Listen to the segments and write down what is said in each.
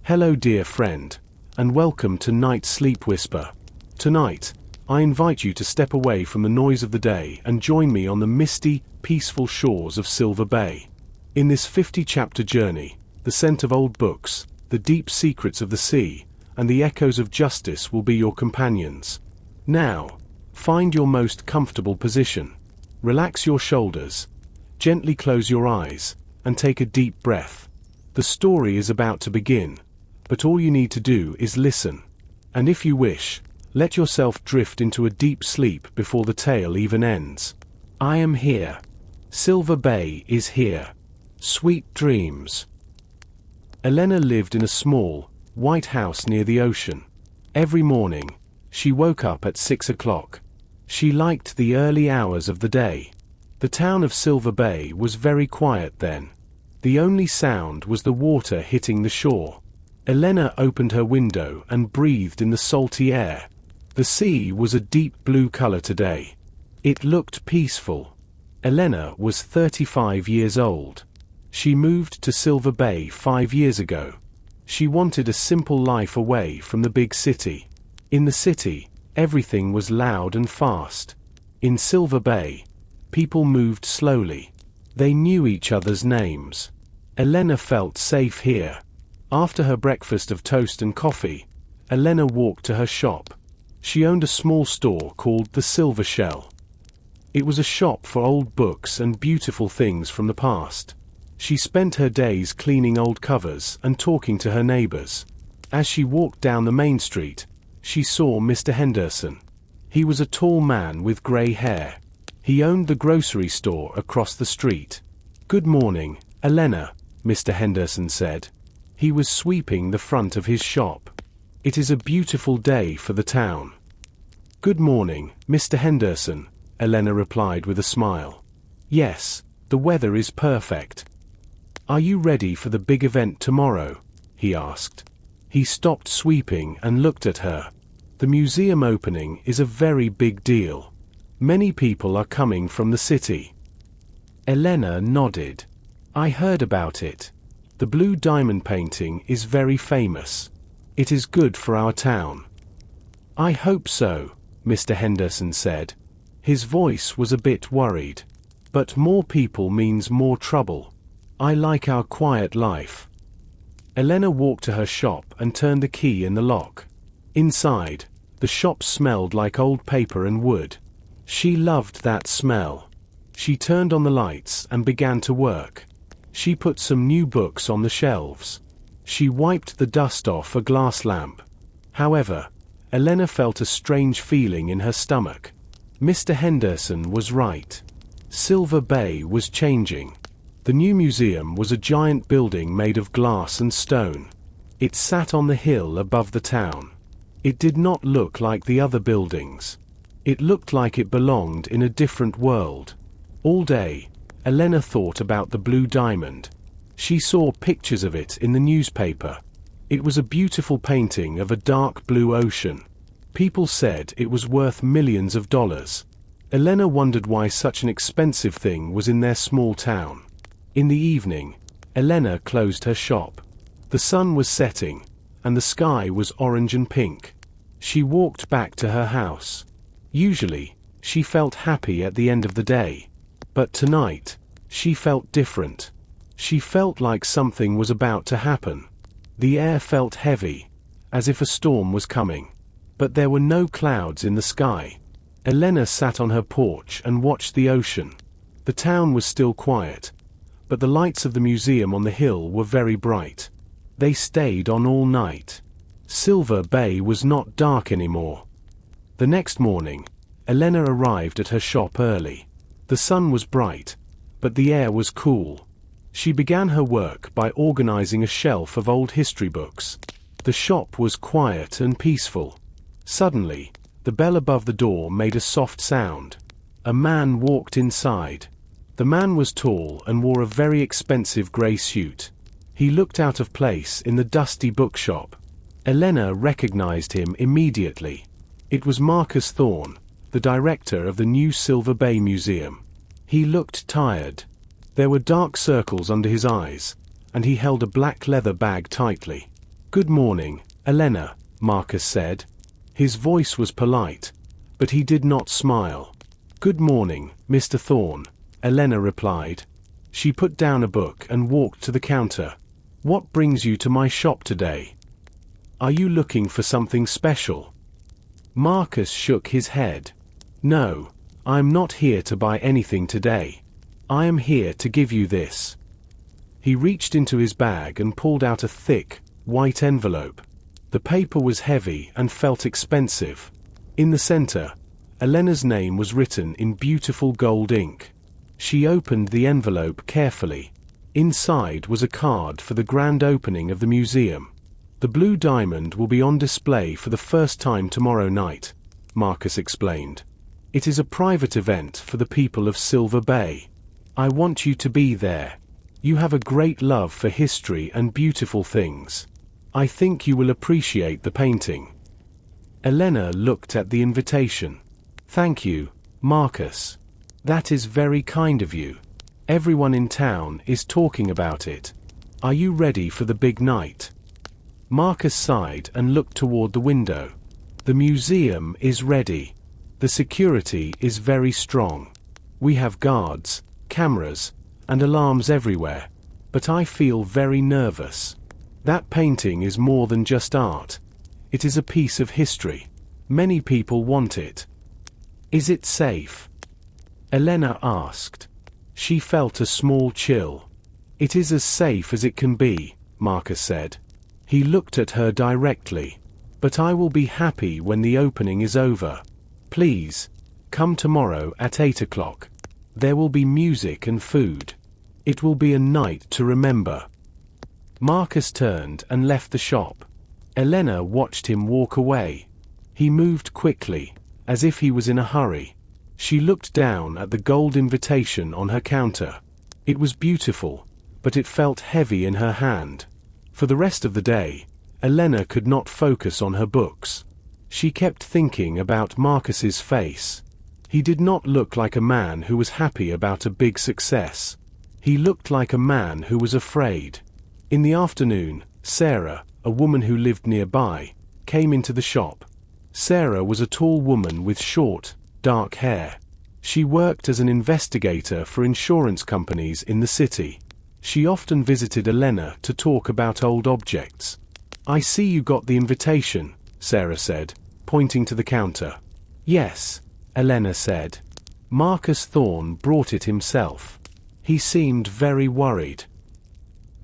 Hello dear friend, and welcome to NightSleepWhisper. Tonight, I invite you to step away from the noise of the day and join me on the misty, peaceful shores of Silver Bay. In this 50-chapter journey, the scent of old books, the deep secrets of the sea, and the echoes of justice will be your companions. Now, find your most comfortable position. Relax your shoulders, gently close your eyes, and take a deep breath. The story is about to begin, but all you need to do is listen. And if you wish, let yourself drift into a deep sleep before the tale even ends. I am here. Silver Bay is here. Sweet dreams. Elena lived in a small, white house near the ocean. Every morning, she woke up at 6 o'clock. She liked the early hours of the day. The town of Silver Bay was very quiet then. The only sound was the water hitting the shore. Elena opened her window and breathed in the salty air. The sea was a deep blue color today. It looked peaceful. Elena was 35 years old. She moved to Silver Bay 5 years ago. She wanted a simple life away from the big city. In the city, everything was loud and fast. In Silver Bay, people moved slowly. They knew each other's names. Elena felt safe here. After her breakfast of toast and coffee, Elena walked to her shop. She owned a small store called the Silver Shell. It was a shop for old books and beautiful things from the past. She spent her days cleaning old covers and talking to her neighbors. As she walked down the main street, she saw Mr. Henderson. He was a tall man with gray hair. He owned the grocery store across the street. "Good morning, Elena," Mr. Henderson said. He was sweeping the front of his shop. "It is a beautiful day for the town." "Good morning, Mr. Henderson," Elena replied with a smile. "Yes, the weather is perfect." "Are you ready for the big event tomorrow?" he asked. He stopped sweeping and looked at her. "The museum opening is a very big deal. Many people are coming from the city." Elena nodded. "I heard about it. The blue diamond painting is very famous. It is good for our town." "I hope so," Mr. Henderson said. His voice was a bit worried. "But more people means more trouble. I like our quiet life." Elena walked to her shop and turned the key in the lock. Inside, the shop smelled like old paper and wood. She loved that smell. She turned on the lights and began to work. She put some new books on the shelves. She wiped the dust off a glass lamp. However, Elena felt a strange feeling in her stomach. Mr. Henderson was right. Silver Bay was changing. The new museum was a giant building made of glass and stone. It sat on the hill above the town. It did not look like the other buildings. It looked like it belonged in a different world. All day, Elena thought about the blue diamond. She saw pictures of it in the newspaper. It was a beautiful painting of a dark blue ocean. People said it was worth millions of dollars. Elena wondered why such an expensive thing was in their small town. In the evening, Elena closed her shop. The sun was setting, and the sky was orange and pink. She walked back to her house. Usually, she felt happy at the end of the day. But tonight, she felt different. She felt like something was about to happen. The air felt heavy, as if a storm was coming. But there were no clouds in the sky. Elena sat on her porch and watched the ocean. The town was still quiet, but the lights of the museum on the hill were very bright. They stayed on all night. Silver Bay was not dark anymore. The next morning, Elena arrived at her shop early. The sun was bright, but the air was cool. She began her work by organizing a shelf of old history books. The shop was quiet and peaceful. Suddenly, the bell above the door made a soft sound. A man walked inside. The man was tall and wore a very expensive gray suit. He looked out of place in the dusty bookshop. Elena recognized him immediately. It was Marcus Thorne, the director of the new Silver Bay Museum. He looked tired. There were dark circles under his eyes, and he held a black leather bag tightly. Good morning, Elena, Marcus said. His voice was polite, but he did not smile. Good morning, Mr. Thorne, Elena replied. She put down a book and walked to the counter. What brings you to my shop today? Are you looking for something special? Marcus shook his head. No, I am not here to buy anything today. I am here to give you this. He reached into his bag and pulled out a thick, white envelope. The paper was heavy and felt expensive. In the center, Elena's name was written in beautiful gold ink. She opened the envelope carefully. Inside was a card for the grand opening of the museum. The blue diamond will be on display for the first time tomorrow night, Marcus explained. It is a private event for the people of Silver Bay. I want you to be there. You have a great love for history and beautiful things. I think you will appreciate the painting. Elena looked at the invitation. Thank you, Marcus. That is very kind of you. Everyone in town is talking about it. Are you ready for the big night? Marcus sighed and looked toward the window. The museum is ready. The security is very strong. We have guards, cameras, and alarms everywhere, but I feel very nervous. That painting is more than just art. It is a piece of history. Many people want it. Is it safe? Elena asked. She felt a small chill. It is as safe as it can be, Marcus said. He looked at her directly. But I will be happy when the opening is over. Please, come tomorrow at 8 o'clock. There will be music and food. It will be a night to remember. Marcus turned and left the shop. Elena watched him walk away. He moved quickly, as if he was in a hurry. She looked down at the gold invitation on her counter. It was beautiful, but it felt heavy in her hand. For the rest of the day, Elena could not focus on her books. She kept thinking about Marcus's face. He did not look like a man who was happy about a big success. He looked like a man who was afraid. In the afternoon, Sarah, a woman who lived nearby, came into the shop. Sarah was a tall woman with short, dark hair. She worked as an investigator for insurance companies in the city. She often visited Elena to talk about old objects. I see you got the invitation, Sarah said, pointing to the counter. Yes, Elena said. Marcus Thorne brought it himself. He seemed very worried.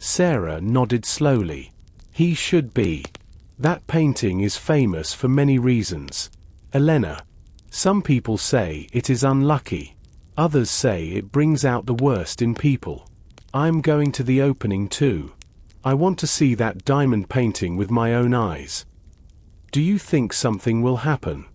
Sarah nodded slowly. He should be. That painting is famous for many reasons. Elena. Some people say it is unlucky. Others say it brings out the worst in people. I'm going to the opening too. I want to see that diamond painting with my own eyes. Do you think something will happen?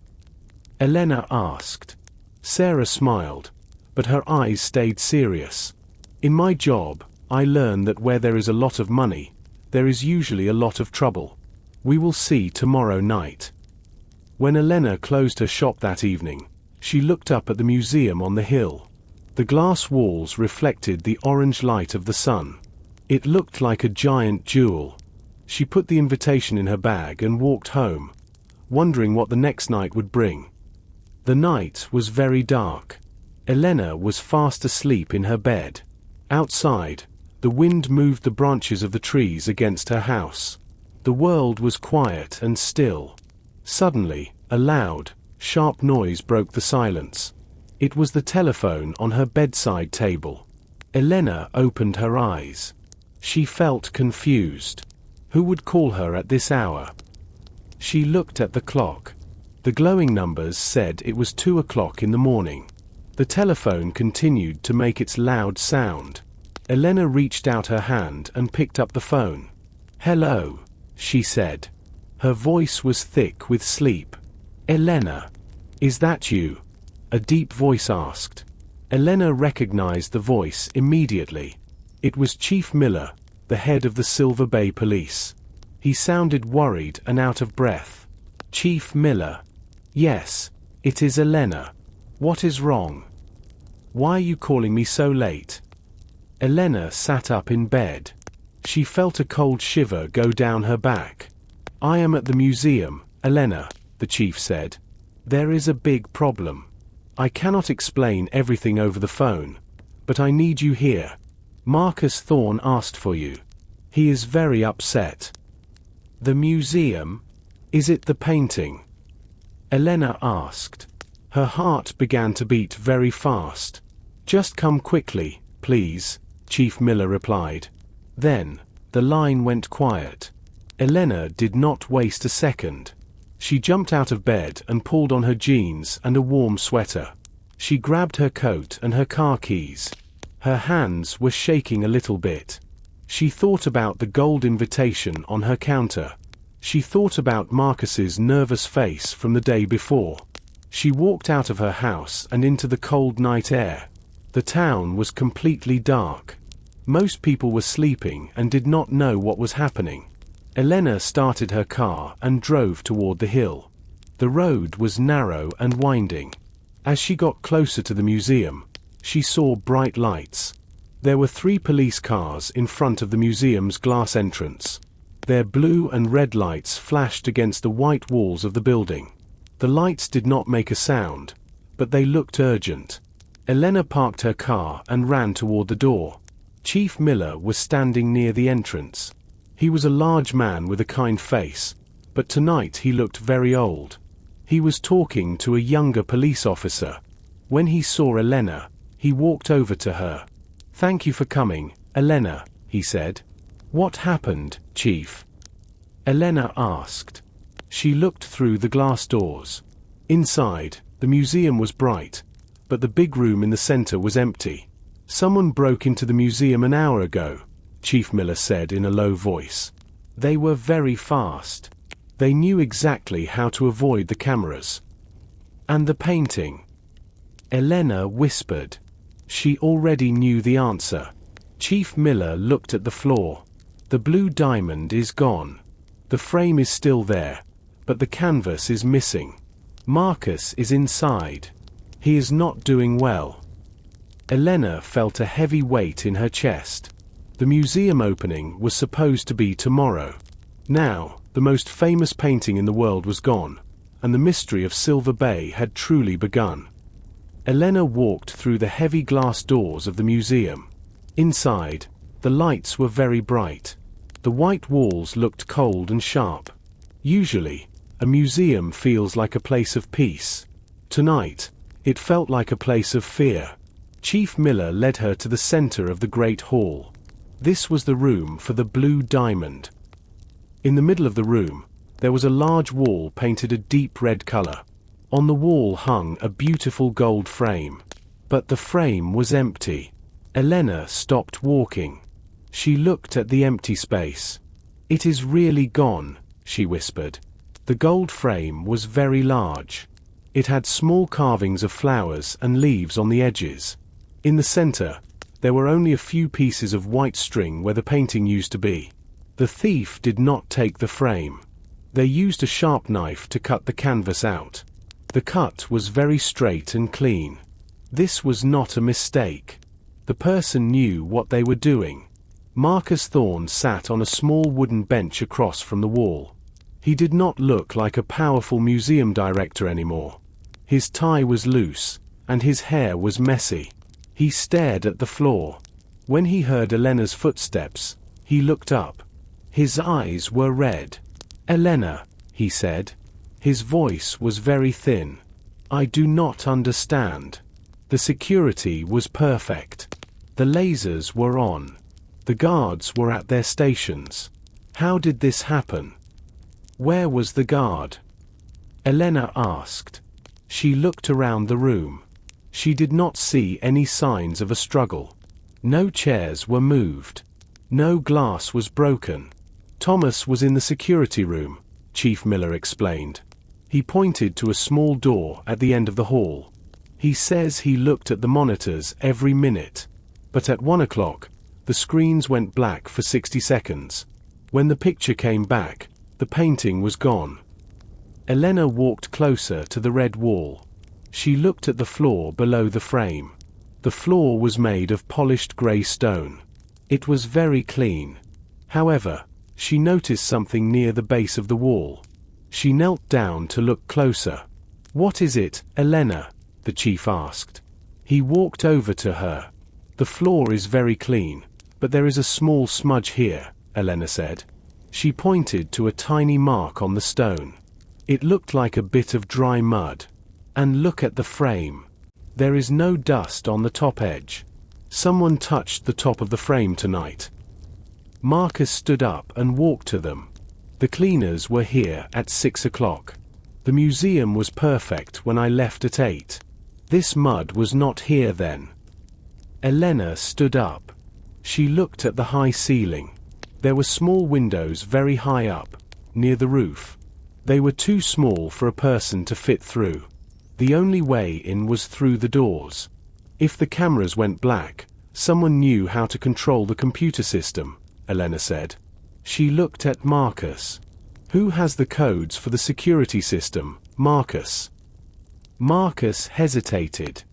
Elena asked. Sarah smiled, but her eyes stayed serious. In my job, I learn that where there is a lot of money, there is usually a lot of trouble. We will see tomorrow night. When Elena closed her shop that evening, she looked up at the museum on the hill. The glass walls reflected the orange light of the sun. It looked like a giant jewel. She put the invitation in her bag and walked home, wondering what the next night would bring. The night was very dark. Elena was fast asleep in her bed. Outside, the wind moved the branches of the trees against her house. The world was quiet and still. Suddenly, a loud, sharp noise broke the silence. It was the telephone on her bedside table. Elena opened her eyes. She felt confused. Who would call her at this hour? She looked at the clock. The glowing numbers said it was 2 o'clock in the morning. The telephone continued to make its loud sound. Elena reached out her hand and picked up the phone. Hello, she said. Her voice was thick with sleep. Elena, is that you? A deep voice asked. Elena recognized the voice immediately. It was Chief Miller, the head of the Silver Bay Police. He sounded worried and out of breath. Chief Miller. Yes, it is Elena. What is wrong? Why are you calling me so late? Elena sat up in bed. She felt a cold shiver go down her back. I am at the museum, Elena, the chief said. There is a big problem. I cannot explain everything over the phone, but I need you here. Marcus Thorne asked for you. He is very upset. The museum? Is it the painting? Elena asked. Her heart began to beat very fast. Just come quickly, please, Chief Miller replied. Then, the line went quiet. Elena did not waste a second. She jumped out of bed and pulled on her jeans and a warm sweater. She grabbed her coat and her car keys. Her hands were shaking a little bit. She thought about the gold invitation on her counter. She thought about Marcus's nervous face from the day before. She walked out of her house and into the cold night air. The town was completely dark. Most people were sleeping and did not know what was happening. Elena started her car and drove toward the hill. The road was narrow and winding. As she got closer to the museum, she saw bright lights. There were 3 police cars in front of the museum's glass entrance. Their blue and red lights flashed against the white walls of the building. The lights did not make a sound, but they looked urgent. Elena parked her car and ran toward the door. Chief Miller was standing near the entrance. He was a large man with a kind face, but tonight he looked very old. He was talking to a younger police officer. When he saw Elena, he walked over to her. "Thank you for coming, Elena," he said. "What happened, Chief?" Elena asked. She looked through the glass doors. Inside, the museum was bright, but the big room in the center was empty. "Someone broke into the museum an hour ago," Chief Miller said in a low voice. They were very fast. They knew exactly how to avoid the cameras. "And the painting?" Elena whispered. She already knew the answer. Chief Miller looked at the floor. "The blue diamond is gone. The frame is still there, but the canvas is missing. Marcus is inside. He is not doing well." Elena felt a heavy weight in her chest. The museum opening was supposed to be tomorrow. Now, the most famous painting in the world was gone, and the mystery of Silver Bay had truly begun. Elena walked through the heavy glass doors of the museum. Inside, the lights were very bright. The white walls looked cold and sharp. Usually, a museum feels like a place of peace. Tonight, it felt like a place of fear. Chief Miller led her to the center of the great hall. This was the room for the blue diamond. In the middle of the room, there was a large wall painted a deep red color. On the wall hung a beautiful gold frame. But the frame was empty. Elena stopped walking. She looked at the empty space. "It is really gone," she whispered. The gold frame was very large. It had small carvings of flowers and leaves on the edges. In the center, there were only a few pieces of white string where the painting used to be. The thief did not take the frame. They used a sharp knife to cut the canvas out. The cut was very straight and clean. This was not a mistake. The person knew what they were doing. Marcus Thorne sat on a small wooden bench across from the wall. He did not look like a powerful museum director anymore. His tie was loose, and his hair was messy. He stared at the floor. When he heard Elena's footsteps, he looked up. His eyes were red. "Elena," he said. His voice was very thin. "I do not understand." The security was perfect. The lasers were on. The guards were at their stations. How did this happen? Where was the guard? Elena asked. She looked around the room. She did not see any signs of a struggle. No chairs were moved. No glass was broken. "Thomas was in the security room," Chief Miller explained. He pointed to a small door at the end of the hall. "He says he looked at the monitors every minute. But at 1 o'clock, the screens went black for 60 seconds. When the picture came back, the painting was gone." Elena walked closer to the red wall. She looked at the floor below the frame. The floor was made of polished gray stone. It was very clean. However, She noticed something near the base of the wall. She knelt down to look closer. "What is it, Elena?" the chief asked. He walked over to her. "The floor is very clean, but there is a small smudge here," Elena said. She pointed to a tiny mark on the stone. It looked like a bit of dry mud. "And look at the frame. There is no dust on the top edge. Someone touched the top of the frame tonight." Marcus stood up and walked to them. "The cleaners were here at 6 o'clock. The museum was perfect when I left at 8. This mud was not here then." Elena stood up. She looked at the high ceiling. There were small windows very high up, near the roof. They were too small for a person to fit through. The only way in was through the doors. If the cameras went black, someone knew how to control the computer system, Elena said. She looked at Marcus. "Who has the codes for the security system, Marcus?" Marcus hesitated.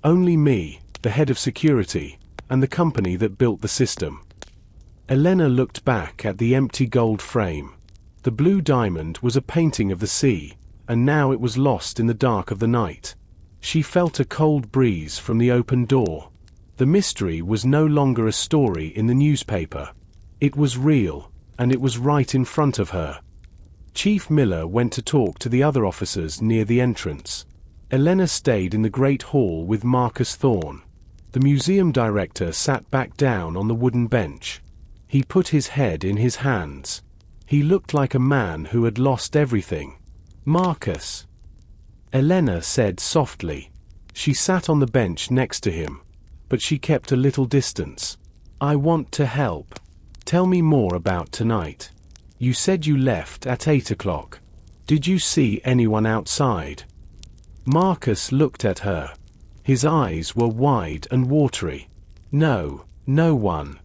"Only me, the head of security, and the company that built the system." Elena looked back at the empty gold frame. The blue diamond was a painting of the sea, and now it was lost in the dark of the night. She felt a cold breeze from the open door. The mystery was no longer a story in the newspaper. It was real, and it was right in front of her. Chief Miller went to talk to the other officers near the entrance. Elena stayed in the great hall with Marcus Thorne. The museum director sat back down on the wooden bench. He put his head in his hands. He looked like a man who had lost everything. "Marcus," Elena said softly. She sat on the bench next to him, but she kept a little distance. "I want to help. Tell me more about tonight. You said you left at 8 o'clock. Did you see anyone outside?" Marcus looked at her. His eyes were wide and watery. "No, no one.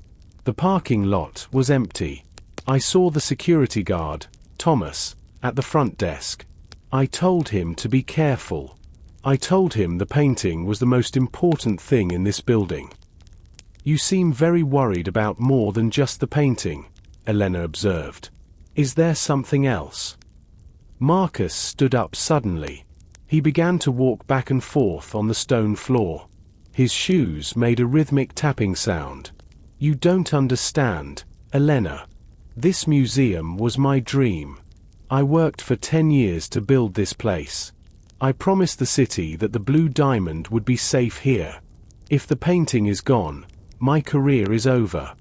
The parking lot was empty. I saw the security guard, Thomas, at the front desk. I told him to be careful. I told him the painting was the most important thing in this building." "You seem very worried about more than just the painting," Elena observed. "Is there something else?" Marcus stood up suddenly. He began to walk back and forth on the stone floor. His shoes made a rhythmic tapping sound. "You don't understand, Elena. This museum was my dream. I worked for 10 years to build this place. I promised the city that the blue diamond would be safe here. If the painting is gone, my career is over.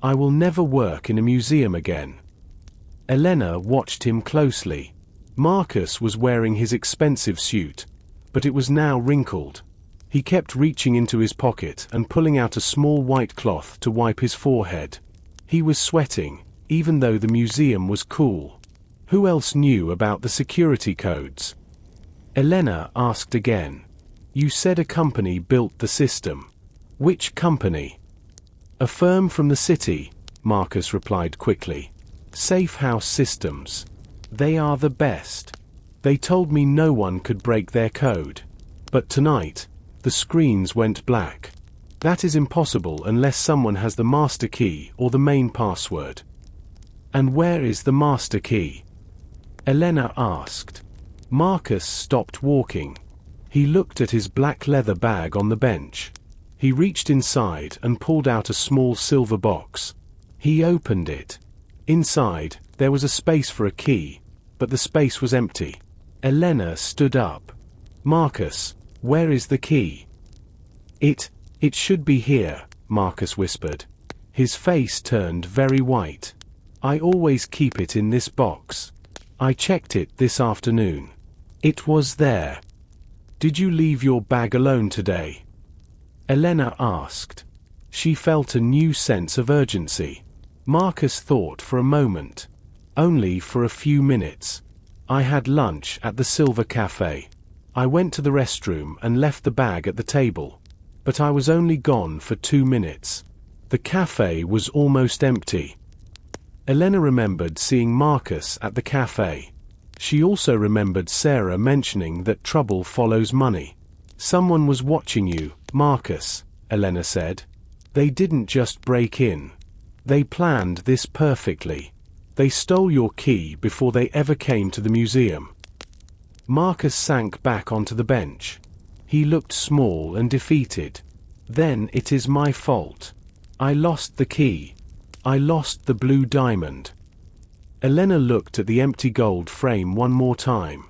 I will never work in a museum again." Elena watched him closely. Marcus was wearing his expensive suit, but it was now wrinkled. He kept reaching into his pocket and pulling out a small white cloth to wipe his forehead. He was sweating, even though the museum was cool. Who else knew about the security codes? Elena asked again. "You said a company built the system. Which company?" "A firm from the city," Marcus replied quickly. "Safe House Systems. They are the best. They told me no one could break their code. But tonight, the screens went black. That is impossible unless someone has the master key or the main password." "And where is the master key?" Elena asked. Marcus stopped walking. He looked at his black leather bag on the bench. He reached inside and pulled out a small silver box. He opened it. Inside, there was a space for a key, but the space was empty. Elena stood up. "Marcus, where is the key?" It should be here," Marcus whispered. His face turned very white. "I always keep it in this box. I checked it this afternoon. It was there." "Did you leave your bag alone today?" Elena asked. She felt a new sense of urgency. Marcus thought for a moment. "Only for a few minutes. I had lunch at the Silver Cafe. I went to the restroom and left the bag at the table. But I was only gone for 2 minutes. The cafe was almost empty." Elena remembered seeing Marcus at the cafe. She also remembered Sarah mentioning that trouble follows money. "Someone was watching you, Marcus," Elena said. "They didn't just break in. They planned this perfectly. They stole your key before they ever came to the museum. Marcus sank back onto the bench. He looked small and defeated. Then it is my fault. I lost the key. I lost the blue diamond. Elena looked at the empty gold frame one more time.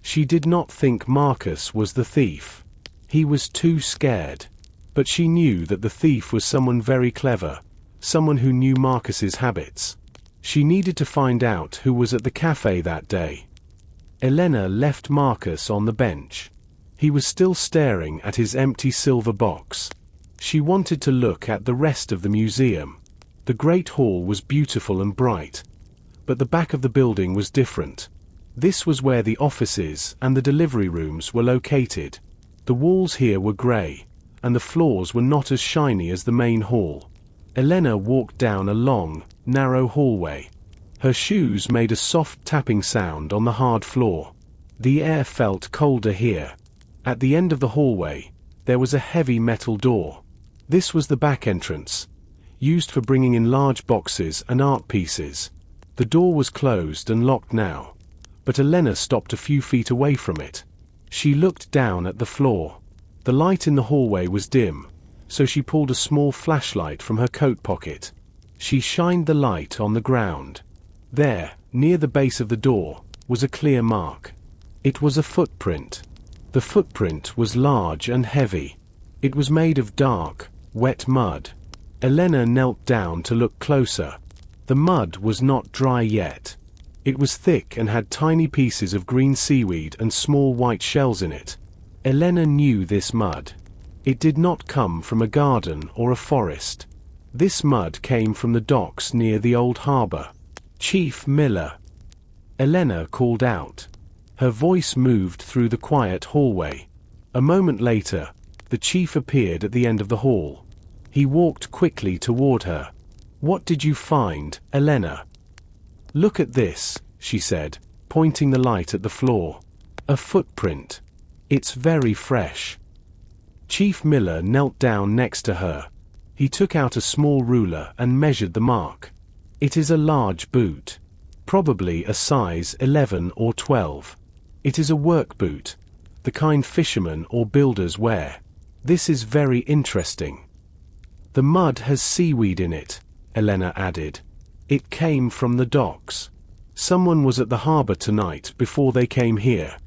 She did not think Marcus was the thief. He was too scared. But she knew that the thief was someone very clever, someone who knew Marcus's habits. She needed to find out who was at the cafe that day. Elena left Marcus on the bench. He was still staring at his empty silver box. She wanted to look at the rest of the museum. The Great Hall was beautiful and bright. But the back of the building was different. This was where the offices and the delivery rooms were located. The walls here were grey, and the floors were not as shiny as the main hall. Elena walked down a long, narrow hallway. Her shoes made a soft tapping sound on the hard floor. The air felt colder here. At the end of the hallway, there was a heavy metal door. This was the back entrance, used for bringing in large boxes and art pieces. The door was closed and locked now, but Elena stopped a few feet away from it. She looked down at the floor. The light in the hallway was dim, so she pulled a small flashlight from her coat pocket. She shined the light on the ground. There, near the base of the door, was a clear mark. It was a footprint. The footprint was large and heavy. It was made of dark, wet mud. Elena knelt down to look closer. The mud was not dry yet. It was thick and had tiny pieces of green seaweed and small white shells in it. Elena knew this mud. It did not come from a garden or a forest. This mud came from the docks near the old harbor. Chief Miller. Elena called out. Her voice moved through the quiet hallway. A moment later, the chief appeared at the end of the hall. He walked quickly toward her. "What did you find, Elena?" "Look at this," she said, pointing the light at the floor. "A footprint. It's very fresh." Chief Miller knelt down next to her. He took out a small ruler and measured the mark. "It is a large boot. Probably a size 11 or 12. It is a work boot, the kind fishermen or builders wear. This is very interesting." "The mud has seaweed in it," Elena added. "It came from the docks. Someone was at the harbor tonight before they came here."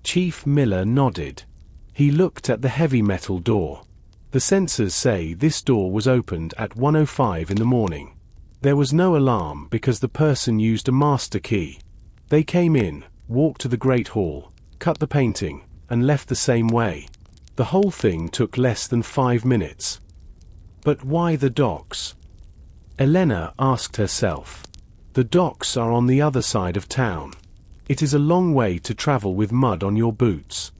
Chief Miller nodded. He looked at the heavy metal door. "The sensors say this door was opened at 1:05 in the morning. There was no alarm because the person used a master key. They came in, walked to the Great Hall, cut the painting, and left the same way. The whole thing took less than 5 minutes." "But why the docks?" Elena asked herself. "The docks are on the other side of town. It is a long way to travel with mud on your boots."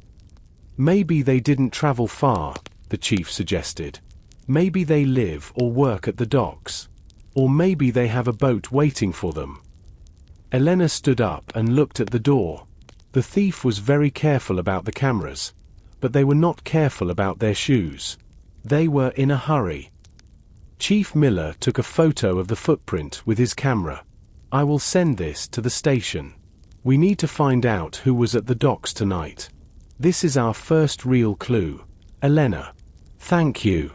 "Maybe they didn't travel far," the chief suggested. "Maybe they live or work at the docks. Or maybe they have a boat waiting for them." Elena stood up and looked at the door. The thief was very careful about the cameras, but they were not careful about their shoes. They were in a hurry. Chief Miller took a photo of the footprint with his camera. "I will send this to the station. We need to find out who was at the docks tonight. This is our first real clue, Elena." "Thank you."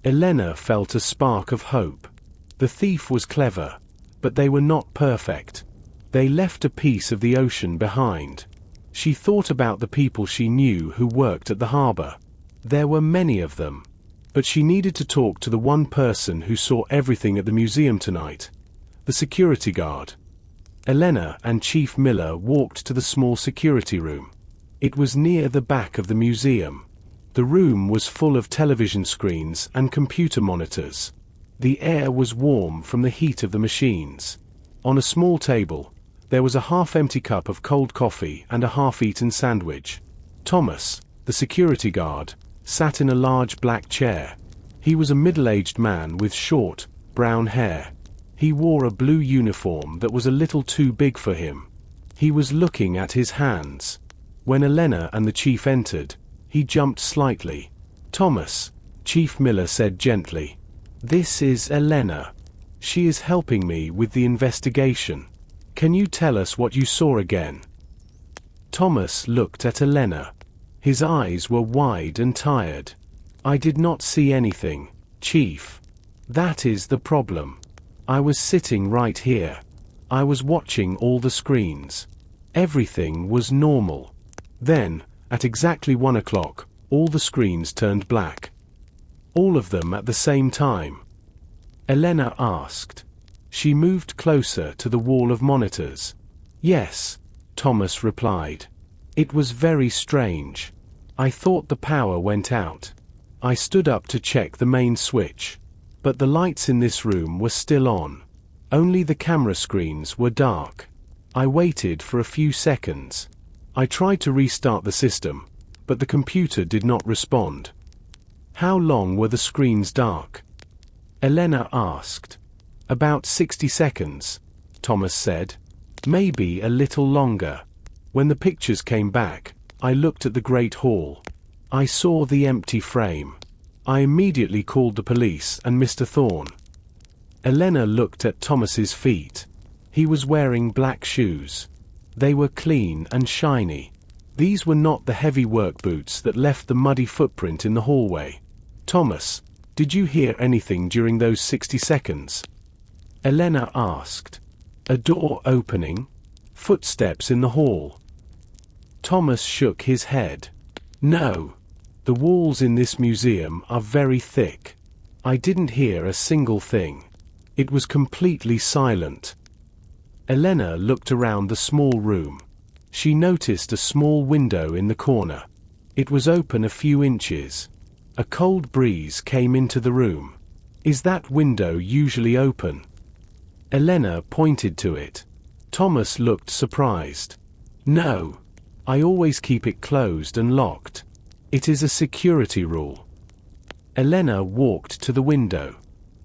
Elena felt a spark of hope. The thief was clever, but they were not perfect. They left a piece of the ocean behind. She thought about the people she knew who worked at the harbor. There were many of them. But she needed to talk to the one person who saw everything at the museum tonight. The security guard. Elena and Chief Miller walked to the small security room. It was near the back of the museum. The room was full of television screens and computer monitors. The air was warm from the heat of the machines. On a small table, there was a half-empty cup of cold coffee and a half-eaten sandwich. Thomas, the security guard, sat in a large black chair. He was a middle-aged man with short, brown hair. He wore a blue uniform that was a little too big for him. He was looking at his hands. When Elena and the chief entered, he jumped slightly. "Thomas," Chief Miller said gently. "This is Elena. She is helping me with the investigation. Can you tell us what you saw again? Thomas looked at Elena. His eyes were wide and tired. I did not see anything, Chief. That is the problem. I was sitting right here. I was watching all the screens. Everything was normal. Then, at exactly 1 o'clock, all the screens turned black. All of them at the same time. Elena asked. She moved closer to the wall of monitors. Yes, Thomas replied. It was very strange. I thought the power went out. I stood up to check the main switch. But the lights in this room were still on. Only the camera screens were dark. I waited for a few seconds. I tried to restart the system, but the computer did not respond. How long were the screens dark? Elena asked. About 60 seconds, Thomas said. Maybe a little longer. When the pictures came back, I looked at the Great Hall. I saw the empty frame. I immediately called the police and Mr. Thorne. Elena looked at Thomas's feet. He was wearing black shoes. They were clean and shiny. These were not the heavy work boots that left the muddy footprint in the hallway. Thomas, did you hear anything during those 60 seconds? Elena asked. A door opening? Footsteps in the hall? Thomas shook his head. No. The walls in this museum are very thick. I didn't hear a single thing. It was completely silent. Elena looked around the small room. She noticed a small window in the corner. It was open a few inches. A cold breeze came into the room. Is that window usually open? Elena pointed to it. Thomas looked surprised. No. I always keep it closed and locked. It is a security rule. Elena walked to the window.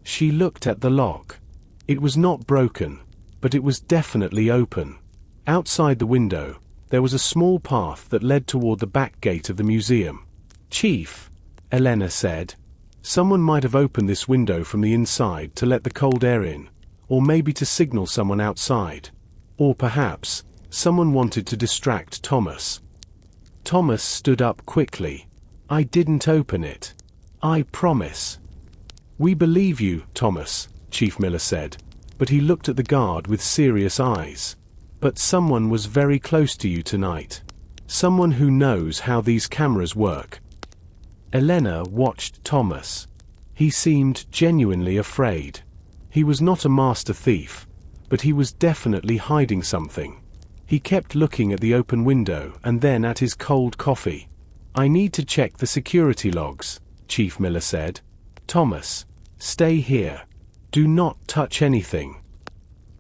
She looked at the lock. It was not broken, but it was definitely open. Outside the window, there was a small path that led toward the back gate of the museum. Chief, Elena said. Someone might have opened this window from the inside to let the cold air in, or maybe to signal someone outside. Or perhaps, someone wanted to distract Thomas. Thomas stood up quickly. I didn't open it. I promise. We believe you, Thomas, Chief Miller said, but he looked at the guard with serious eyes. But someone was very close to you tonight. Someone who knows how these cameras work. Elena watched Thomas. He seemed genuinely afraid. He was not a master thief, but he was definitely hiding something. He kept looking at the open window and then at his cold coffee. I need to check the security logs, Chief Miller said. Thomas, stay here. Do not touch anything.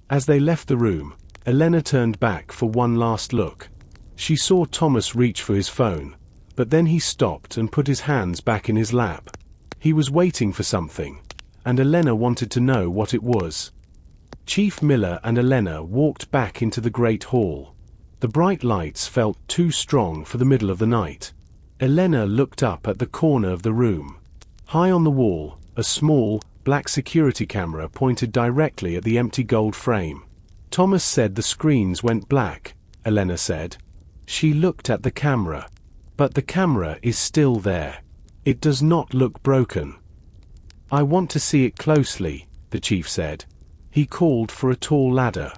As they left the room, Elena turned back for one last look. She saw Thomas reach for his phone, but then he stopped and put his hands back in his lap. He was waiting for something, and Elena wanted to know what it was. Chief Miller and Elena walked back into the Great Hall. The bright lights felt too strong for the middle of the night. Elena looked up at the corner of the room. High on the wall, a small, black security camera pointed directly at the empty gold frame. Thomas said the screens went black, Elena said. She looked at the camera. But the camera is still there. It does not look broken. I want to see it closely, the chief said. He called for a tall ladder.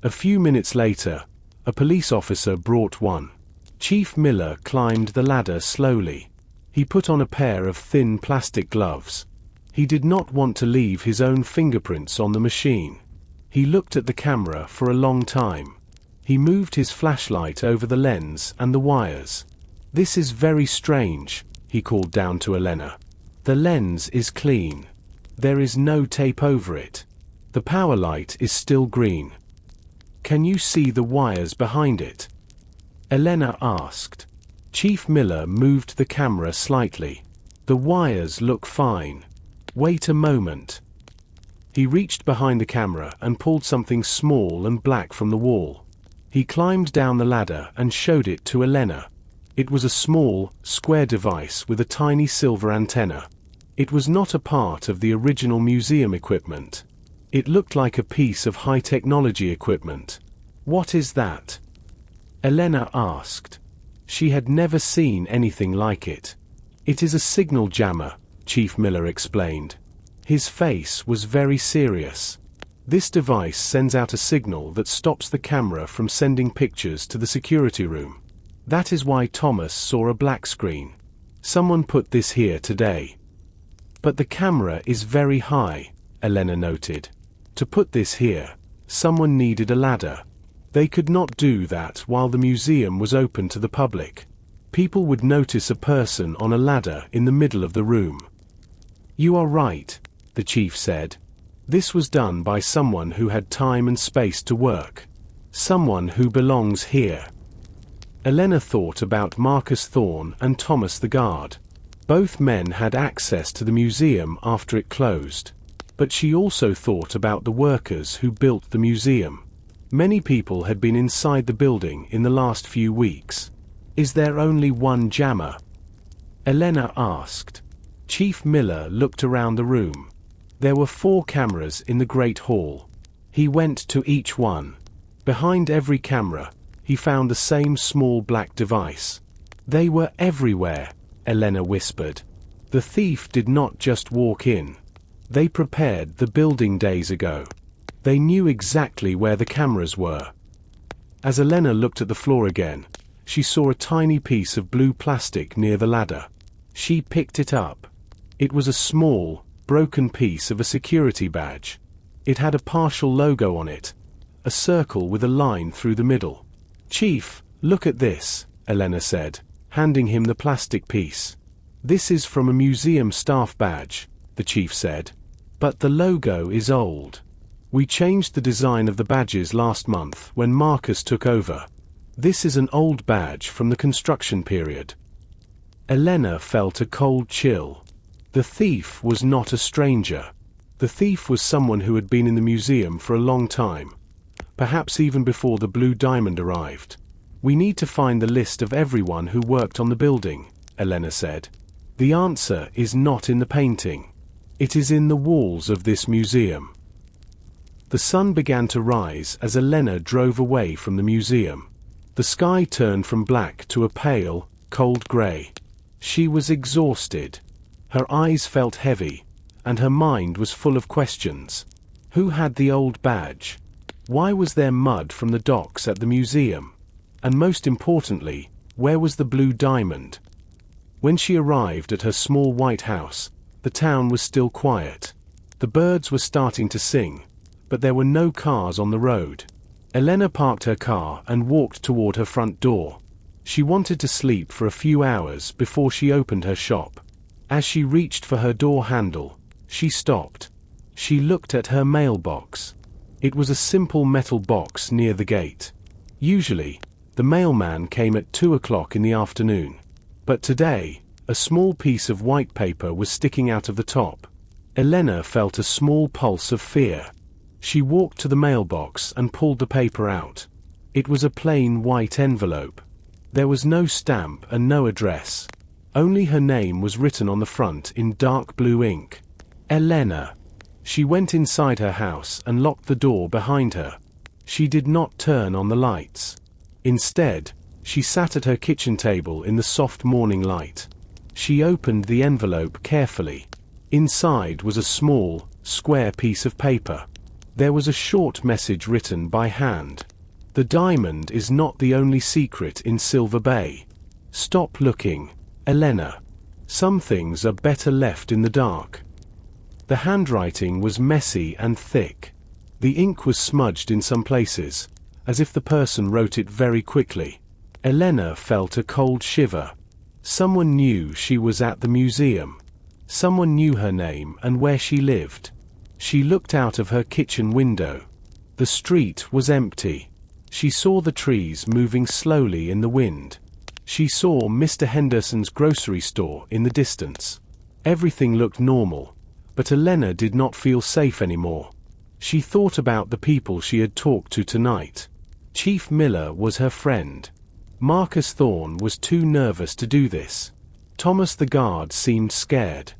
A few minutes later, a police officer brought one. Chief Miller climbed the ladder slowly. He put on a pair of thin plastic gloves. He did not want to leave his own fingerprints on the machine. He looked at the camera for a long time. He moved his flashlight over the lens and the wires. This is very strange, he called down to Elena. The lens is clean. There is no tape over it. The power light is still green. Can you see the wires behind it? Elena asked. Chief Miller moved the camera slightly. The wires look fine. Wait a moment. He reached behind the camera and pulled something small and black from the wall. He climbed down the ladder and showed it to Elena. It was a small, square device with a tiny silver antenna. It was not a part of the original museum equipment. It looked like a piece of high-technology equipment. "What is that?" Elena asked. She had never seen anything like it. "It is a signal jammer," Chief Miller explained. His face was very serious. "This device sends out a signal that stops the camera from sending pictures to the security room. That is why Thomas saw a black screen. Someone put this here today." "But the camera is very high," Elena noted. "To put this here, someone needed a ladder. They could not do that while the museum was open to the public. People would notice a person on a ladder in the middle of the room." "You are right," the chief said. "This was done by someone who had time and space to work. Someone who belongs here." Elena thought about Marcus Thorne and Thomas the guard. Both men had access to the museum after it closed. But she also thought about the workers who built the museum. Many people had been inside the building in the last few weeks. "Is there only one jammer?" Elena asked. Chief Miller looked around the room. There were 4 cameras in the Great Hall. He went to each one. Behind every camera, he found the same small black device. "They were everywhere," Elena whispered. "The thief did not just walk in. They prepared the building days ago. They knew exactly where the cameras were." As Elena looked at the floor again, she saw a tiny piece of blue plastic near the ladder. She picked it up. It was a small, broken piece of a security badge. It had a partial logo on it, a circle with a line through the middle. "Chief, look at this," Elena said, handing him the plastic piece. "This is from a museum staff badge," the chief said. "But the logo is old. We changed the design of the badges last month when Marcus took over. This is an old badge from the construction period." Elena felt a cold chill. The thief was not a stranger. The thief was someone who had been in the museum for a long time, perhaps even before the blue diamond arrived. "We need to find the list of everyone who worked on the building," Elena said. "The answer is not in the painting. It is in the walls of this museum." The sun began to rise as Elena drove away from the museum. The sky turned from black to a pale, cold gray. She was exhausted. Her eyes felt heavy, and her mind was full of questions. Who had the old badge? Why was there mud from the docks at the museum? And most importantly, where was the blue diamond? When she arrived at her small white house, the town was still quiet. The birds were starting to sing, but there were no cars on the road. Elena parked her car and walked toward her front door. She wanted to sleep for a few hours before she opened her shop. As she reached for her door handle, she stopped. She looked at her mailbox. It was a simple metal box near the gate. Usually, the mailman came at 2 o'clock in the afternoon. But today, a small piece of white paper was sticking out of the top. Elena felt a small pulse of fear. She walked to the mailbox and pulled the paper out. It was a plain white envelope. There was no stamp and no address. Only her name was written on the front in dark blue ink. Elena. She went inside her house and locked the door behind her. She did not turn on the lights. Instead, she sat at her kitchen table in the soft morning light. She opened the envelope carefully. Inside was a small, square piece of paper. There was a short message written by hand. "The diamond is not the only secret in Silver Bay. Stop looking, Elena. Some things are better left in the dark." The handwriting was messy and thick. The ink was smudged in some places, as if the person wrote it very quickly. Elena felt a cold shiver. Someone knew she was at the museum. Someone knew her name and where she lived. She looked out of her kitchen window. The street was empty. She saw the trees moving slowly in the wind. She saw Mr. Henderson's grocery store in the distance. Everything looked normal, but Elena did not feel safe anymore. She thought about the people she had talked to tonight. Chief Miller was her friend. Marcus Thorne was too nervous to do this. Thomas the guard seemed scared.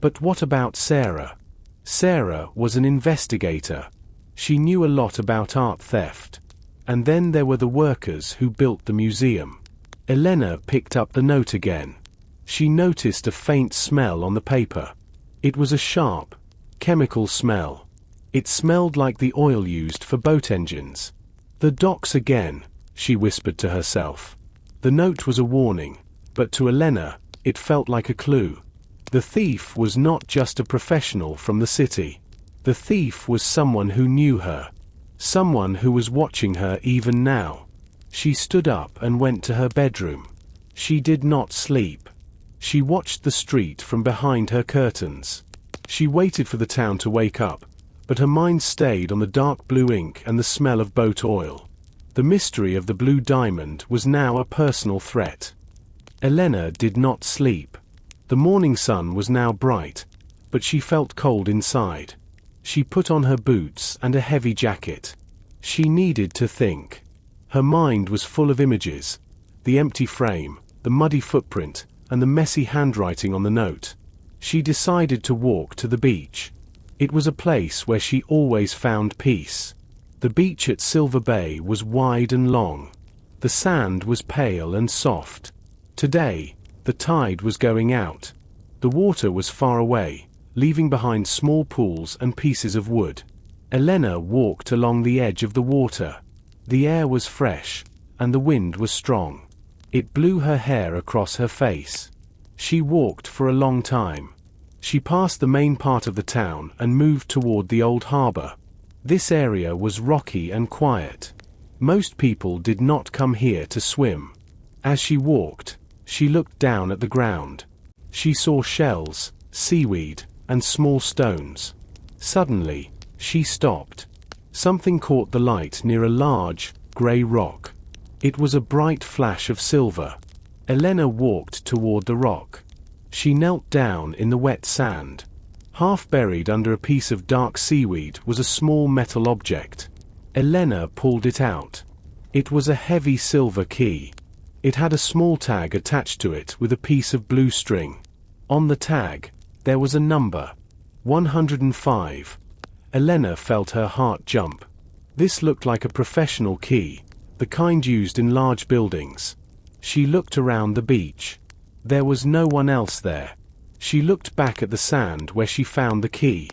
But what about Sarah? Sarah was an investigator. She knew a lot about art theft. And then there were the workers who built the museum. Elena picked up the note again. She noticed a faint smell on the paper. It was a sharp, chemical smell. It smelled like the oil used for boat engines. The docks again, she whispered to herself. The note was a warning, but to Elena, it felt like a clue. The thief was not just a professional from the city. The thief was someone who knew her. Someone who was watching her even now. She stood up and went to her bedroom. She did not sleep. She watched the street from behind her curtains. She waited for the town to wake up, but her mind stayed on the dark blue ink and the smell of boat oil. The mystery of the blue diamond was now a personal threat. Elena did not sleep. The morning sun was now bright, but she felt cold inside. She put on her boots and a heavy jacket. She needed to think. Her mind was full of images. The empty frame, the muddy footprint, and the messy handwriting on the note. She decided to walk to the beach. It was a place where she always found peace. The beach at Silver Bay was wide and long. The sand was pale and soft. Today, the tide was going out. The water was far away, leaving behind small pools and pieces of wood. Elena walked along the edge of the water. The air was fresh, and the wind was strong. It blew her hair across her face. She walked for a long time. She passed the main part of the town and moved toward the old harbor. This area was rocky and quiet. Most people did not come here to swim. As she walked, she looked down at the ground. She saw shells, seaweed, and small stones. Suddenly, she stopped. Something caught the light near a large, gray rock. It was a bright flash of silver. Elena walked toward the rock. She knelt down in the wet sand. Half buried under a piece of dark seaweed was a small metal object. Elena pulled it out. It was a heavy silver key. It had a small tag attached to it with a piece of blue string. On the tag, there was a number. 105. Elena felt her heart jump. This looked like a professional key, the kind used in large buildings. She looked around the beach. There was no one else there. She looked back at the sand where she found the key.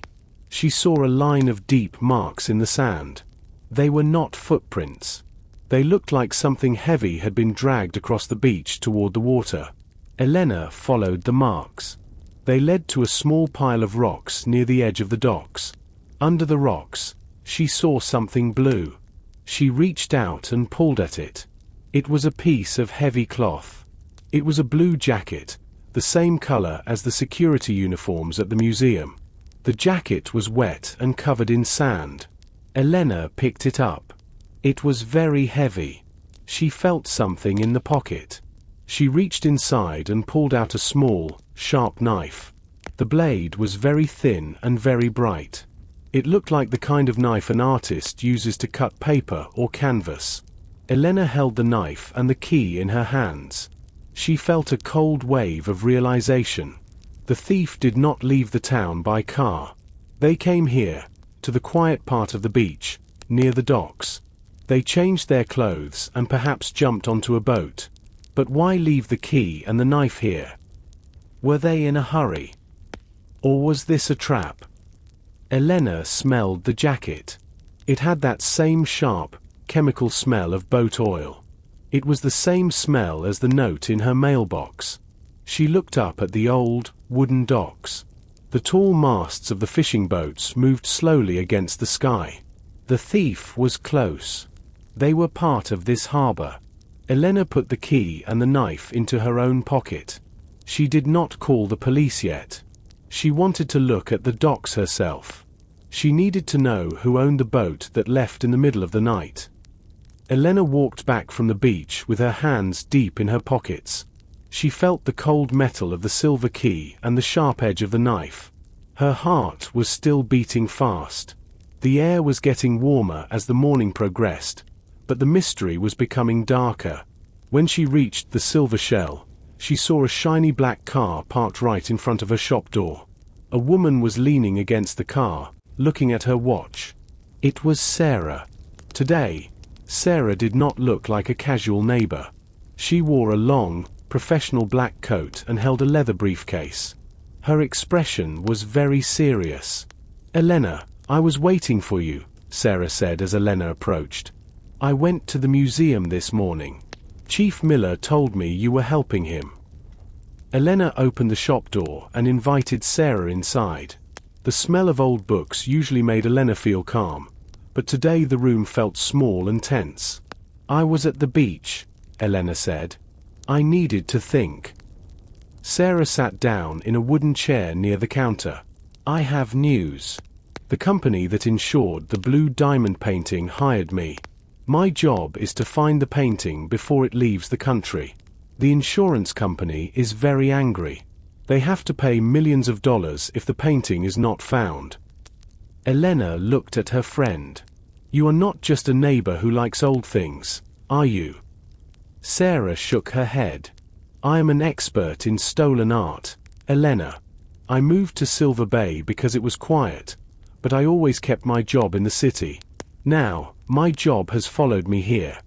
She saw a line of deep marks in the sand. They were not footprints. They looked like something heavy had been dragged across the beach toward the water. Elena followed the marks. They led to a small pile of rocks near the edge of the docks. Under the rocks, she saw something blue. She reached out and pulled at it. It was a piece of heavy cloth. It was a blue jacket, the same color as the security uniforms at the museum. The jacket was wet and covered in sand. Elena picked it up. It was very heavy. She felt something in the pocket. She reached inside and pulled out a small, sharp knife. The blade was very thin and very bright. It looked like the kind of knife an artist uses to cut paper or canvas. Elena held the knife and the key in her hands. She felt a cold wave of realization. The thief did not leave the town by car. They came here, to the quiet part of the beach, near the docks. They changed their clothes and perhaps jumped onto a boat. But why leave the key and the knife here? Were they in a hurry? Or was this a trap? Elena smelled the jacket. It had that same sharp, chemical smell of boat oil. It was the same smell as the note in her mailbox. She looked up at the old, wooden docks. The tall masts of the fishing boats moved slowly against the sky. The thief was close. They were part of this harbor. Elena put the key and the knife into her own pocket. She did not call the police yet. She wanted to look at the docks herself. She needed to know who owned the boat that left in the middle of the night. Elena walked back from the beach with her hands deep in her pockets. She felt the cold metal of the silver key and the sharp edge of the knife. Her heart was still beating fast. The air was getting warmer as the morning progressed, but the mystery was becoming darker. When she reached the silver shell, she saw a shiny black car parked right in front of her shop door. A woman was leaning against the car, looking at her watch. It was Sarah. Today, Sarah did not look like a casual neighbor. She wore a long, professional black coat and held a leather briefcase. Her expression was very serious. "Elena, I was waiting for you," Sarah said as Elena approached. "I went to the museum this morning. Chief Miller told me you were helping him." Elena opened the shop door and invited Sarah inside. The smell of old books usually made Elena feel calm, but today the room felt small and tense. "I was at the beach," Elena said. "I needed to think." Sarah sat down in a wooden chair near the counter. "I have news. The company that insured the blue diamond painting hired me. My job is to find the painting before it leaves the country. The insurance company is very angry. They have to pay millions of dollars if the painting is not found." Elena looked at her friend. "You are not just a neighbor who likes old things, are you?" Sarah shook her head. "I am an expert in stolen art, Elena. I moved to Silver Bay because it was quiet, but I always kept my job in the city. Now, my job has followed me here."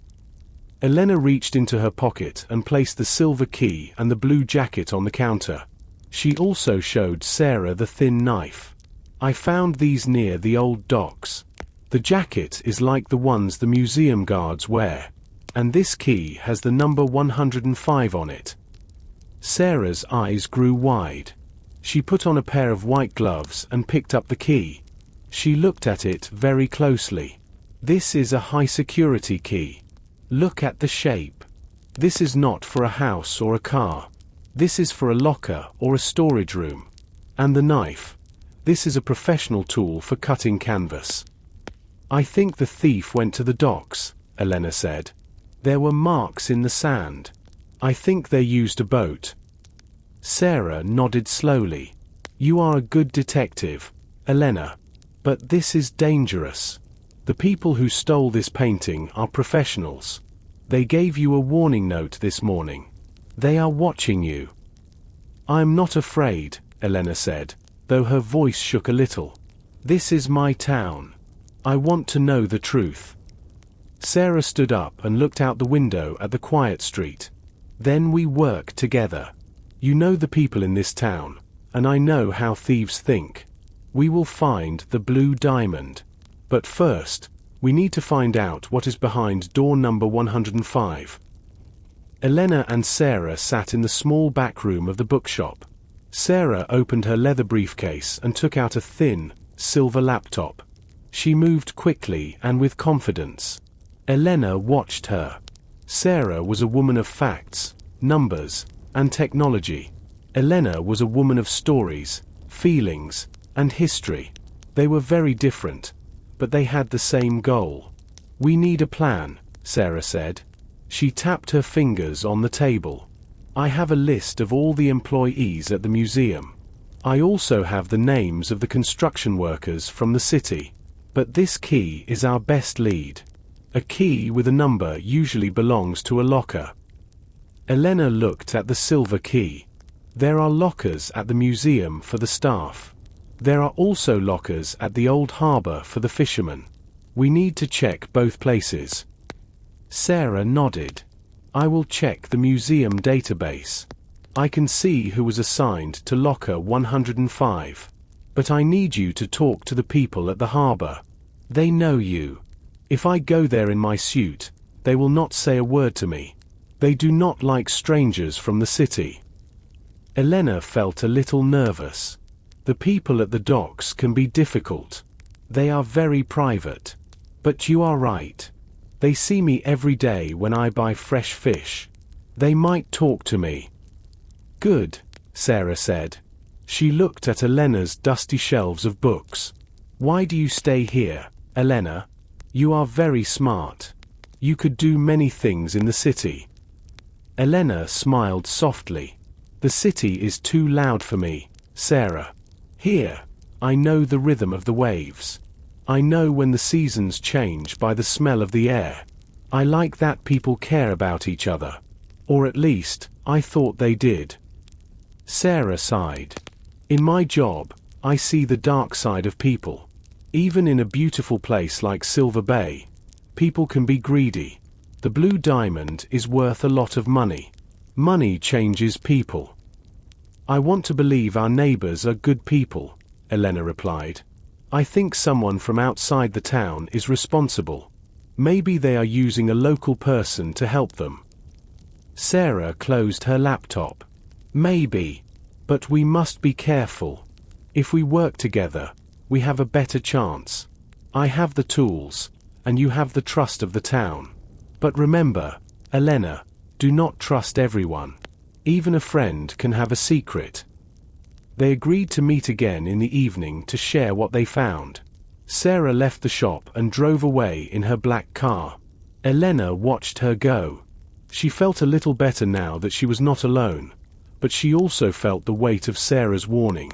Elena reached into her pocket and placed the silver key and the blue jacket on the counter. She also showed Sarah the thin knife. "I found these near the old docks. The jacket is like the ones the museum guards wear, and this key has the number 105 on it." Sarah's eyes grew wide. She put on a pair of white gloves and picked up the key. She looked at it very closely. "This is a high-security key. Look at the shape. This is not for a house or a car. This is for a locker or a storage room. And the knife. This is a professional tool for cutting canvas." "I think the thief went to the docks," Elena said. "There were marks in the sand. I think they used a boat." Sarah nodded slowly. "You are a good detective, Elena. But this is dangerous. The people who stole this painting are professionals. They gave you a warning note this morning. They are watching you." "I am not afraid," Elena said, though her voice shook a little. "This is my town. I want to know the truth." Sarah stood up and looked out the window at the quiet street. "Then we work together. You know the people in this town, and I know how thieves think. We will find the blue diamond. But first, we need to find out what is behind door number 105. Elena and Sarah sat in the small back room of the bookshop. Sarah opened her leather briefcase and took out a thin, silver laptop. She moved quickly and with confidence. Elena watched her. Sarah was a woman of facts, numbers, and technology. Elena was a woman of stories, feelings, and history. They were very different, but they had the same goal. "We need a plan," Sarah said. She tapped her fingers on the table. "I have a list of all the employees at the museum. I also have the names of the construction workers from the city. But this key is our best lead. A key with a number usually belongs to a locker." Elena looked at the silver key. "There are lockers at the museum for the staff. There are also lockers at the old harbor for the fishermen. We need to check both places." Sarah nodded. "I will check the museum database. I can see who was assigned to locker 105. But I need you to talk to the people at the harbor. They know you. If I go there in my suit, they will not say a word to me. They do not like strangers from the city." Elena felt a little nervous. The people at the docks can be difficult. They are very private. But you are right. They see me every day when I buy fresh fish. They might talk to me. "Good," Sarah said. She looked at Elena's dusty shelves of books. "Why do you stay here, Elena? You are very smart. You could do many things in the city." Elena smiled softly. "The city is too loud for me, Sarah. Here, I know the rhythm of the waves. I know when the seasons change by the smell of the air. I like that people care about each other. Or at least, I thought they did." Sarah sighed. "In my job, I see the dark side of people. Even in a beautiful place like Silver Bay, people can be greedy. The blue diamond is worth a lot of money. Money changes people. I want to believe our neighbors are good people, Elena replied. I think someone from outside the town is responsible. Maybe they are using a local person to help them. Sarah closed her laptop. Maybe. But we must be careful. If we work together, we have a better chance. I have the tools, and you have the trust of the town. But remember, Elena, do not trust everyone. Even a friend can have a secret. They agreed to meet again in the evening to share what they found. Sarah left the shop and drove away in her black car. Elena watched her go. She felt a little better now that she was not alone, but she also felt the weight of Sarah's warning.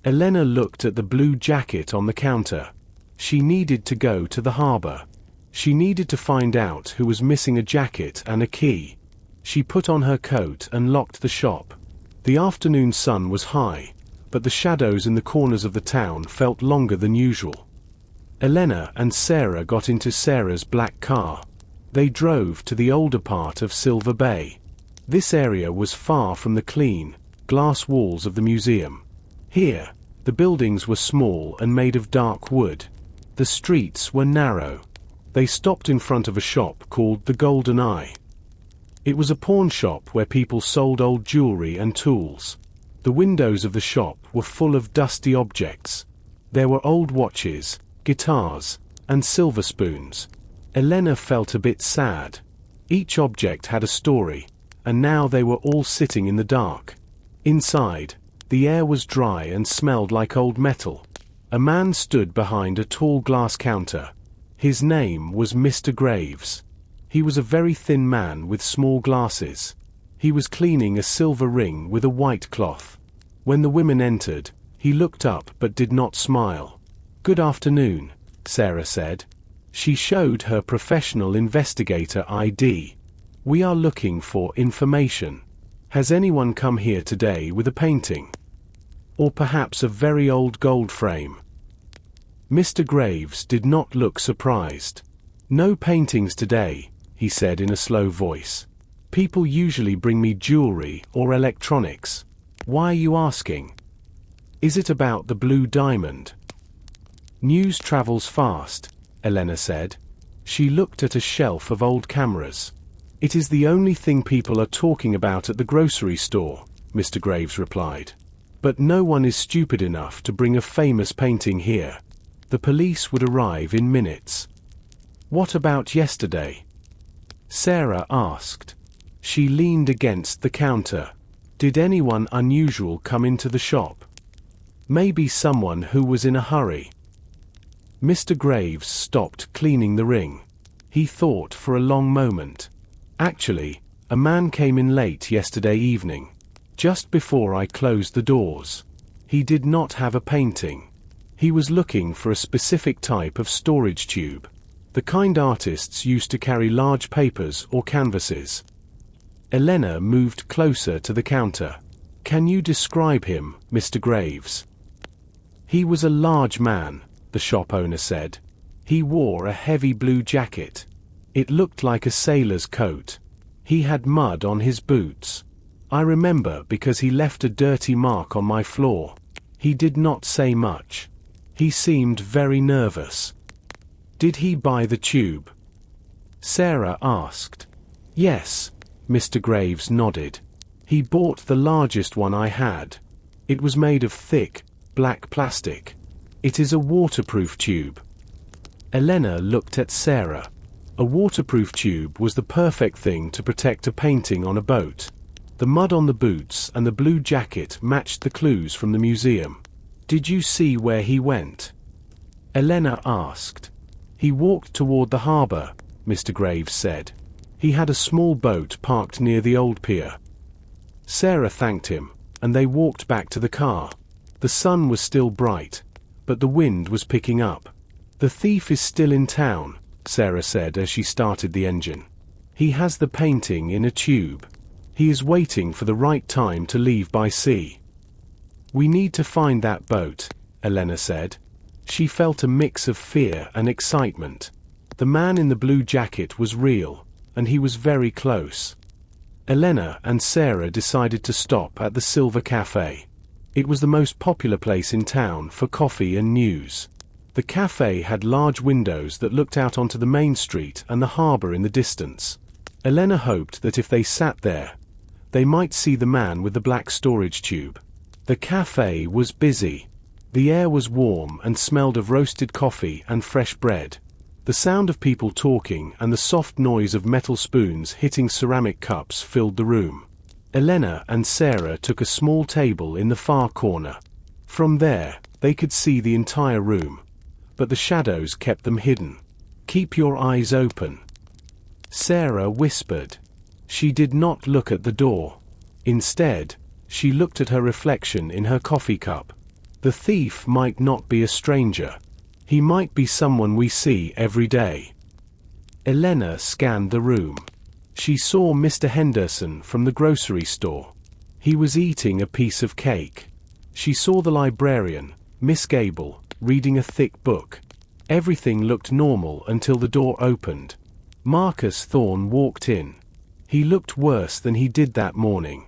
Elena looked at the blue jacket on the counter. She needed to go to the harbor. She needed to find out who was missing a jacket and a key. She put on her coat and locked the shop. The afternoon sun was high, but the shadows in the corners of the town felt longer than usual. Elena and Sarah got into Sarah's black car. They drove to the older part of Silver Bay. This area was far from the clean, glass walls of the museum. Here, the buildings were small and made of dark wood. The streets were narrow. They stopped in front of a shop called the Golden Eye. It was a pawn shop where people sold old jewelry and tools. The windows of the shop were full of dusty objects. There were old watches, guitars, and silver spoons. Elena felt a bit sad. Each object had a story, and now they were all sitting in the dark. Inside, the air was dry and smelled like old metal. A man stood behind a tall glass counter. His name was Mr. Graves. He was a very thin man with small glasses. He was cleaning a silver ring with a white cloth. When the women entered, he looked up but did not smile. "Good afternoon," Sarah said. She showed her professional investigator ID. "We are looking for information. Has anyone come here today with a painting? Or perhaps a very old gold frame?" Mr. Graves did not look surprised. "No paintings today," he said in a slow voice. "People usually bring me jewelry or electronics. Why are you asking? Is it about the blue diamond?" "News travels fast," Elena said. She looked at a shelf of old cameras. "It is the only thing people are talking about at the grocery store," Mr. Graves replied. "But no one is stupid enough to bring a famous painting here. The police would arrive in minutes." "What about yesterday?" Sarah asked. She leaned against the counter. "Did anyone unusual come into the shop? Maybe someone who was in a hurry." Mr. Graves stopped cleaning the ring. He thought for a long moment. "Actually, a man came in late yesterday evening, just before I closed the doors. He did not have a painting. He was looking for a specific type of storage tube, the kind artists used to carry large papers or canvases." Elena moved closer to the counter. "Can you describe him, Mr. Graves?" "He was a large man," the shop owner said. "He wore a heavy blue jacket. It looked like a sailor's coat. He had mud on his boots. I remember because he left a dirty mark on my floor. He did not say much. He seemed very nervous." "Did he buy the tube?" Sarah asked. "Yes," Mr. Graves nodded. "He bought the largest one I had. It was made of thick, black plastic. It is a waterproof tube." Elena looked at Sarah. A waterproof tube was the perfect thing to protect a painting on a boat. The mud on the boots and the blue jacket matched the clues from the museum. "Did you see where he went?" Elena asked. "He walked toward the harbor," Mr. Graves said. "He had a small boat parked near the old pier." Sarah thanked him, and they walked back to the car. The sun was still bright, but the wind was picking up. "The thief is still in town," Sarah said as she started the engine. "He has the painting in a tube. He is waiting for the right time to leave by sea." "We need to find that boat," Elena said. She felt a mix of fear and excitement. The man in the blue jacket was real, and he was very close. Elena and Sarah decided to stop at the Silver Cafe. It was the most popular place in town for coffee and news. The cafe had large windows that looked out onto the main street and the harbor in the distance. Elena hoped that if they sat there, they might see the man with the black storage tube. The cafe was busy. The air was warm and smelled of roasted coffee and fresh bread. The sound of people talking and the soft noise of metal spoons hitting ceramic cups filled the room. Elena and Sarah took a small table in the far corner. From there, they could see the entire room, but the shadows kept them hidden. "Keep your eyes open," Sarah whispered. She did not look at the door. Instead, she looked at her reflection in her coffee cup. The thief might not be a stranger. He might be someone we see every day. Elena scanned the room. She saw Mr. Henderson from the grocery store. He was eating a piece of cake. She saw the librarian, Miss Gable, reading a thick book. Everything looked normal until the door opened. Marcus Thorne walked in. He looked worse than he did that morning.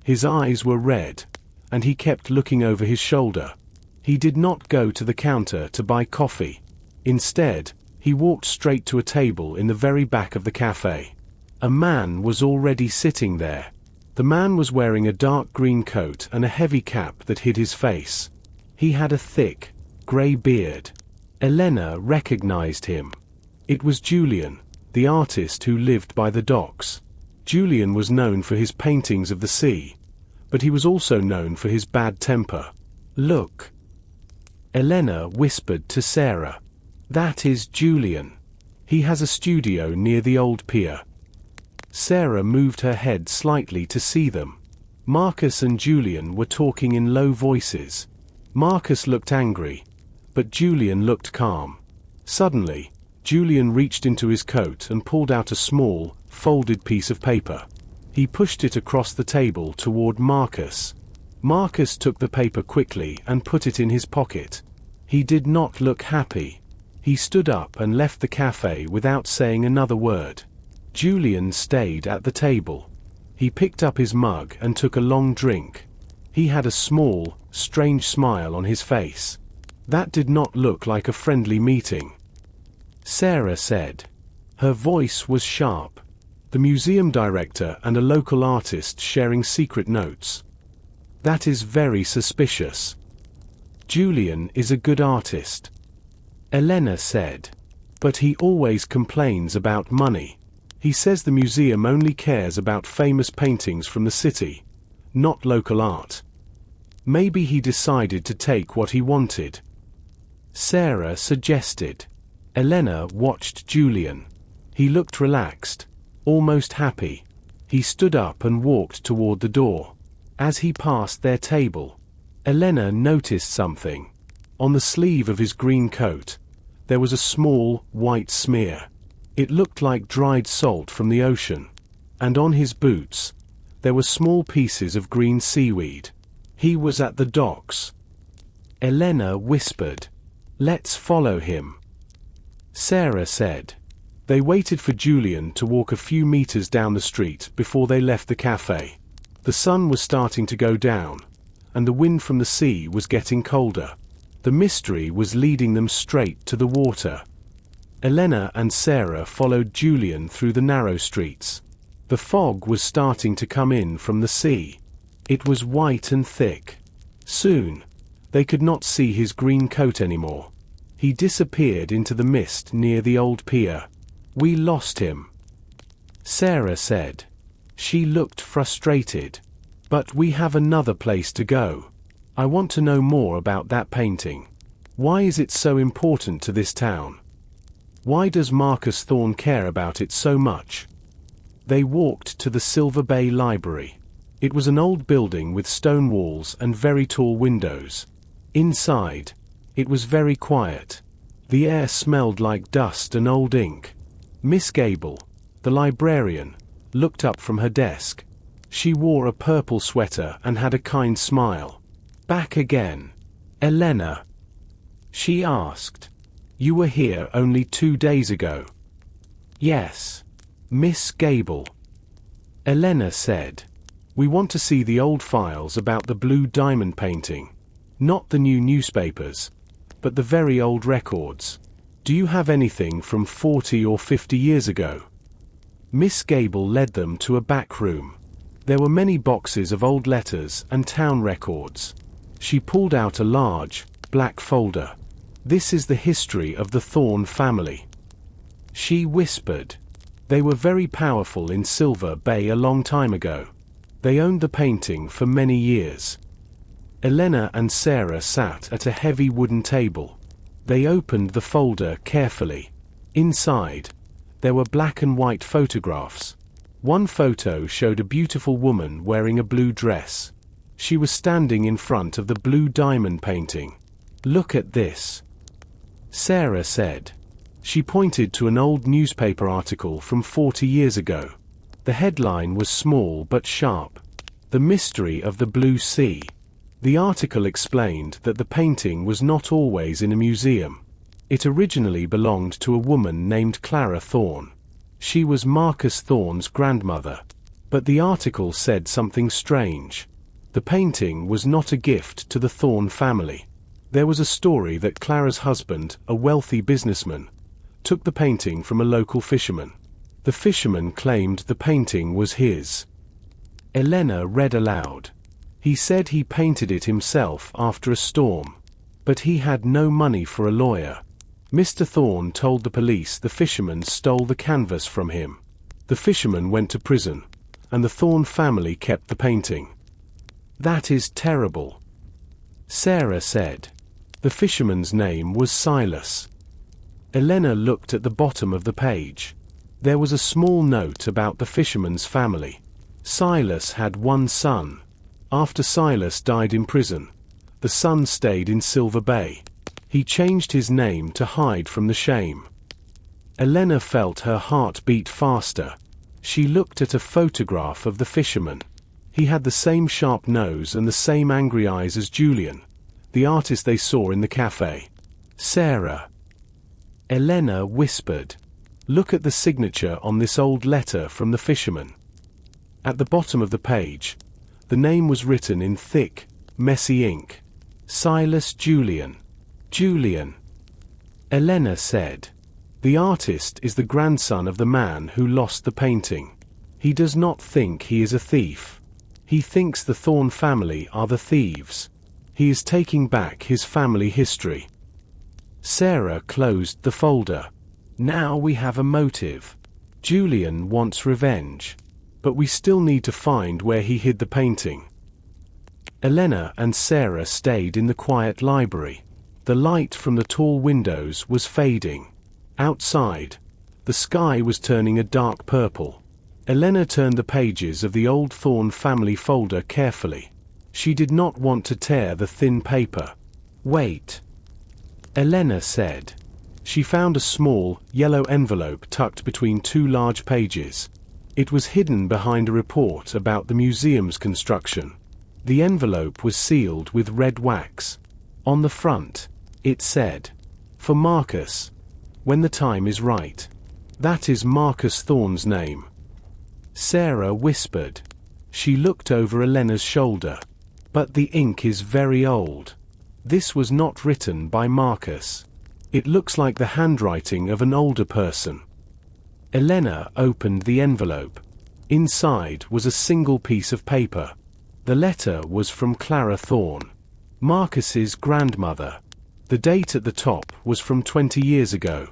His eyes were red, and he kept looking over his shoulder. He did not go to the counter to buy coffee. Instead, he walked straight to a table in the very back of the cafe. A man was already sitting there. The man was wearing a dark green coat and a heavy cap that hid his face. He had a thick, grey beard. Elena recognized him. It was Julian, the artist who lived by the docks. Julian was known for his paintings of the sea, but he was also known for his bad temper. "Look," Elena whispered to Sarah. "That is Julian. He has a studio near the old pier." Sarah moved her head slightly to see them. Marcus and Julian were talking in low voices. Marcus looked angry, but Julian looked calm. Suddenly, Julian reached into his coat and pulled out a small, folded piece of paper. He pushed it across the table toward Marcus. Marcus took the paper quickly and put it in his pocket. He did not look happy. He stood up and left the cafe without saying another word. Julian stayed at the table. He picked up his mug and took a long drink. He had a small, strange smile on his face. That did not look like a friendly meeting. Sarah said. Her voice was sharp. The museum director and a local artist sharing secret notes. That is very suspicious. Julian is a good artist, Elena said. But he always complains about money. He says the museum only cares about famous paintings from the city, not local art. Maybe he decided to take what he wanted, Sarah suggested. Elena watched Julian. He looked relaxed, almost happy. He stood up and walked toward the door. As he passed their table, Elena noticed something. On the sleeve of his green coat, there was a small, white smear. It looked like dried salt from the ocean. And on his boots, there were small pieces of green seaweed. He was at the docks. Elena whispered, "Let's follow him," Sarah said. They waited for Julian to walk a few meters down the street before they left the cafe. The sun was starting to go down, and the wind from the sea was getting colder. The mystery was leading them straight to the water. Elena and Sarah followed Julian through the narrow streets. The fog was starting to come in from the sea. It was white and thick. Soon, they could not see his green coat anymore. He disappeared into the mist near the old pier. "We lost him," Sarah said. She looked frustrated. "But we have another place to go. I want to know more about that painting. Why is it so important to this town? Why does Marcus Thorne care about it so much?" They walked to the Silver Bay Library. It was an old building with stone walls and very tall windows. Inside, it was very quiet. The air smelled like dust and old ink. Miss Gable, the librarian, looked up from her desk. She wore a purple sweater and had a kind smile. "Back again, Elena," She asked. You were here only 2 days ago. Yes, Miss Gable. Elena said. We want to see the old files about the blue diamond painting. Not the new newspapers, but the very old records. Do you have anything from 40 or 50 years ago? Miss Gable led them to a back room. There were many boxes of old letters and town records. She pulled out a large, black folder. This is the history of the Thorne family. She whispered. They were very powerful in Silver Bay a long time ago. They owned the painting for many years. Elena and Sarah sat at a heavy wooden table. They opened the folder carefully. Inside, there were black and white photographs. One photo showed a beautiful woman wearing a blue dress. She was standing in front of the blue diamond painting. Look at this, Sarah said. She pointed to an old newspaper article from 40 years ago. The headline was small but sharp. The Mystery of the Blue Sea. The article explained that the painting was not always in a museum. It originally belonged to a woman named Clara Thorne. She was Marcus Thorne's grandmother. But the article said something strange. The painting was not a gift to the Thorne family. There was a story that Clara's husband, a wealthy businessman, took the painting from a local fisherman. The fisherman claimed the painting was his. Elena read aloud. He said he painted it himself after a storm. But he had no money for a lawyer. Mr. Thorne told the police the fisherman stole the canvas from him. The fisherman went to prison, and the Thorne family kept the painting. That is terrible, Sarah said. The fisherman's name was Silas. Elena looked at the bottom of the page. There was a small note about the fisherman's family. Silas had one son. After Silas died in prison, the son stayed in Silver Bay. He changed his name to hide from the shame. Elena felt her heart beat faster. She looked at a photograph of the fisherman. He had the same sharp nose and the same angry eyes as Julian, the artist they saw in the cafe. Sarah. Elena whispered. Look at the signature on this old letter from the fisherman. At the bottom of the page, the name was written in thick, messy ink. Silas Julian. Julian. Elena said. The artist is the grandson of the man who lost the painting. He does not think he is a thief. He thinks the Thorne family are the thieves. He is taking back his family history. Sarah closed the folder. Now we have a motive. Julian wants revenge. But we still need to find where he hid the painting. Elena and Sarah stayed in the quiet library. The light from the tall windows was fading. Outside, the sky was turning a dark purple. Elena turned the pages of the old Thorne family folder carefully. She did not want to tear the thin paper. Wait, Elena said. She found a small, yellow envelope tucked between two large pages. It was hidden behind a report about the museum's construction. The envelope was sealed with red wax. On the front, it said, "For Marcus, when the time is right." That is Marcus Thorne's name. Sarah whispered. She looked over Elena's shoulder. But the ink is very old. This was not written by Marcus. It looks like the handwriting of an older person. Elena opened the envelope. Inside was a single piece of paper. The letter was from Clara Thorne, Marcus's grandmother. The date at the top was from 20 years ago.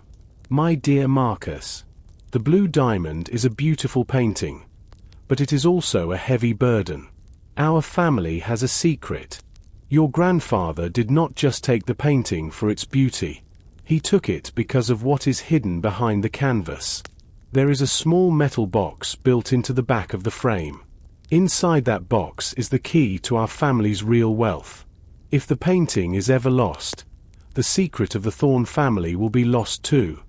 My dear Marcus, the blue diamond is a beautiful painting, but it is also a heavy burden. Our family has a secret. Your grandfather did not just take the painting for its beauty. He took it because of what is hidden behind the canvas. There is a small metal box built into the back of the frame. Inside that box is the key to our family's real wealth. If the painting is ever lost, the secret of the Thorne family will be lost too.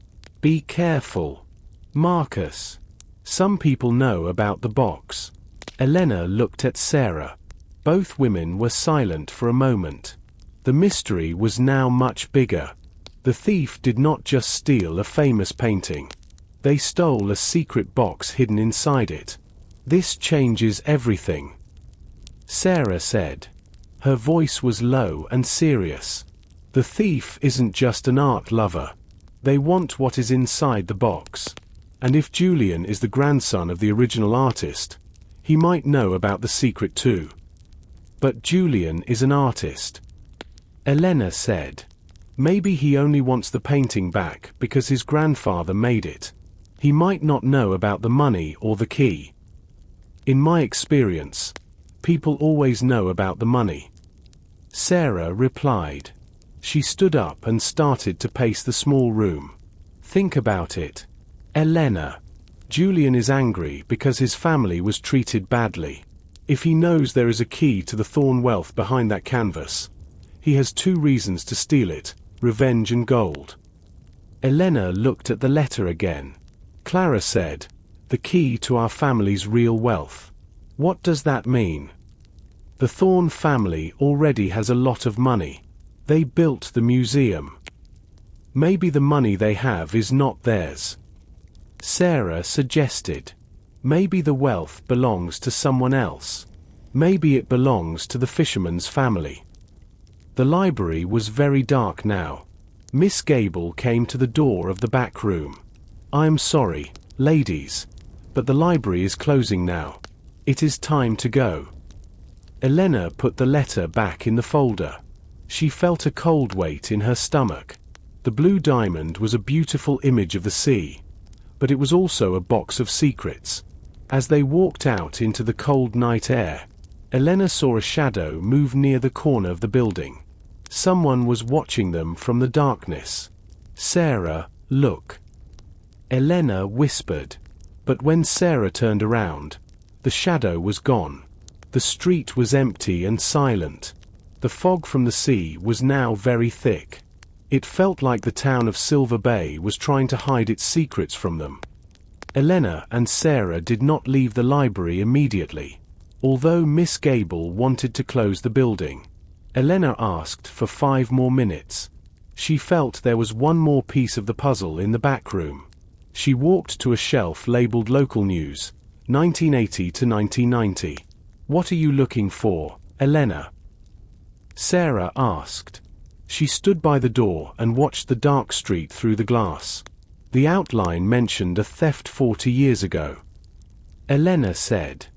Be careful, Marcus. Some people know about the box. Elena looked at Sarah. Both women were silent for a moment. The mystery was now much bigger. The thief did not just steal a famous painting. They stole a secret box hidden inside it. This changes everything, Sarah said. Her voice was low and serious. The thief isn't just an art lover. They want what is inside the box. And if Julian is the grandson of the original artist, he might know about the secret too. But Julian is an artist, Elena said. Maybe he only wants the painting back because his grandfather made it. He might not know about the money or the key. In my experience, people always know about the money, Sarah replied. She stood up and started to pace the small room. Think about it, Elena. Julian is angry because his family was treated badly. If he knows there is a key to the Thorn wealth behind that canvas, he has two reasons to steal it: revenge and gold. Elena looked at the letter again. Clara said, "The key to our family's real wealth." What does that mean? The Thorn family already has a lot of money. They built the museum. Maybe the money they have is not theirs, Sarah suggested. Maybe the wealth belongs to someone else. Maybe it belongs to the fisherman's family. The library was very dark now. Miss Gable came to the door of the back room. "I'm sorry, ladies, but the library is closing now. It is time to go." Elena put the letter back in the folder. She felt a cold weight in her stomach. The blue diamond was a beautiful image of the sea, but it was also a box of secrets. As they walked out into the cold night air, Elena saw a shadow move near the corner of the building. Someone was watching them from the darkness. "Sarah, look," Elena whispered. But when Sarah turned around, the shadow was gone. The street was empty and silent. The fog from the sea was now very thick. It felt like the town of Silver Bay was trying to hide its secrets from them. Elena and Sarah did not leave the library immediately. Although Miss Gable wanted to close the building, Elena asked for 5 more minutes. She felt there was one more piece of the puzzle in the back room. She walked to a shelf labeled Local News, 1980 to 1990. "What are you looking for, Elena?" Sarah asked. She stood by the door and watched the dark street through the glass. The outline mentioned a theft 40 years ago. Elena said.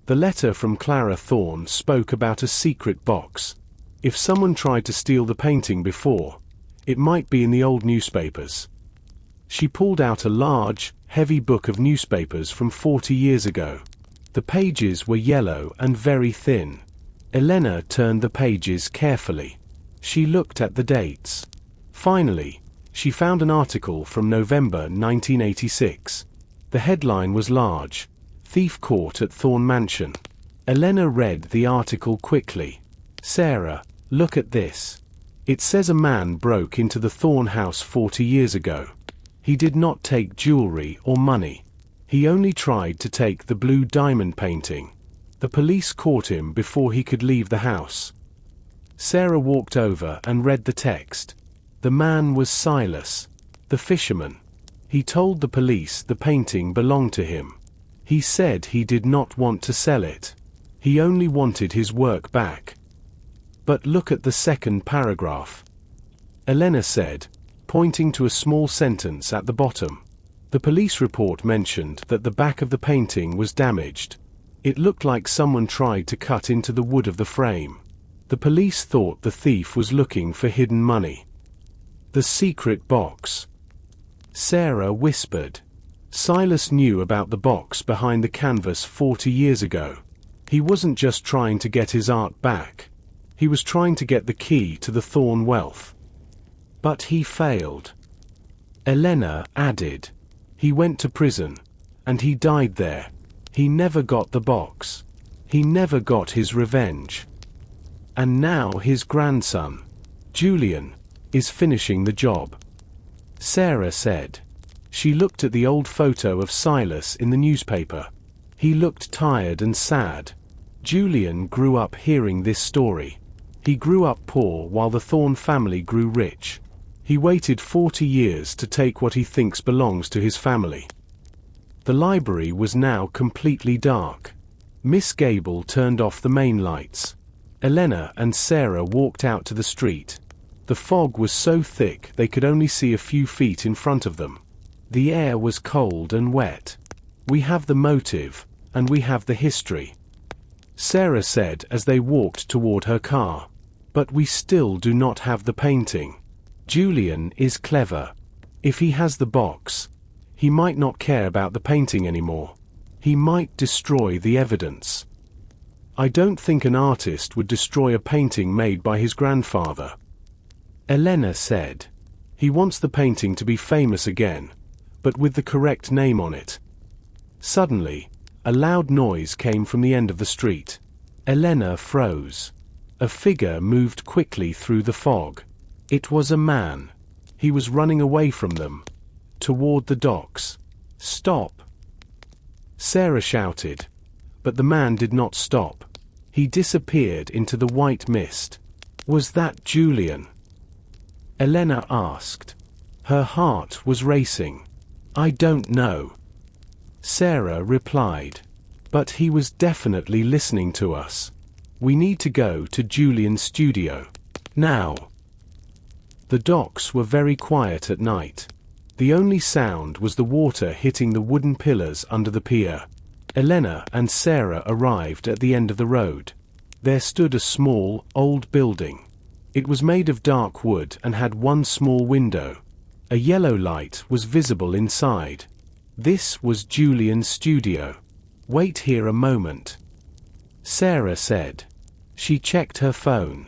The letter from Clara Thorne spoke about a secret box. If someone tried to steal the painting before, it might be in the old newspapers. She pulled out a large, heavy book of newspapers from 40 years ago. The pages were yellow and very thin. Elena turned the pages carefully. She looked at the dates. Finally, she found an article from November 1986. The headline was large: "Thief Caught at Thorn Mansion." Elena read the article quickly. "Sarah, look at this. It says a man broke into the Thorn house 40 years ago. He did not take jewelry or money. He only tried to take the blue diamond painting. The police caught him before he could leave the house." Sarah walked over and read the text. The man was Silas, the fisherman. He told the police the painting belonged to him. He said he did not want to sell it. He only wanted his work back. "But look at the second paragraph," Elena said, pointing to a small sentence at the bottom. The police report mentioned that the back of the painting was damaged. It looked like someone tried to cut into the wood of the frame. The police thought the thief was looking for hidden money. "The secret box," Sarah whispered. Silas knew about the box behind the canvas 40 years ago. He wasn't just trying to get his art back. He was trying to get the key to the Thorn wealth. But he failed. Elena added. He went to prison, and he died there. He never got the box. He never got his revenge. And now his grandson, Julian, is finishing the job, Sarah said. She looked at the old photo of Silas in the newspaper. He looked tired and sad. Julian grew up hearing this story. He grew up poor while the Thorn family grew rich. He waited 40 years to take what he thinks belongs to his family. The library was now completely dark. Miss Gable turned off the main lights. Elena and Sarah walked out to the street. The fog was so thick they could only see a few feet in front of them. The air was cold and wet. "We have the motive, and we have the history," Sarah said as they walked toward her car. "But we still do not have the painting. Julian is clever. If he has the box, he might not care about the painting anymore. He might destroy the evidence." "I don't think an artist would destroy a painting made by his grandfather," Elena said. "He wants the painting to be famous again, but with the correct name on it." Suddenly, a loud noise came from the end of the street. Elena froze. A figure moved quickly through the fog. It was a man. He was running away from them, toward the docks. "Stop!" Sarah shouted. But the man did not stop. He disappeared into the white mist. "Was that Julian?" Elena asked. Her heart was racing. "I don't know," Sarah replied. "But he was definitely listening to us. We need to go to Julian's studio. Now." The docks were very quiet at night. The only sound was the water hitting the wooden pillars under the pier. Elena and Sarah arrived at the end of the road. There stood a small, old building. It was made of dark wood and had one small window. A yellow light was visible inside. This was Julian's studio. "Wait here a moment," Sarah said. She checked her phone.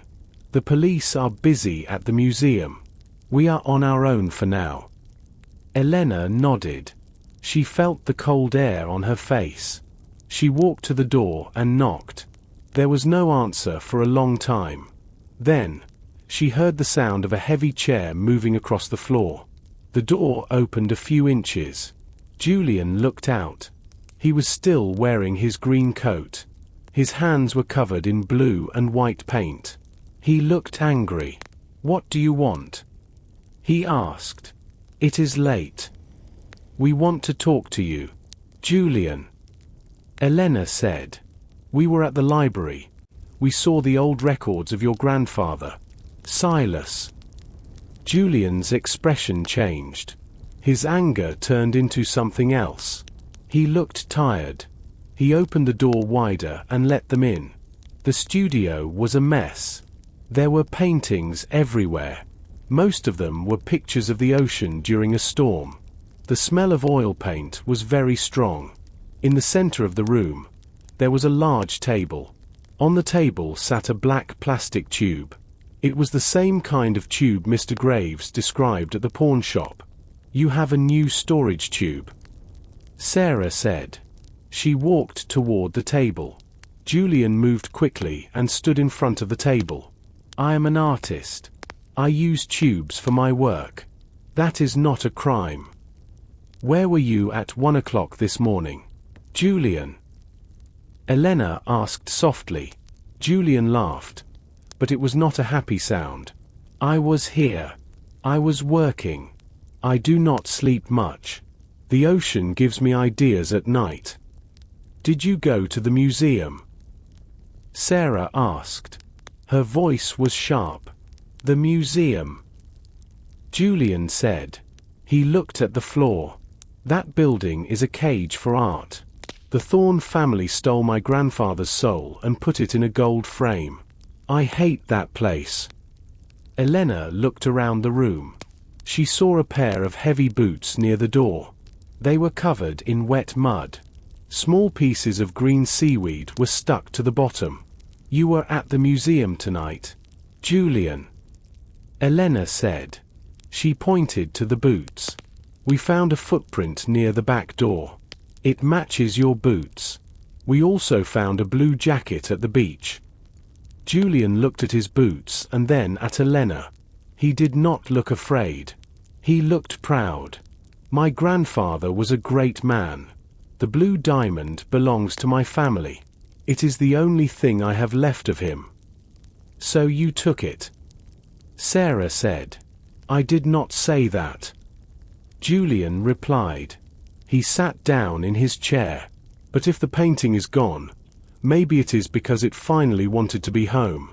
"The police are busy at the museum. We are on our own for now." Elena nodded. She felt the cold air on her face. She walked to the door and knocked. There was no answer for a long time. Then, she heard the sound of a heavy chair moving across the floor. The door opened a few inches. Julian looked out. He was still wearing his green coat. His hands were covered in blue and white paint. He looked angry. "What do you want?" he asked. "It is late. We want to talk to you, Julian," Elena said. "We were at the library. We saw the old records of your grandfather, Silas." Julian's expression changed. His anger turned into something else. He looked tired. He opened the door wider and let them in. The studio was a mess. There were paintings everywhere. Most of them were pictures of the ocean during a storm. The smell of oil paint was very strong. In the center of the room, there was a large table. On the table sat a black plastic tube. It was the same kind of tube Mr. Graves described at the pawn shop. "You have a new storage tube," Sarah said. She walked toward the table. Julian moved quickly and stood in front of the table. "I am an artist. I use tubes for my work. That is not a crime." "Where were you at 1 o'clock this morning, Julian?" Elena asked softly. Julian laughed. But it was not a happy sound. "I was here. I was working. I do not sleep much. The ocean gives me ideas at night." "Did you go to the museum?" Sarah asked. Her voice was sharp. "The museum," Julian said. He looked at the floor. "That building is a cage for art. The Thorn family stole my grandfather's soul and put it in a gold frame. I hate that place." Elena looked around the room. She saw a pair of heavy boots near the door. They were covered in wet mud. Small pieces of green seaweed were stuck to the bottom. "You were at the museum tonight, Julian," Elena said. She pointed to the boots. "We found a footprint near the back door. It matches your boots. We also found a blue jacket at the beach." Julian looked at his boots and then at Elena. He did not look afraid. He looked proud. "My grandfather was a great man. The blue diamond belongs to my family. It is the only thing I have left of him." So you took it? Sarah said. I did not say that. Julian replied. He sat down in his chair. But if the painting is gone, maybe it is because it finally wanted to be home.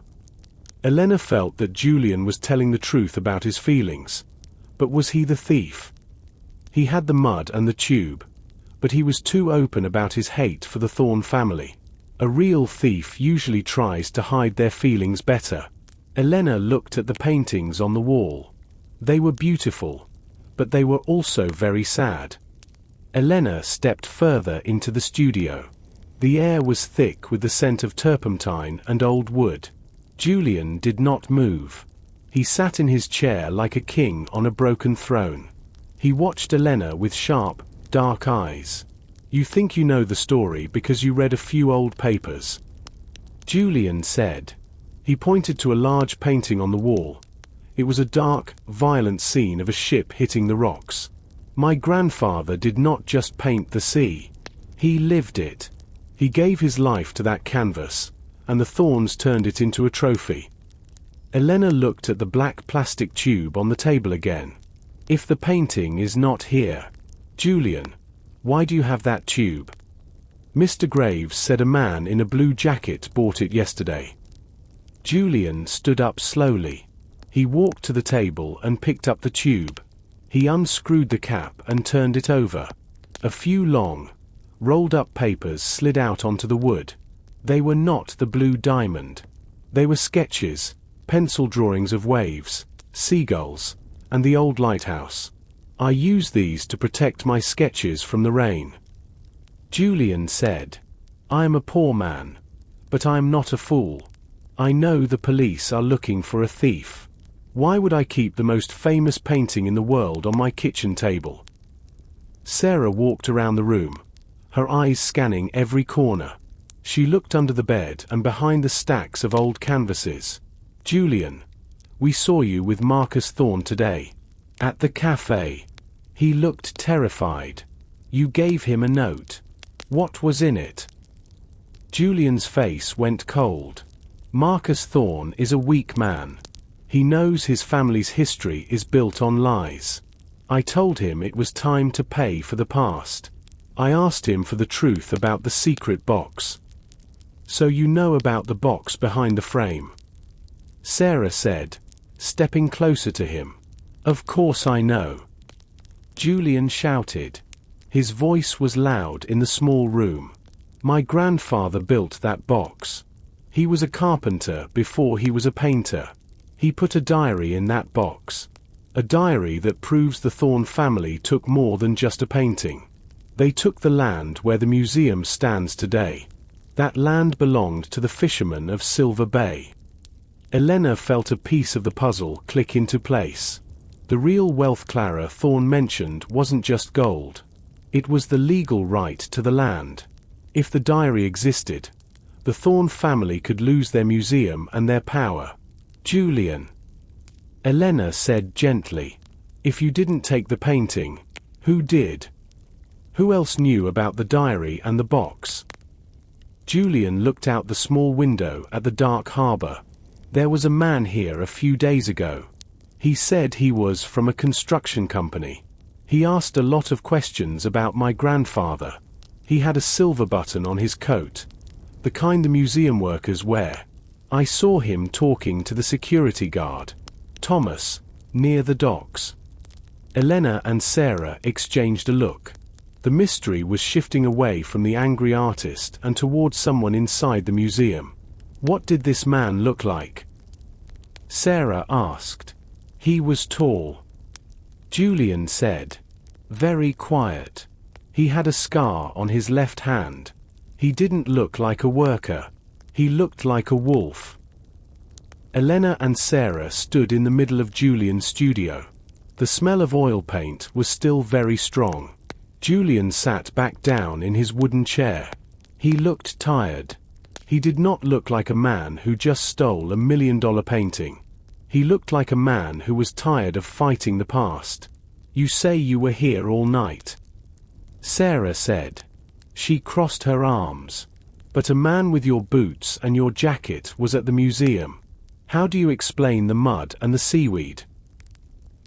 Elena felt that Julian was telling the truth about his feelings. But was he the thief? He had the mud and the tube, but he was too open about his hate for the Thorne family. A real thief usually tries to hide their feelings better. Elena looked at the paintings on the wall. They were beautiful, but they were also very sad. Elena stepped further into the studio. The air was thick with the scent of turpentine and old wood. Julian did not move. He sat in his chair like a king on a broken throne. He watched Elena with sharp, dark eyes. You think you know the story because you read a few old papers, Julian said. He pointed to a large painting on the wall. It was a dark, violent scene of a ship hitting the rocks. My grandfather did not just paint the sea. He lived it. He gave his life to that canvas, and the Thornes turned it into a trophy. Elena looked at the black plastic tube on the table again. If the painting is not here, Julian, why do you have that tube? Mr. Graves said a man in a blue jacket bought it yesterday. Julian stood up slowly. He walked to the table and picked up the tube. He unscrewed the cap and turned it over. A few long, rolled-up papers slid out onto the wood. They were not the blue diamond. They were sketches, pencil drawings of waves, seagulls, and the old lighthouse. I use these to protect my sketches from the rain. Julian said. I am a poor man, but I am not a fool. I know the police are looking for a thief. Why would I keep the most famous painting in the world on my kitchen table? Sarah walked around the room, her eyes scanning every corner. She looked under the bed and behind the stacks of old canvases. Julian, we saw you with Marcus Thorne today. At the cafe. He looked terrified. You gave him a note. What was in it? Julian's face went cold. Marcus Thorne is a weak man. He knows his family's history is built on lies. I told him it was time to pay for the past. I asked him for the truth about the secret box. So you know about the box behind the frame? Sarah said, stepping closer to him. Of course I know. Julian shouted. His voice was loud in the small room. My grandfather built that box. He was a carpenter before he was a painter. He put a diary in that box. A diary that proves the Thorne family took more than just a painting. They took the land where the museum stands today. That land belonged to the fishermen of Silver Bay. Elena felt a piece of the puzzle click into place. The real wealth Clara Thorne mentioned wasn't just gold. It was the legal right to the land. If the diary existed, the Thorne family could lose their museum and their power. Julian. Elena said gently. If you didn't take the painting, who did? Who else knew about the diary and the box? Julian looked out the small window at the dark harbor. There was a man here a few days ago. He said he was from a construction company. He asked a lot of questions about my grandfather. He had a silver button on his coat, the kind the museum workers wear. I saw him talking to the security guard, Thomas, near the docks. Elena and Sarah exchanged a look. The mystery was shifting away from the angry artist and towards someone inside the museum. What did this man look like? Sarah asked. He was tall. Julian said. Very quiet. He had a scar on his left hand. He didn't look like a worker. He looked like a wolf. Elena and Sarah stood in the middle of Julian's studio. The smell of oil paint was still very strong. Julian sat back down in his wooden chair. He looked tired. He did not look like a man who just stole $1 million painting. He looked like a man who was tired of fighting the past. You say you were here all night? Sarah said. She crossed her arms. But a man with your boots and your jacket was at the museum. How do you explain the mud and the seaweed?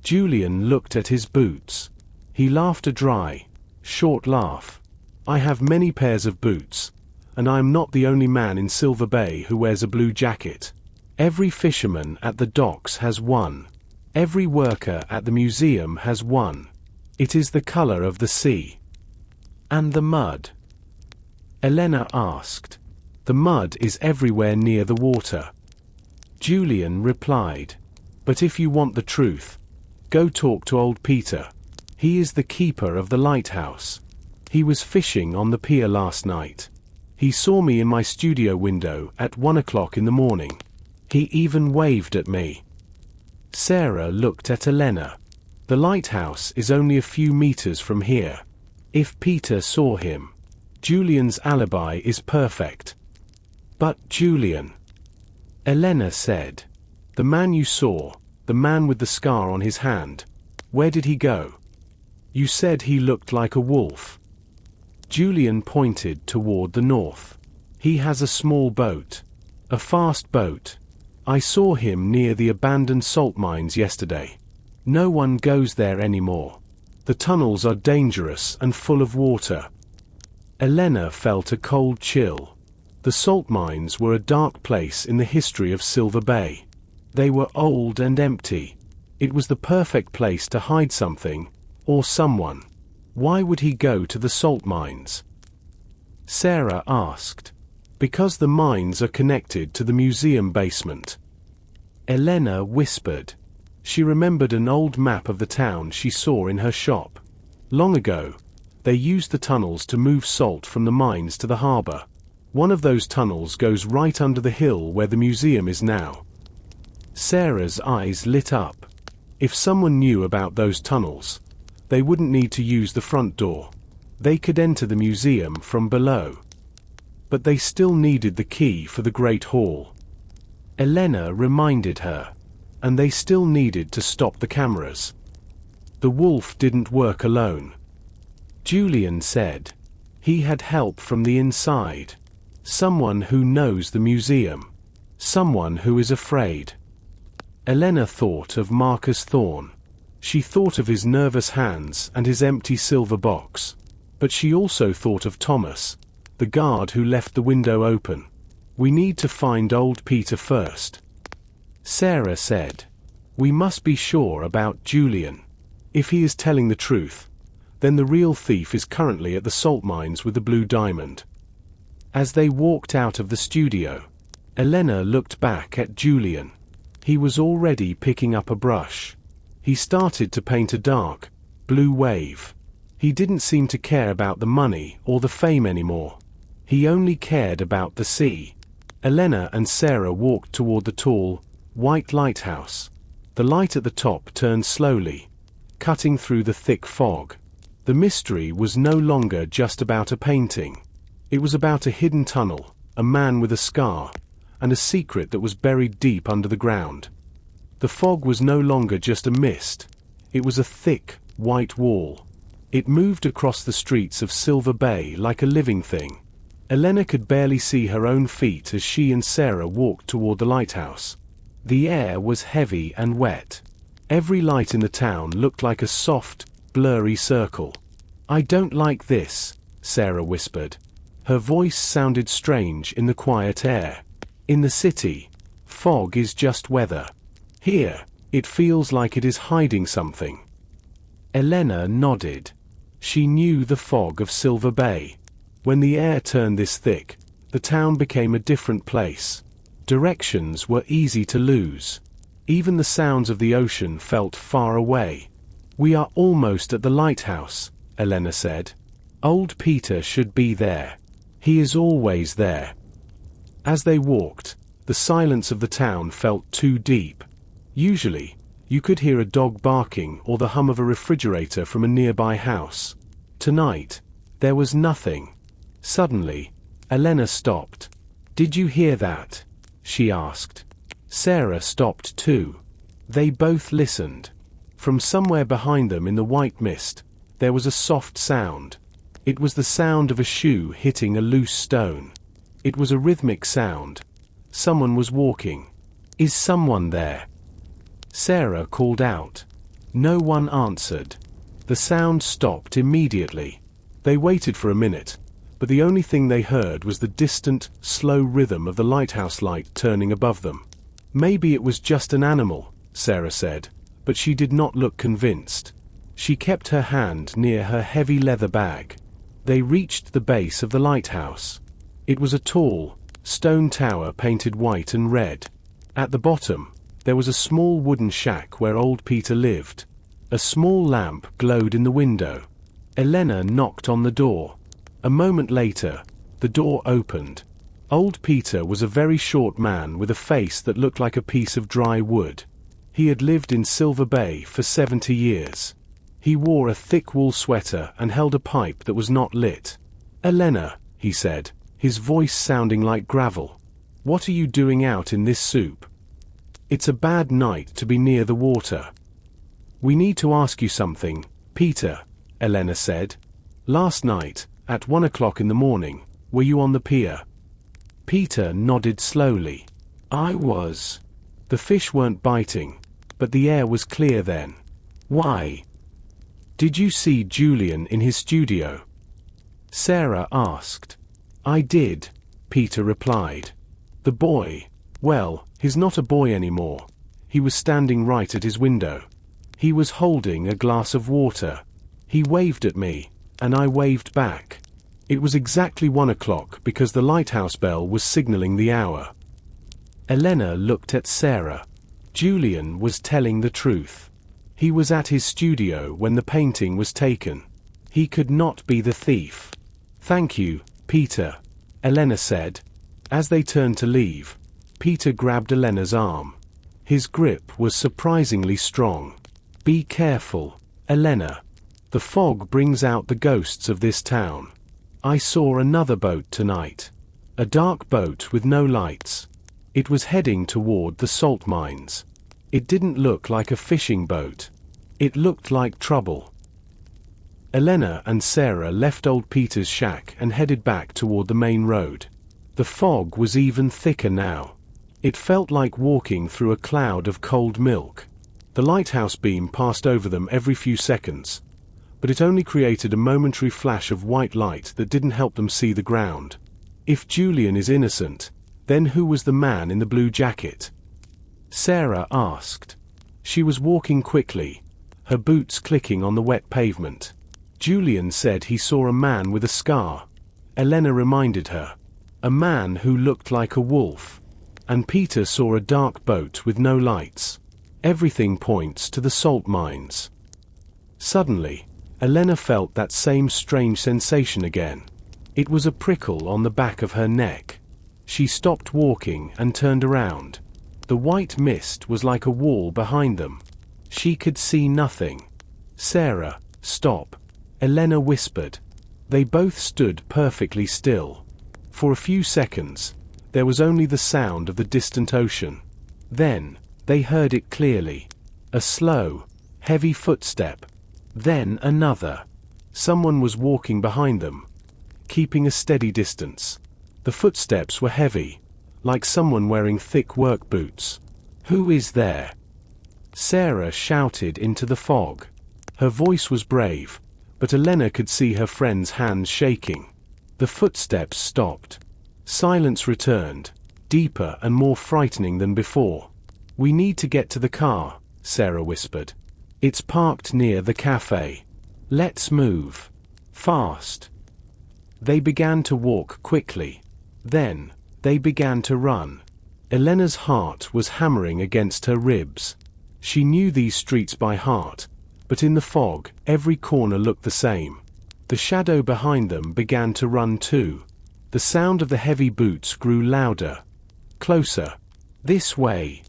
Julian looked at his boots. He laughed a dry, short laugh. I have many pairs of boots, and I am not the only man in Silver Bay who wears a blue jacket. Every fisherman at the docks has one. Every worker at the museum has one. It is the color of the sea. And the mud? Elena asked. The mud is everywhere near the water. Julian replied. But if you want the truth, go talk to old Peter. He is the keeper of the lighthouse. He was fishing on the pier last night. He saw me in my studio window at 1 o'clock in the morning. He even waved at me. Sarah looked at Elena. The lighthouse is only a few meters from here. If Peter saw him, Julian's alibi is perfect. But Julian, Elena said, the man you saw, the man with the scar on his hand, where did he go? You said he looked like a wolf. Julian pointed toward the north. He has a small boat. A fast boat. I saw him near the abandoned salt mines yesterday. No one goes there anymore. The tunnels are dangerous and full of water. Elena felt a cold chill. The salt mines were a dark place in the history of Silver Bay. They were old and empty. It was the perfect place to hide something, or someone. Why would he go to the salt mines? Sarah asked. Because the mines are connected to the museum basement. Elena whispered. She remembered an old map of the town she saw in her shop. Long ago, they used the tunnels to move salt from the mines to the harbor. One of those tunnels goes right under the hill where the museum is now. Sarah's eyes lit up. If someone knew about those tunnels, they wouldn't need to use the front door. They could enter the museum from below. But they still needed the key for the Great Hall. Elena reminded her. And they still needed to stop the cameras. The wolf didn't work alone. Julian said. He had help from the inside. Someone who knows the museum. Someone who is afraid. Elena thought of Marcus Thorne. She thought of his nervous hands and his empty silver box. But she also thought of Thomas, the guard who left the window open. We need to find old Peter first. Sarah said. We must be sure about Julian. If he is telling the truth, then the real thief is currently at the salt mines with the blue diamond. As they walked out of the studio, Elena looked back at Julian. He was already picking up a brush. He started to paint a dark, blue wave. He didn't seem to care about the money or the fame anymore. He only cared about the sea. Elena and Sarah walked toward the tall, white lighthouse. The light at the top turned slowly, cutting through the thick fog. The mystery was no longer just about a painting. It was about a hidden tunnel, a man with a scar, and a secret that was buried deep under the ground. The fog was no longer just a mist. It was a thick, white wall. It moved across the streets of Silver Bay like a living thing. Elena could barely see her own feet as she and Sarah walked toward the lighthouse. The air was heavy and wet. Every light in the town looked like a soft, blurry circle. I don't like this, Sarah whispered. Her voice sounded strange in the quiet air. In the city, fog is just weather. Here, it feels like it is hiding something. Elena nodded. She knew the fog of Silver Bay. When the air turned this thick, the town became a different place. Directions were easy to lose. Even the sounds of the ocean felt far away. We are almost at the lighthouse, Elena said. Old Peter should be there. He is always there. As they walked, the silence of the town felt too deep. Usually, you could hear a dog barking or the hum of a refrigerator from a nearby house. Tonight, there was nothing. Suddenly, Elena stopped. Did you hear that? She asked. Sarah stopped too. They both listened. From somewhere behind them in the white mist, there was a soft sound. It was the sound of a shoe hitting a loose stone. It was a rhythmic sound. Someone was walking. Is someone there? Sarah called out. No one answered. The sound stopped immediately. They waited for a minute, but the only thing they heard was the distant, slow rhythm of the lighthouse light turning above them. Maybe it was just an animal, Sarah said, but she did not look convinced. She kept her hand near her heavy leather bag. They reached the base of the lighthouse. It was a tall, stone tower painted white and red. At the bottom, there was a small wooden shack where old Peter lived. A small lamp glowed in the window. Elena knocked on the door. A moment later, the door opened. Old Peter was a very short man with a face that looked like a piece of dry wood. He had lived in Silver Bay for 70 years. He wore a thick wool sweater and held a pipe that was not lit. "Elena," he said, his voice sounding like gravel. "What are you doing out in this soup? It's a bad night to be near the water." "We need to ask you something, Peter," Elena said. "Last night, at 1 o'clock in the morning, were you on the pier?" Peter nodded slowly. "I was." The fish weren't biting, but the air was clear then. "Why?" "Did you see Julian in his studio?" Sarah asked. "I did," Peter replied. "The boy, well, he's not a boy anymore. He was standing right at his window. He was holding a glass of water. He waved at me, and I waved back. It was exactly 1 o'clock because the lighthouse bell was signaling the hour." Elena looked at Sarah. Julian was telling the truth. He was at his studio when the painting was taken. He could not be the thief. "Thank you, Peter," Elena said. As they turned to leave, Peter grabbed Elena's arm. His grip was surprisingly strong. "Be careful, Elena. The fog brings out the ghosts of this town. I saw another boat tonight. A dark boat with no lights. It was heading toward the salt mines. It didn't look like a fishing boat. It looked like trouble." Elena and Sarah left old Peter's shack and headed back toward the main road. The fog was even thicker now. It felt like walking through a cloud of cold milk. The lighthouse beam passed over them every few seconds, but it only created a momentary flash of white light that didn't help them see the ground. If Julian is innocent, then who was the man in the blue jacket? Sarah asked. She was walking quickly, her boots clicking on the wet pavement. Julian said he saw a man with a scar. Elena reminded her. A man who looked like a wolf. And Peter saw a dark boat with no lights. Everything points to the salt mines. Suddenly, Elena felt that same strange sensation again. It was a prickle on the back of her neck. She stopped walking and turned around. The white mist was like a wall behind them. She could see nothing. "Sarah, stop," Elena whispered. They both stood perfectly still. For a few seconds, there was only the sound of the distant ocean. Then, they heard it clearly. A slow, heavy footstep. Then another. Someone was walking behind them, keeping a steady distance. The footsteps were heavy, like someone wearing thick work boots. "Who is there?" Sarah shouted into the fog. Her voice was brave, but Elena could see her friend's hands shaking. The footsteps stopped. Silence returned, deeper and more frightening than before. "We need to get to the car," Sarah whispered. "It's parked near the cafe. Let's move. Fast." They began to walk quickly. Then, they began to run. Elena's heart was hammering against her ribs. She knew these streets by heart, but in the fog, every corner looked the same. The shadow behind them began to run too. The sound of the heavy boots grew louder. Closer. "This way."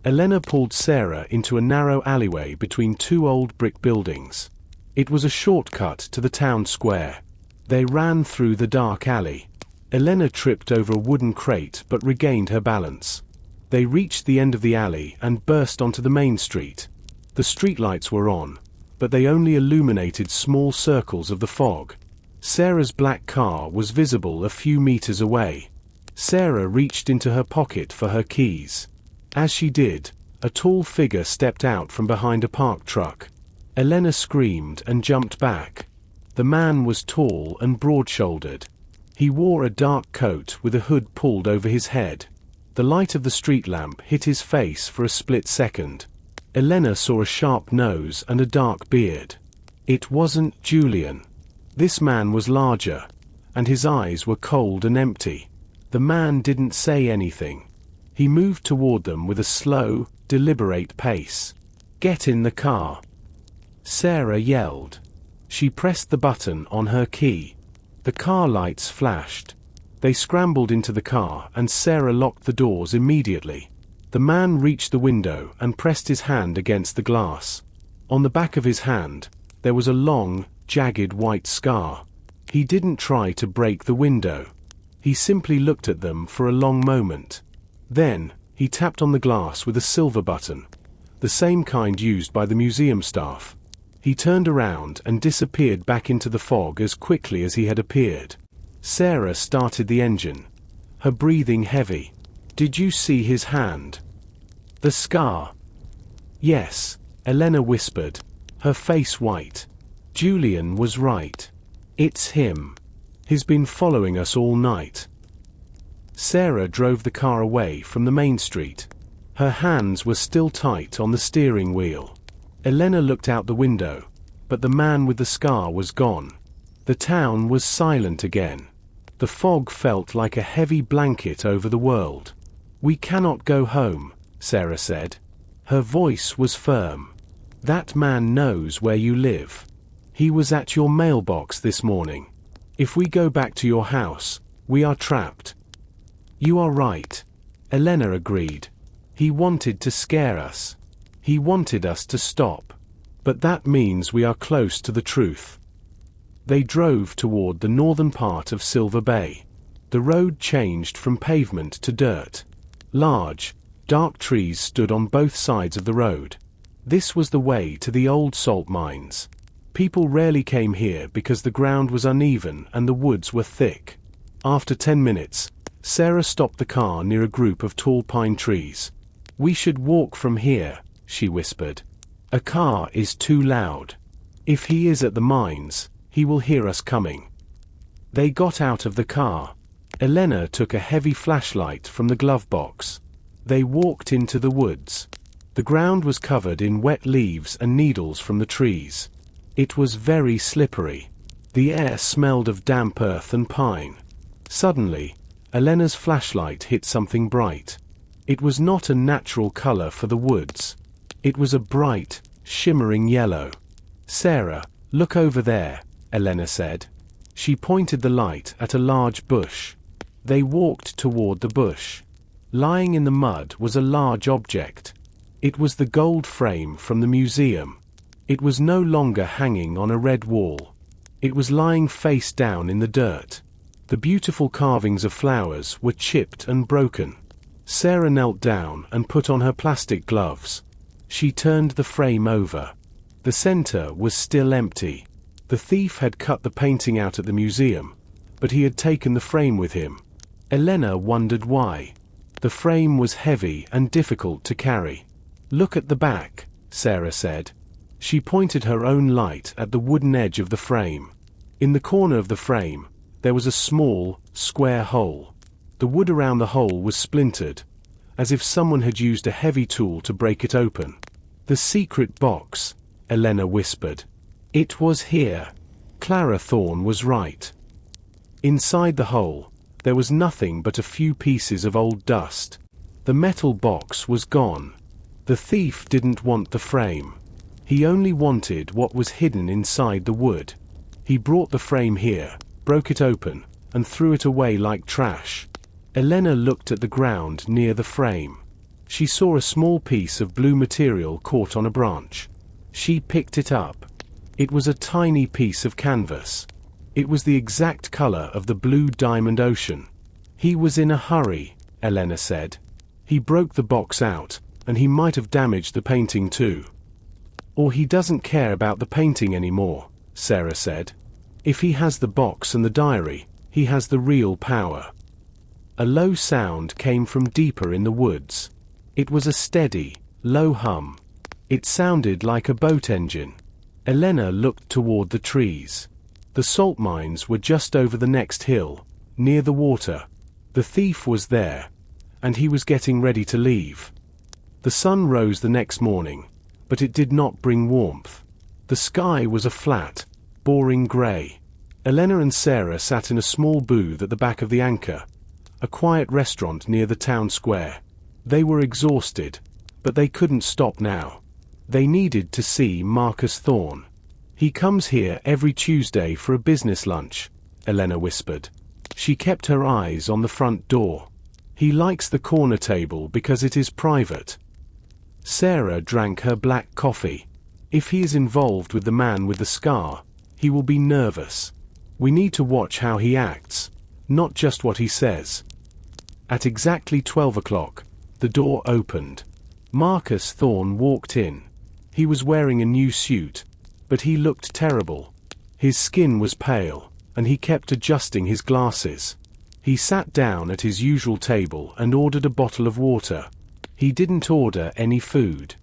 Elena pulled Sarah into a narrow alleyway between two old brick buildings. It was a shortcut to the town square. They ran through the dark alley. Elena tripped over a wooden crate but regained her balance. They reached the end of the alley and burst onto the main street. The streetlights were on, but they only illuminated small circles of the fog. Sarah's black car was visible a few meters away. Sarah reached into her pocket for her keys. As she did, a tall figure stepped out from behind a parked truck. Elena screamed and jumped back. The man was tall and broad-shouldered. He wore a dark coat with a hood pulled over his head. The light of the street lamp hit his face for a split second. Elena saw a sharp nose and a dark beard. It wasn't Julian. This man was larger, and his eyes were cold and empty. The man didn't say anything. He moved toward them with a slow, deliberate pace. "Get in the car," Sarah yelled. She pressed the button on her key. The car lights flashed. They scrambled into the car and Sarah locked the doors immediately. The man reached the window and pressed his hand against the glass. On the back of his hand, there was a long, jagged white scar. He didn't try to break the window. He simply looked at them for a long moment. Then, he tapped on the glass with a silver button, the same kind used by the museum staff. He turned around and disappeared back into the fog as quickly as he had appeared. Sarah started the engine, her breathing heavy. "Did you see his hand? The scar?" "Yes," Elena whispered, her face white. "Julian was right. It's him. He's been following us all night." Sarah drove the car away from the main street. Her hands were still tight on the steering wheel. Elena looked out the window, but the man with the scar was gone. The town was silent again. The fog felt like a heavy blanket over the world. "We cannot go home," Sarah said. Her voice was firm. "That man knows where you live. He was at your mailbox this morning. If we go back to your house, we are trapped." "You are right," Elena agreed. "He wanted to scare us. He wanted us to stop. But that means we are close to the truth." They drove toward the northern part of Silver Bay. The road changed from pavement to dirt. Large, dark trees stood on both sides of the road. This was the way to the old salt mines. People rarely came here because the ground was uneven and the woods were thick. After 10 minutes, Sarah stopped the car near a group of tall pine trees. "We should walk from here," she whispered. "A car is too loud. If he is at the mines, he will hear us coming." They got out of the car. Elena took a heavy flashlight from the glove box. They walked into the woods. The ground was covered in wet leaves and needles from the trees. It was very slippery. The air smelled of damp earth and pine. Suddenly, Elena's flashlight hit something bright. It was not a natural color for the woods. It was a bright, shimmering yellow. "Sarah, look over there," Elena said. She pointed the light at a large bush. They walked toward the bush. Lying in the mud was a large object. It was the gold frame from the museum. It was no longer hanging on a red wall. It was lying face down in the dirt. The beautiful carvings of flowers were chipped and broken. Sarah knelt down and put on her plastic gloves. She turned the frame over. The center was still empty. The thief had cut the painting out at the museum, but he had taken the frame with him. Elena wondered why. The frame was heavy and difficult to carry. "Look at the back," Sarah said. She pointed her own light at the wooden edge of the frame. In the corner of the frame, there was a small, square hole. The wood around the hole was splintered, as if someone had used a heavy tool to break it open. "The secret box," Elena whispered. "It was here." Clara Thorne was right. Inside the hole, there was nothing but a few pieces of old dust. The metal box was gone. The thief didn't want the frame. He only wanted what was hidden inside the wood. He brought the frame here, broke it open, and threw it away like trash. Elena looked at the ground near the frame. She saw a small piece of blue material caught on a branch. She picked it up. It was a tiny piece of canvas. It was the exact color of the blue diamond ocean. "He was in a hurry," Elena said. "He broke the box out, and he might have damaged the painting too." "Or he doesn't care about the painting anymore," Sarah said. "If he has the box and the diary, he has the real power." A low sound came from deeper in the woods. It was a steady, low hum. It sounded like a boat engine. Elena looked toward the trees. The salt mines were just over the next hill, near the water. The thief was there, and he was getting ready to leave. The sun rose the next morning, but it did not bring warmth. The sky was a flat, boring grey. Elena and Sarah sat in a small booth at the back of the Anchor, a quiet restaurant near the town square. They were exhausted, but they couldn't stop now. They needed to see Marcus Thorne. "He comes here every Tuesday for a business lunch," Elena whispered. She kept her eyes on the front door. "He likes the corner table because it is private." Sarah drank her black coffee. "If he is involved with the man with the scar, he will be nervous. We need to watch how he acts, not just what he says." At exactly 12 o'clock, the door opened. Marcus Thorne walked in. He was wearing a new suit, but he looked terrible. His skin was pale, and he kept adjusting his glasses. He sat down at his usual table and ordered a bottle of water. He didn't order any food.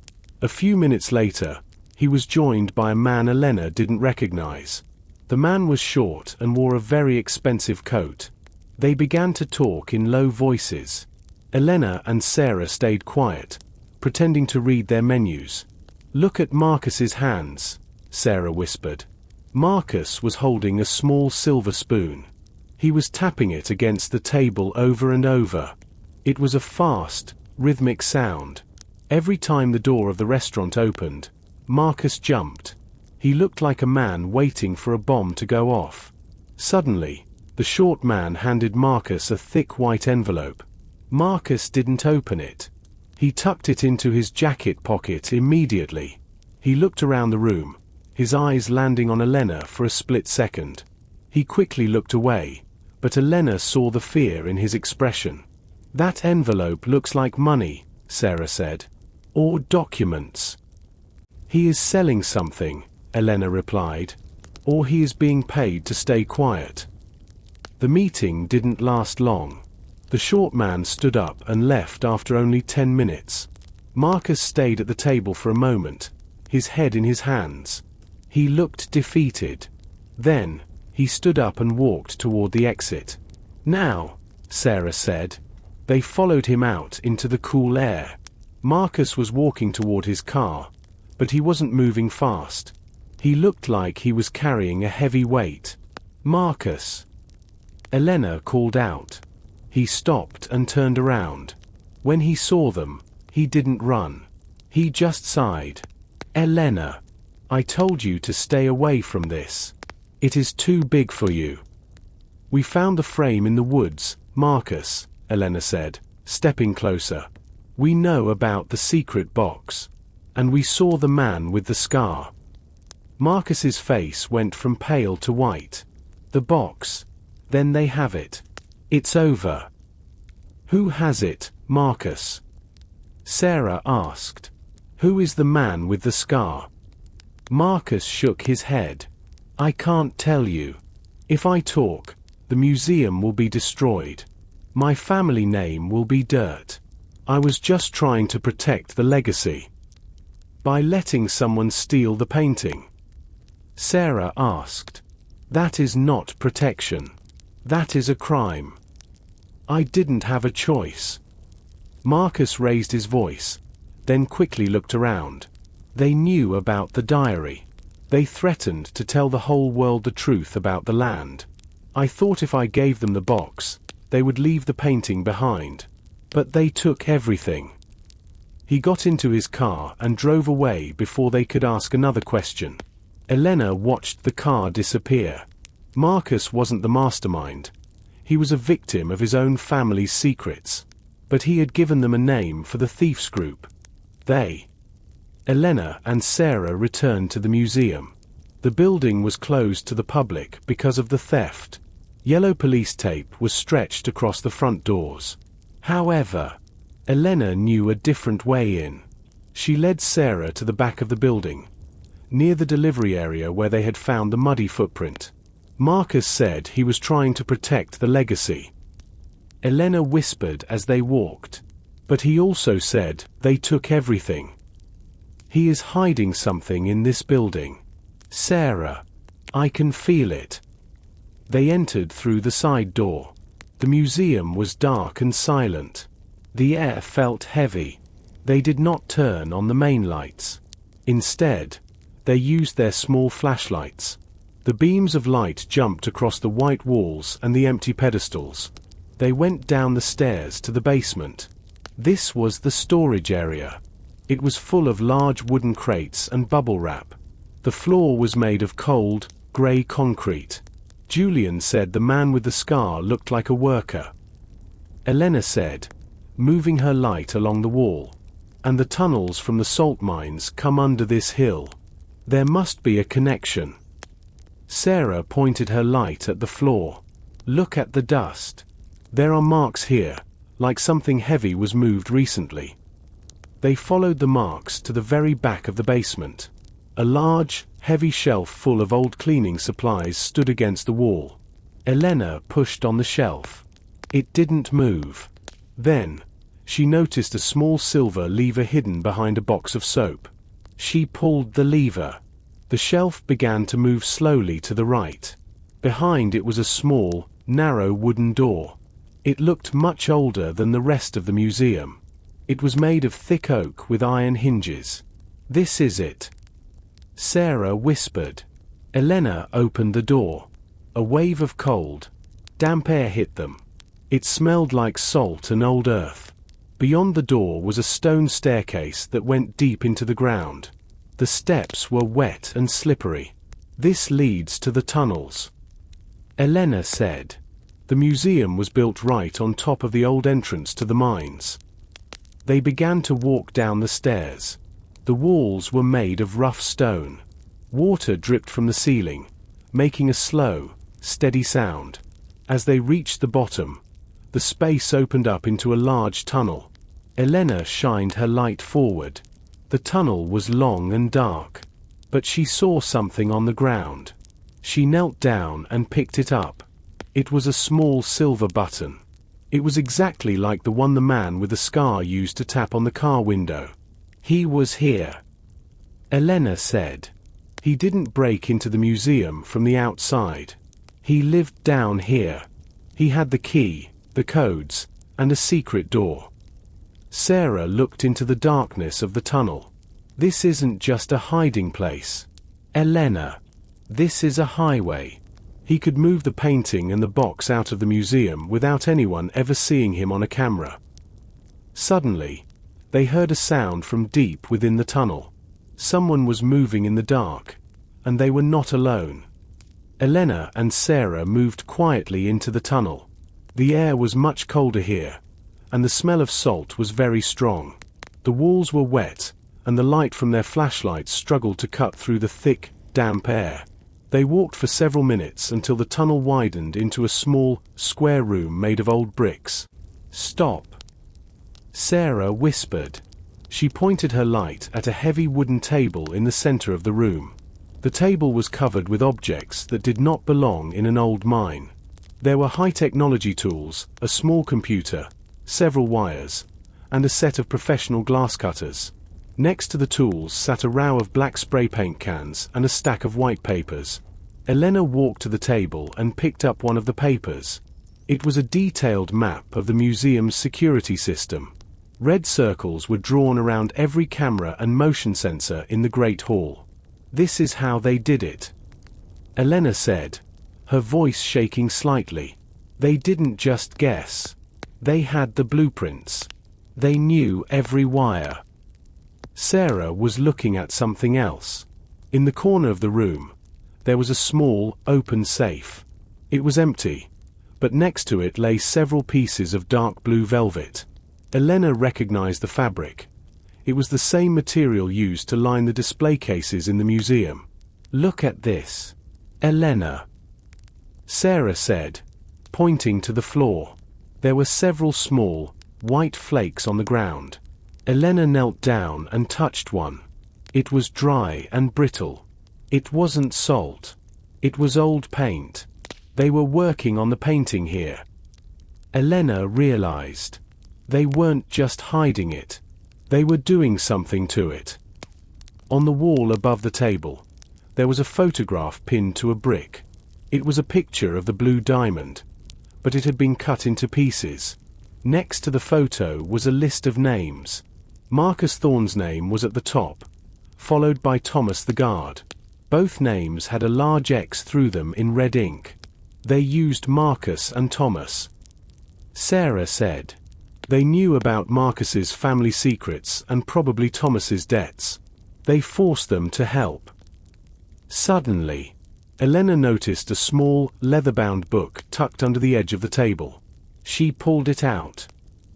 A few minutes later, he was joined by a man Elena didn't recognize. The man was short and wore a very expensive coat. They began to talk in low voices. Elena and Sarah stayed quiet, pretending to read their menus. "Look at Marcus's hands," Sarah whispered. Marcus was holding a small silver spoon. He was tapping it against the table over and over. It was a fast, rhythmic sound. Every time the door of the restaurant opened, Marcus jumped. He looked like a man waiting for a bomb to go off. Suddenly, the short man handed Marcus a thick white envelope. Marcus didn't open it. He tucked it into his jacket pocket immediately. He looked around the room, his eyes landing on Elena for a split second. He quickly looked away, but Elena saw the fear in his expression. "That envelope looks like money," Sarah said. "Or documents." "He is selling something," Elena replied. "Or he is being paid to stay quiet." The meeting didn't last long. The short man stood up and left after only 10 minutes. Marcus stayed at the table for a moment, his head in his hands. He looked defeated. Then, he stood up and walked toward the exit. "Now," Sarah said. They followed him out into the cool air. Marcus was walking toward his car, but he wasn't moving fast. He looked like he was carrying a heavy weight. "Marcus!" Elena called out. He stopped and turned around. When he saw them, he didn't run. He just sighed. "Elena, I told you to stay away from this. It is too big for you." "We found the frame in the woods, Marcus," Elena said, stepping closer. "We know about the secret box. And we saw the man with the scar." Marcus's face went from pale to white. "The box. Then they have it. It's over." "Who has it, Marcus?" Sarah asked. "Who is the man with the scar?" Marcus shook his head. "I can't tell you. If I talk, the museum will be destroyed. My family name will be dirt. I was just trying to protect the legacy." "By letting someone steal the painting?" Sarah asked. "That is not protection. That is a crime." "I didn't have a choice." Marcus raised his voice, then quickly looked around. They knew about the diary. They threatened to tell the whole world the truth about the land. "I thought if I gave them the box, they would leave the painting behind. But they took everything." He got into his car and drove away before they could ask another question. Elena watched the car disappear. Marcus wasn't the mastermind. He was a victim of his own family's secrets. But he had given them a name for the thieves group. Elena and Sarah returned to the museum. The building was closed to the public because of the theft. Yellow police tape was stretched across the front doors. However, Elena knew a different way in. She led Sarah to the back of the building, near the delivery area where they had found the muddy footprint. Marcus said he was trying to protect the legacy. Elena whispered as they walked. But he also said, they took everything. He is hiding something in this building. Sarah. I can feel it. They entered through the side door. The museum was dark and silent. The air felt heavy. They did not turn on the main lights. Instead, they used their small flashlights. The beams of light jumped across the white walls and the empty pedestals. They went down the stairs to the basement. This was the storage area. It was full of large wooden crates and bubble wrap. The floor was made of cold, grey concrete. Julian said the man with the scar looked like a worker. Elena said, moving her light along the wall. And the tunnels from the salt mines come under this hill. There must be a connection. Sarah pointed her light at the floor. Look at the dust. There are marks here, like something heavy was moved recently. They followed the marks to the very back of the basement. A large, heavy shelf full of old cleaning supplies stood against the wall. Elena pushed on the shelf. It didn't move. Then, she noticed a small silver lever hidden behind a box of soap. She pulled the lever. The shelf began to move slowly to the right. Behind it was a small, narrow wooden door. It looked much older than the rest of the museum. It was made of thick oak with iron hinges. This is it. Sarah whispered. Elena opened the door. A wave of cold, damp air hit them. It smelled like salt and old earth. Beyond the door was a stone staircase that went deep into the ground. The steps were wet and slippery. This leads to the tunnels. Elena said. The museum was built right on top of the old entrance to the mines. They began to walk down the stairs. The walls were made of rough stone. Water dripped from the ceiling, making a slow, steady sound. As they reached the bottom, the space opened up into a large tunnel. Elena shined her light forward. The tunnel was long and dark, but she saw something on the ground. She knelt down and picked it up. It was a small silver button. It was exactly like the one the man with the scar used to tap on the car window. He was here. Elena said. He didn't break into the museum from the outside. He lived down here. He had the key, the codes, and a secret door. Sarah looked into the darkness of the tunnel. This isn't just a hiding place. Elena. This is a highway. He could move the painting and the box out of the museum without anyone ever seeing him on a camera. Suddenly, they heard a sound from deep within the tunnel. Someone was moving in the dark, and they were not alone. Elena and Sarah moved quietly into the tunnel. The air was much colder here, and the smell of salt was very strong. The walls were wet, and the light from their flashlights struggled to cut through the thick, damp air. They walked for several minutes until the tunnel widened into a small, square room made of old bricks. Stop. Sarah whispered. She pointed her light at a heavy wooden table in the center of the room. The table was covered with objects that did not belong in an old mine. There were high-technology tools, a small computer, several wires, and a set of professional glass cutters. Next to the tools sat a row of black spray paint cans and a stack of white papers. Elena walked to the table and picked up one of the papers. It was a detailed map of the museum's security system. Red circles were drawn around every camera and motion sensor in the Great Hall. This is how they did it. Elena said, her voice shaking slightly. They didn't just guess. They had the blueprints. They knew every wire. Sarah was looking at something else. In the corner of the room, there was a small, open safe. It was empty, but next to it lay several pieces of dark blue velvet. Elena recognized the fabric. It was the same material used to line the display cases in the museum. Look at this. Elena. Sarah said, pointing to the floor. There were several small, white flakes on the ground. Elena knelt down and touched one. It was dry and brittle. It wasn't salt. It was old paint. They were working on the painting here. Elena realized. They weren't just hiding it. They were doing something to it. On the wall above the table, there was a photograph pinned to a brick. It was a picture of the blue diamond, but it had been cut into pieces. Next to the photo was a list of names. Marcus Thorne's name was at the top, followed by Thomas the guard. Both names had a large X through them in red ink. They used Marcus and Thomas. Sarah said. They knew about Marcus's family secrets and probably Thomas's debts. They forced them to help. Suddenly, Elena noticed a small, leather-bound book tucked under the edge of the table. She pulled it out.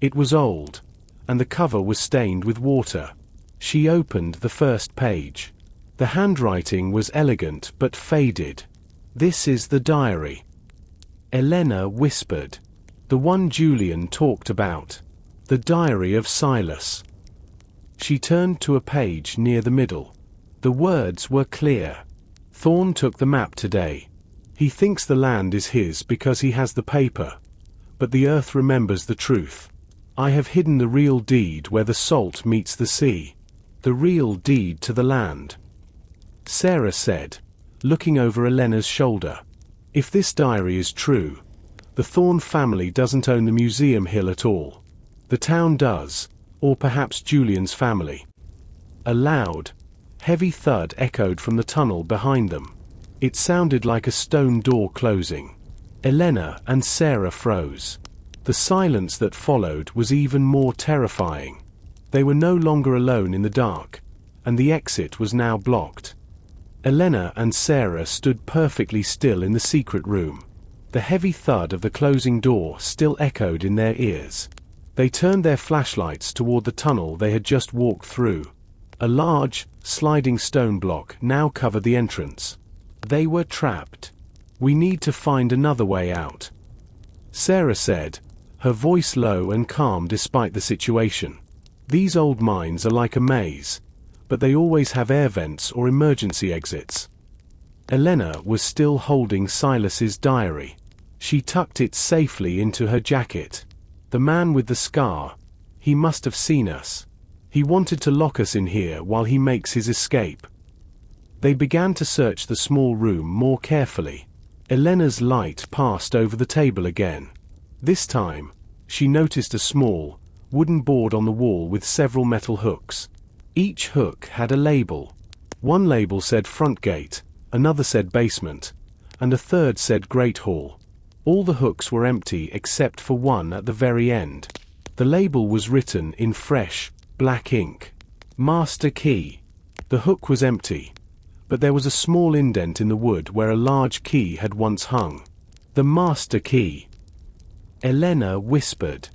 It was old, and the cover was stained with water. She opened the first page. The handwriting was elegant but faded. "This is the diary," Elena whispered. "The one Julian talked about. The diary of Silas." She turned to a page near the middle. The words were clear. "Thorne took the map today. He thinks the land is his because he has the paper. But the earth remembers the truth. I have hidden the real deed where the salt meets the sea. The real deed to the land," Sarah said, looking over Elena's shoulder. "If this diary is true, the Thorne family doesn't own the museum hill at all. The town does, or perhaps Julian's family." A loud, heavy thud echoed from the tunnel behind them. It sounded like a stone door closing. Elena and Sarah froze. The silence that followed was even more terrifying. They were no longer alone in the dark, and the exit was now blocked. Elena and Sarah stood perfectly still in the secret room. The heavy thud of the closing door still echoed in their ears. They turned their flashlights toward the tunnel they had just walked through. A large, sliding stone block now covered the entrance. They were trapped. "We need to find another way out," Sarah said, her voice low and calm despite the situation. "These old mines are like a maze, but they always have air vents or emergency exits." Elena was still holding Silas's diary. She tucked it safely into her jacket. "The man with the scar. He must have seen us. He wanted to lock us in here while he makes his escape." They began to search the small room more carefully. Elena's light passed over the table again. This time, she noticed a small, wooden board on the wall with several metal hooks. Each hook had a label. One label said front gate, another said basement, and a third said great hall. All the hooks were empty except for one at the very end. The label was written in fresh, black ink. "Master key." The hook was empty, but there was a small indent in the wood where a large key had once hung. "The master key," Elena whispered.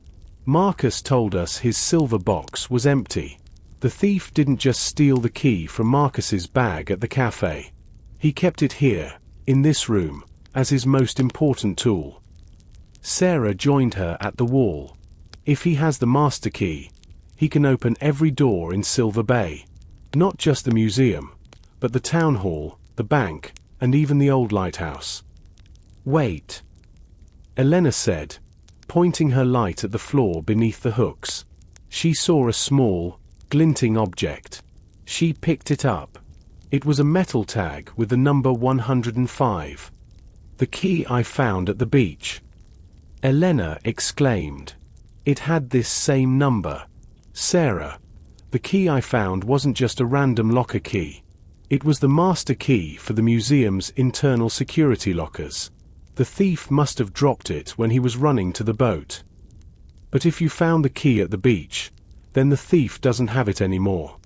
"Marcus told us his silver box was empty. The thief didn't just steal the key from Marcus's bag at the cafe. He kept it here, in this room, as his most important tool." Sarah joined her at the wall. "If he has the master key, he can open every door in Silver Bay. Not just the museum, but the town hall, the bank, and even the old lighthouse." "Wait," Elena said, pointing her light at the floor beneath the hooks. She saw a small, glinting object. She picked it up. It was a metal tag with the number 105. "The key I found at the beach," Elena exclaimed. "It had this same number." "Sarah, the key I found wasn't just a random locker key. It was the master key for the museum's internal security lockers. The thief must have dropped it when he was running to the boat. But if you found the key at the beach, then the thief doesn't have it anymore."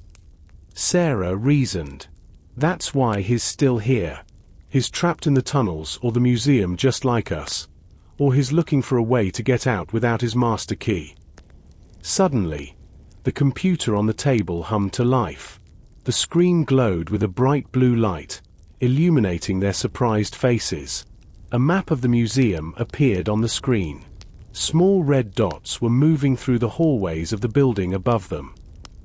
Sarah reasoned. "That's why he's still here. He's trapped in the tunnels or the museum just like us. Or he's looking for a way to get out without his master key." Suddenly, the computer on the table hummed to life. The screen glowed with a bright blue light, illuminating their surprised faces. A map of the museum appeared on the screen. Small red dots were moving through the hallways of the building above them.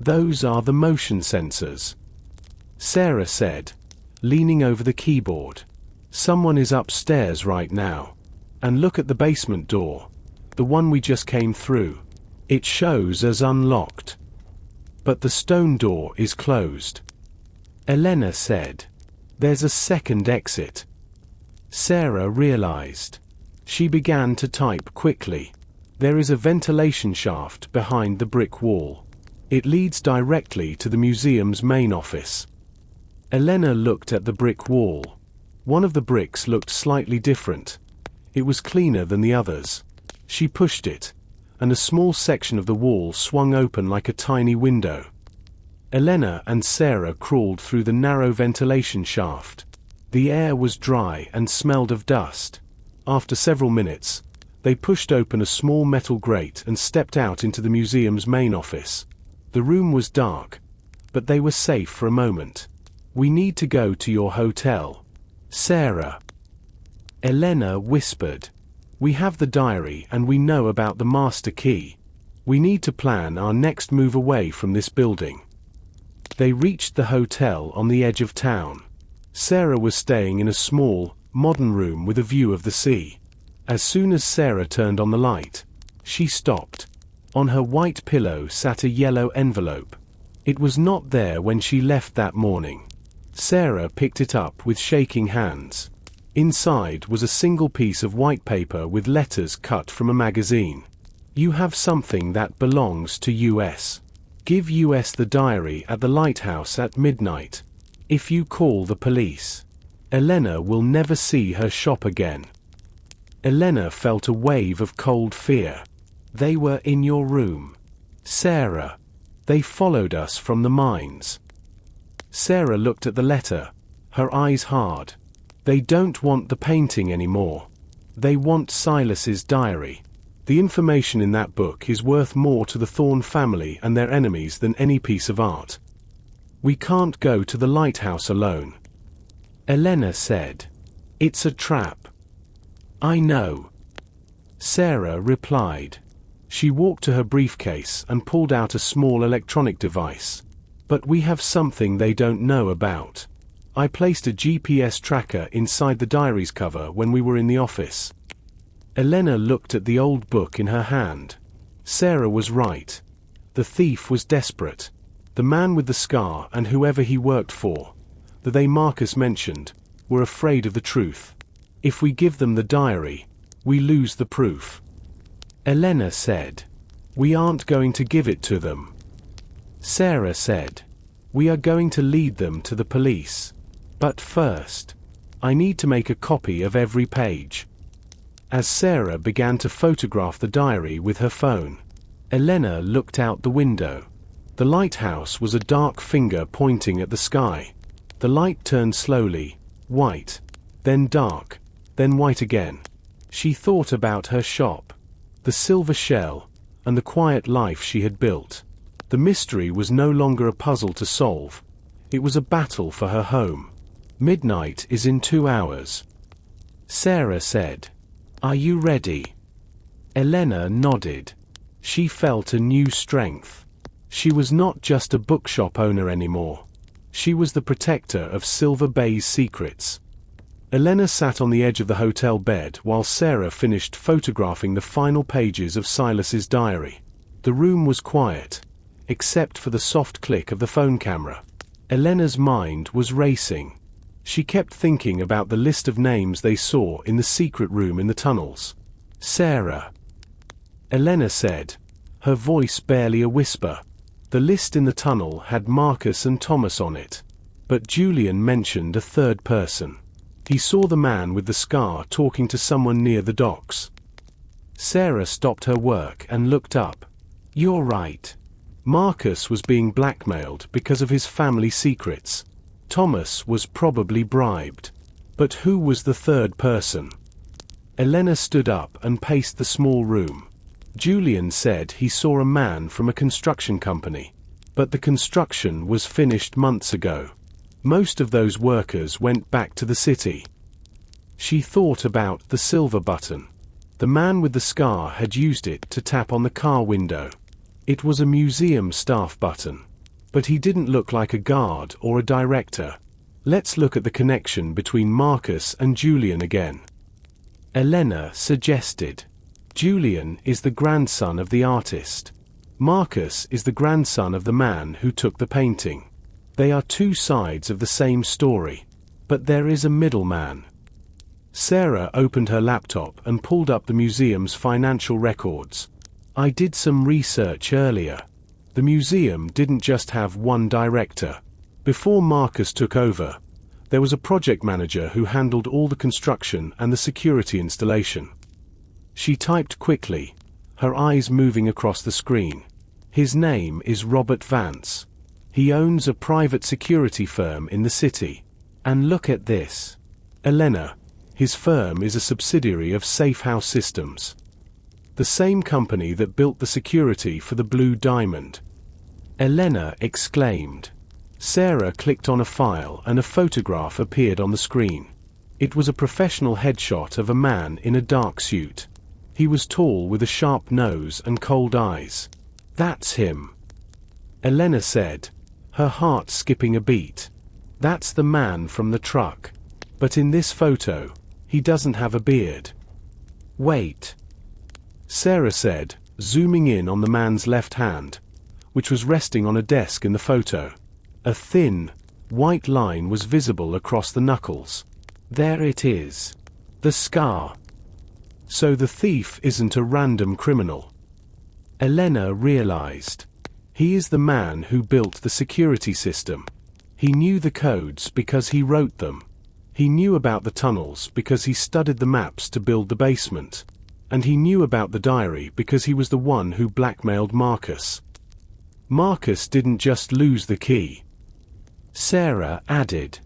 "Those are the motion sensors," Sarah said, leaning over the keyboard. "Someone is upstairs right now. And look at the basement door, the one we just came through. It shows as unlocked. But the stone door is closed. Elena said. There's a second exit. Sarah realized. She began to type quickly. There is a ventilation shaft behind the brick wall. It leads directly to the museum's main office. Elena looked at the brick wall. One of the bricks looked slightly different. It was cleaner than the others. She pushed it, and a small section of the wall swung open like a tiny window. Elena and Sarah crawled through the narrow ventilation shaft. The air was dry and smelled of dust. After several minutes, they pushed open a small metal grate and stepped out into the museum's main office. The room was dark, but they were safe for a moment. We need to go to your hotel, Sarah. Elena whispered. We have the diary and we know about the master key. We need to plan our next move away from this building. They reached the hotel on the edge of town. Sarah was staying in a small, modern room with a view of the sea. As soon as Sarah turned on the light, she stopped. On her white pillow sat a yellow envelope. It was not there when she left that morning. Sarah picked it up with shaking hands. Inside was a single piece of white paper with letters cut from a magazine. You have something that belongs to US. Give US the diary at the lighthouse at midnight. If you call the police, Elena will never see her shop again. Elena felt a wave of cold fear. They were in your room, Sarah. They followed us from the mines. Sarah looked at the letter, her eyes hard. They don't want the painting anymore. They want Silas's diary. The information in that book is worth more to the Thorne family and their enemies than any piece of art. We can't go to the lighthouse alone. Elena said. It's a trap. I know. Sarah replied. She walked to her briefcase and pulled out a small electronic device. But we have something they don't know about. I placed a GPS tracker inside the diary's cover when we were in the office. Elena looked at the old book in her hand. Sarah was right. The thief was desperate. The man with the scar and whoever he worked for, that they Marcus mentioned, were afraid of the truth. If we give them the diary, we lose the proof. Elena said. We aren't going to give it to them. Sarah said. We are going to lead them to the police. But first, I need to make a copy of every page. As Sarah began to photograph the diary with her phone, Elena looked out the window. The lighthouse was a dark finger pointing at the sky. The light turned slowly, white, then dark, then white again. She thought about her shop, the silver shell, and the quiet life she had built. The mystery was no longer a puzzle to solve. It was a battle for her home. Midnight is in 2 hours. Sarah said. Are you ready? Elena nodded. She felt a new strength. She was not just a bookshop owner anymore. She was the protector of Silver Bay's secrets. Elena sat on the edge of the hotel bed while Sarah finished photographing the final pages of Silas's diary. The room was quiet, except for the soft click of the phone camera. Elena's mind was racing. She kept thinking about the list of names they saw in the secret room in the tunnels. Sarah. Elena said, her voice barely a whisper. The list in the tunnel had Marcus and Thomas on it. But Julian mentioned a third person. He saw the man with the scar talking to someone near the docks. Sarah stopped her work and looked up. You're right. Marcus was being blackmailed because of his family secrets. Thomas was probably bribed. But who was the third person? Elena stood up and paced the small room. Julian said he saw a man from a construction company. But the construction was finished months ago. Most of those workers went back to the city. She thought about the silver button. The man with the scar had used it to tap on the car window. It was a museum staff button. But he didn't look like a guard or a director. Let's look at the connection between Marcus and Julian again. Elena suggested. Julian is the grandson of the artist. Marcus is the grandson of the man who took the painting. They are two sides of the same story, but there is a middleman. Sarah opened her laptop and pulled up the museum's financial records. I did some research earlier. The museum didn't just have one director. Before Marcus took over, there was a project manager who handled all the construction and the security installation. She typed quickly, her eyes moving across the screen. His name is Robert Vance. He owns a private security firm in the city. And look at this. Elena. His firm is a subsidiary of Safe House Systems, the same company that built the security for the Blue Diamond. Elena exclaimed. Sarah clicked on a file and a photograph appeared on the screen. It was a professional headshot of a man in a dark suit. He was tall with a sharp nose and cold eyes. That's him, Elena said, her heart skipping a beat. That's the man from the truck. But in this photo, he doesn't have a beard. Wait, Sarah said, zooming in on the man's left hand, which was resting on a desk in the photo. A thin, white line was visible across the knuckles. There it is. The scar. So the thief isn't a random criminal. Elena realized. He is the man who built the security system. He knew the codes because he wrote them. He knew about the tunnels because he studied the maps to build the basement. And he knew about the diary because he was the one who blackmailed Marcus. Marcus didn't just lose the key. Sarah added.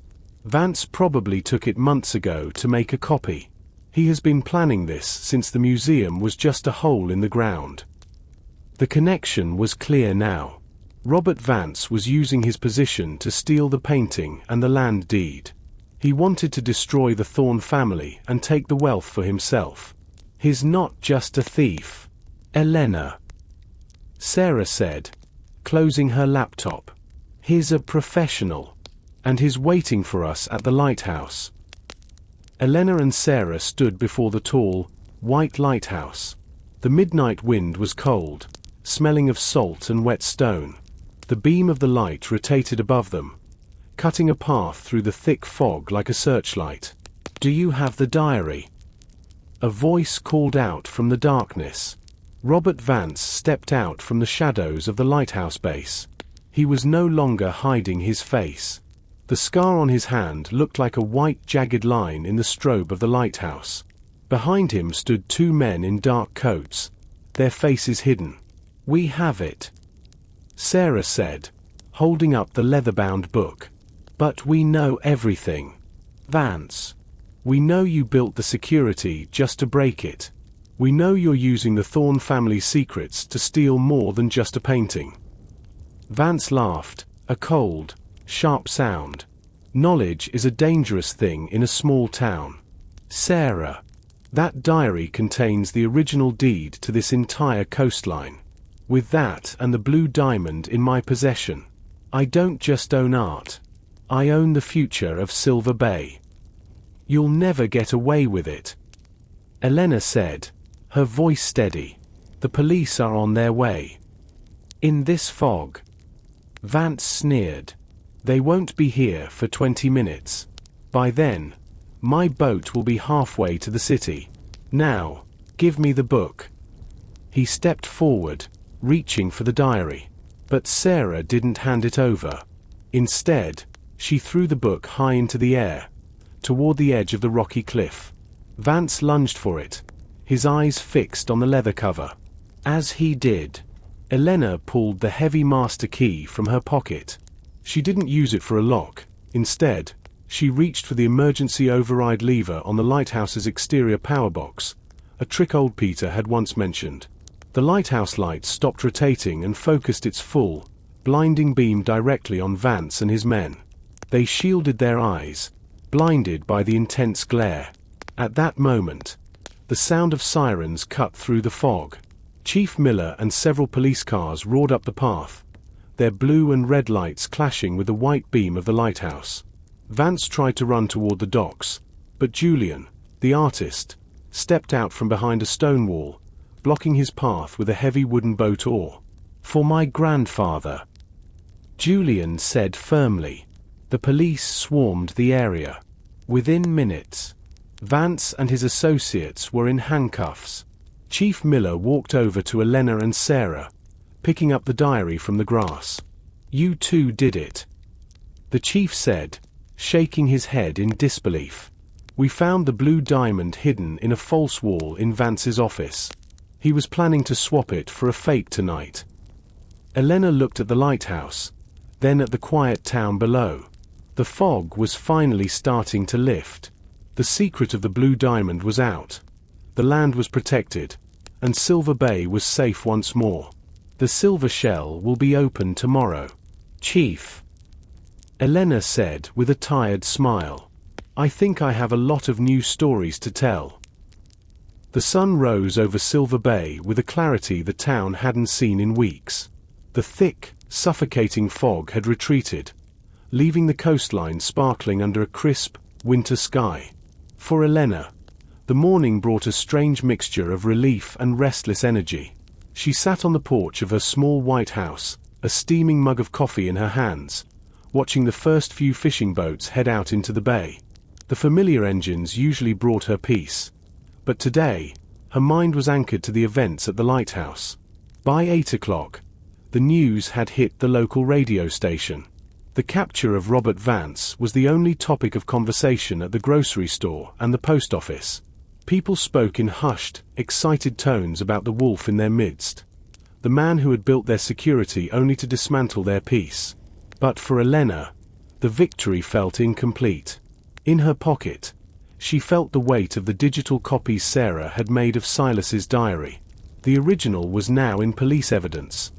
Vance probably took it months ago to make a copy. He has been planning this since the museum was just a hole in the ground. The connection was clear now. Robert Vance was using his position to steal the painting and the land deed. He wanted to destroy the Thorne family and take the wealth for himself. He's not just a thief, Elena, Sarah said, closing her laptop. He's a professional, and he's waiting for us at the lighthouse. Elena and Sarah stood before the tall, white lighthouse. The midnight wind was cold, smelling of salt and wet stone. The beam of the light rotated above them, cutting a path through the thick fog like a searchlight. Do you have the diary? A voice called out from the darkness. Robert Vance stepped out from the shadows of the lighthouse base. He was no longer hiding his face. The scar on his hand looked like a white jagged line in the strobe of the lighthouse. Behind him stood two men in dark coats, their faces hidden. We have it, Sarah said, holding up the leather-bound book. But we know everything. Vance, we know you built the security just to break it. We know you're using the Thorne family's secrets to steal more than just a painting. Vance laughed, a cold, sharp sound. Knowledge is a dangerous thing in a small town. Sarah, that diary contains the original deed to this entire coastline. With that and the Blue Diamond in my possession, I don't just own art. I own the future of Silver Bay. You'll never get away with it, Elena said, her voice steady. The police are on their way. In this fog, Vance sneered. They won't be here for 20 minutes. By then, my boat will be halfway to the city. Now, give me the book. He stepped forward, reaching for the diary. But Sarah didn't hand it over. Instead, she threw the book high into the air, toward the edge of the rocky cliff. Vance lunged for it, his eyes fixed on the leather cover. As he did, Elena pulled the heavy master key from her pocket. She didn't use it for a lock. Instead, she reached for the emergency override lever on the lighthouse's exterior power box, a trick old Peter had once mentioned. The lighthouse lights stopped rotating and focused its full, blinding beam directly on Vance and his men. They shielded their eyes, blinded by the intense glare. At that moment, the sound of sirens cut through the fog. Chief Miller and several police cars roared up the path, their blue and red lights clashing with the white beam of the lighthouse. Vance tried to run toward the docks, but Julian, the artist, stepped out from behind a stone wall, blocking his path with a heavy wooden boat oar. For my grandfather, Julian said firmly. The police swarmed the area. Within minutes, Vance and his associates were in handcuffs. Chief Miller walked over to Elena and Sarah, picking up the diary from the grass. "You two did it," the chief said, shaking his head in disbelief. "We found the blue diamond hidden in a false wall in Vance's office. He was planning to swap it for a fake tonight." Elena looked at the lighthouse, then at the quiet town below. The fog was finally starting to lift. The secret of the blue diamond was out. The land was protected, and Silver Bay was safe once more. "The silver shell will be open tomorrow, Chief," Elena said with a tired smile. "I think I have a lot of new stories to tell." The sun rose over Silver Bay with a clarity the town hadn't seen in weeks. The thick, suffocating fog had retreated, leaving the coastline sparkling under a crisp, winter sky. For Elena, the morning brought a strange mixture of relief and restless energy. She sat on the porch of her small white house, a steaming mug of coffee in her hands, watching the first few fishing boats head out into the bay. The familiar engines usually brought her peace, but today, her mind was anchored to the events at the lighthouse. By 8 o'clock, the news had hit the local radio station. The capture of Robert Vance was the only topic of conversation at the grocery store and the post office. People spoke in hushed, excited tones about the wolf in their midst, the man who had built their security only to dismantle their peace. But for Elena, the victory felt incomplete. In her pocket, she felt the weight of the digital copies Sarah had made of Silas's diary. The original was now in police evidence,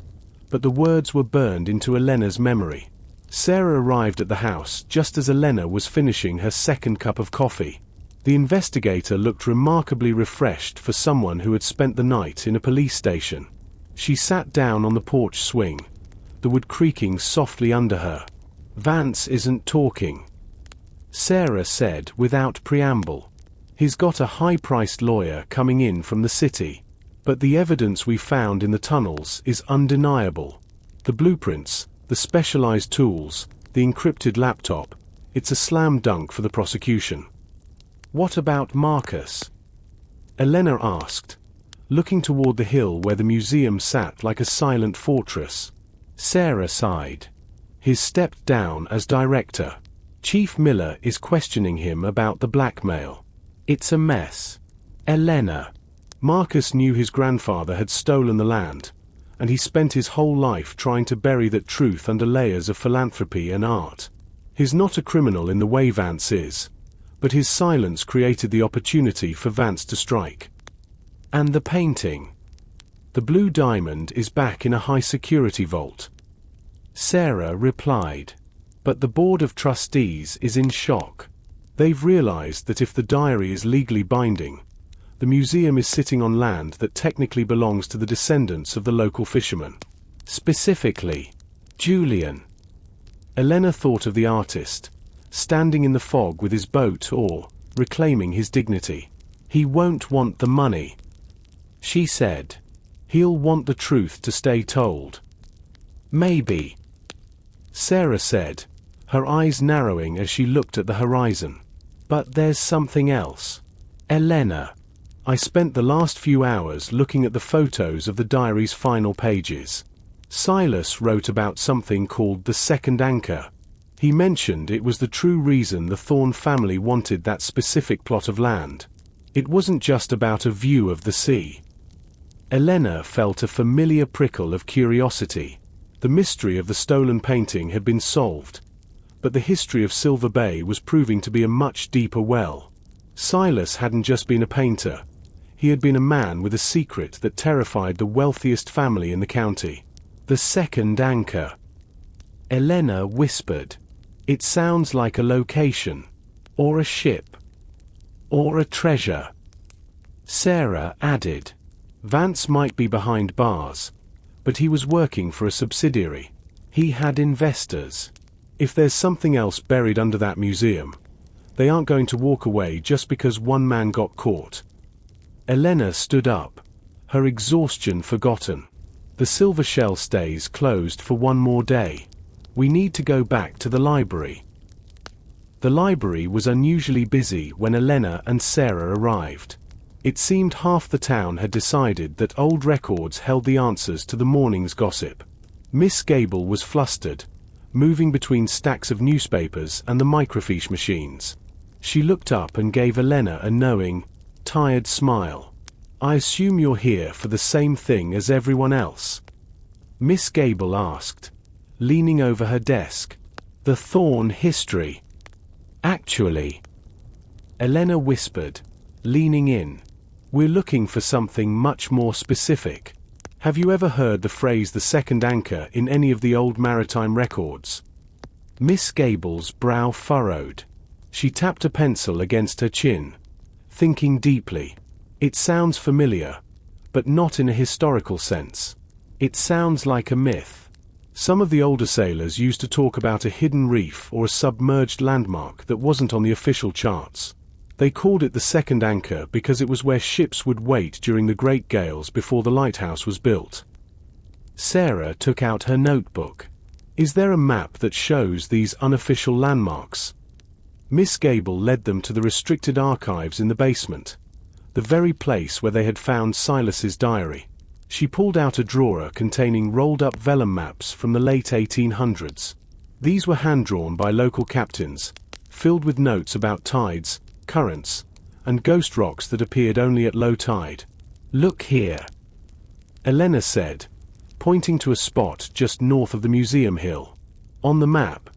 but the words were burned into Elena's memory. Sarah arrived at the house just as Elena was finishing her second cup of coffee. The investigator looked remarkably refreshed for someone who had spent the night in a police station. She sat down on the porch swing, the wood creaking softly under her. "Vance isn't talking," Sarah said without preamble. "He's got a high-priced lawyer coming in from the city. But the evidence we found in the tunnels is undeniable. The blueprints, the specialized tools, the encrypted laptop. It's a slam dunk for the prosecution." "What about Marcus?" Elena asked, looking toward the hill where the museum sat like a silent fortress. Sarah sighed. "He's stepped down as director. Chief Miller is questioning him about the blackmail. It's a mess." "Elena, Marcus knew his grandfather had stolen the land, and he spent his whole life trying to bury that truth under layers of philanthropy and art. He's not a criminal in the way Vance is, but his silence created the opportunity for Vance to strike." "And the painting? The blue diamond is back in a high-security vault," Sarah replied. "But the board of trustees is in shock. They've realized that if the diary is legally binding, the museum is sitting on land that technically belongs to the descendants of the local fishermen. Specifically, Julian." Elena thought of the artist, standing in the fog with his boat or reclaiming his dignity. "He won't want the money," she said. "He'll want the truth to stay told." "Maybe," Sarah said, her eyes narrowing as she looked at the horizon. "But there's something else. Elena, I spent the last few hours looking at the photos of the diary's final pages. Silas wrote about something called the second anchor. He mentioned it was the true reason the Thorne family wanted that specific plot of land. It wasn't just about a view of the sea." Elena felt a familiar prickle of curiosity. The mystery of the stolen painting had been solved, but the history of Silver Bay was proving to be a much deeper well. Silas hadn't just been a painter. He had been a man with a secret that terrified the wealthiest family in the county. "The second anchor," Elena whispered. "It sounds like a location, or a ship, or a treasure." Sarah added, "Vance might be behind bars, but he was working for a subsidiary. He had investors. If there's something else buried under that museum, they aren't going to walk away just because one man got caught." Elena stood up, her exhaustion forgotten. The silver shell stays closed for one more day. We need to go back to the library. The library was unusually busy when Elena and Sarah arrived. It seemed half the town had decided that old records held the answers to the morning's gossip. Miss Gable was flustered, moving between stacks of newspapers and the microfiche machines. She looked up and gave Elena a knowing, tired smile. "I assume you're here for the same thing as everyone else?" Miss Gable asked, leaning over her desk. "The Thorn history." "Actually," Elena whispered, leaning in, "we're looking for something much more specific. Have you ever heard the phrase the second anchor in any of the old maritime records?" Miss Gable's brow furrowed. She tapped a pencil against her chin, thinking deeply. "It sounds familiar, but not in a historical sense. It sounds like a myth. Some of the older sailors used to talk about a hidden reef or a submerged landmark that wasn't on the official charts. They called it the second anchor because it was where ships would wait during the great gales before the lighthouse was built." Sarah took out her notebook. "Is there a map that shows these unofficial landmarks?" Miss Gable led them to the restricted archives in the basement, the very place where they had found Silas's diary. She pulled out a drawer containing rolled-up vellum maps from the late 1800s. These were hand-drawn by local captains, filled with notes about tides, currents, and ghost rocks that appeared only at low tide. "Look here," Elena said, pointing to a spot just north of the museum hill. On the map,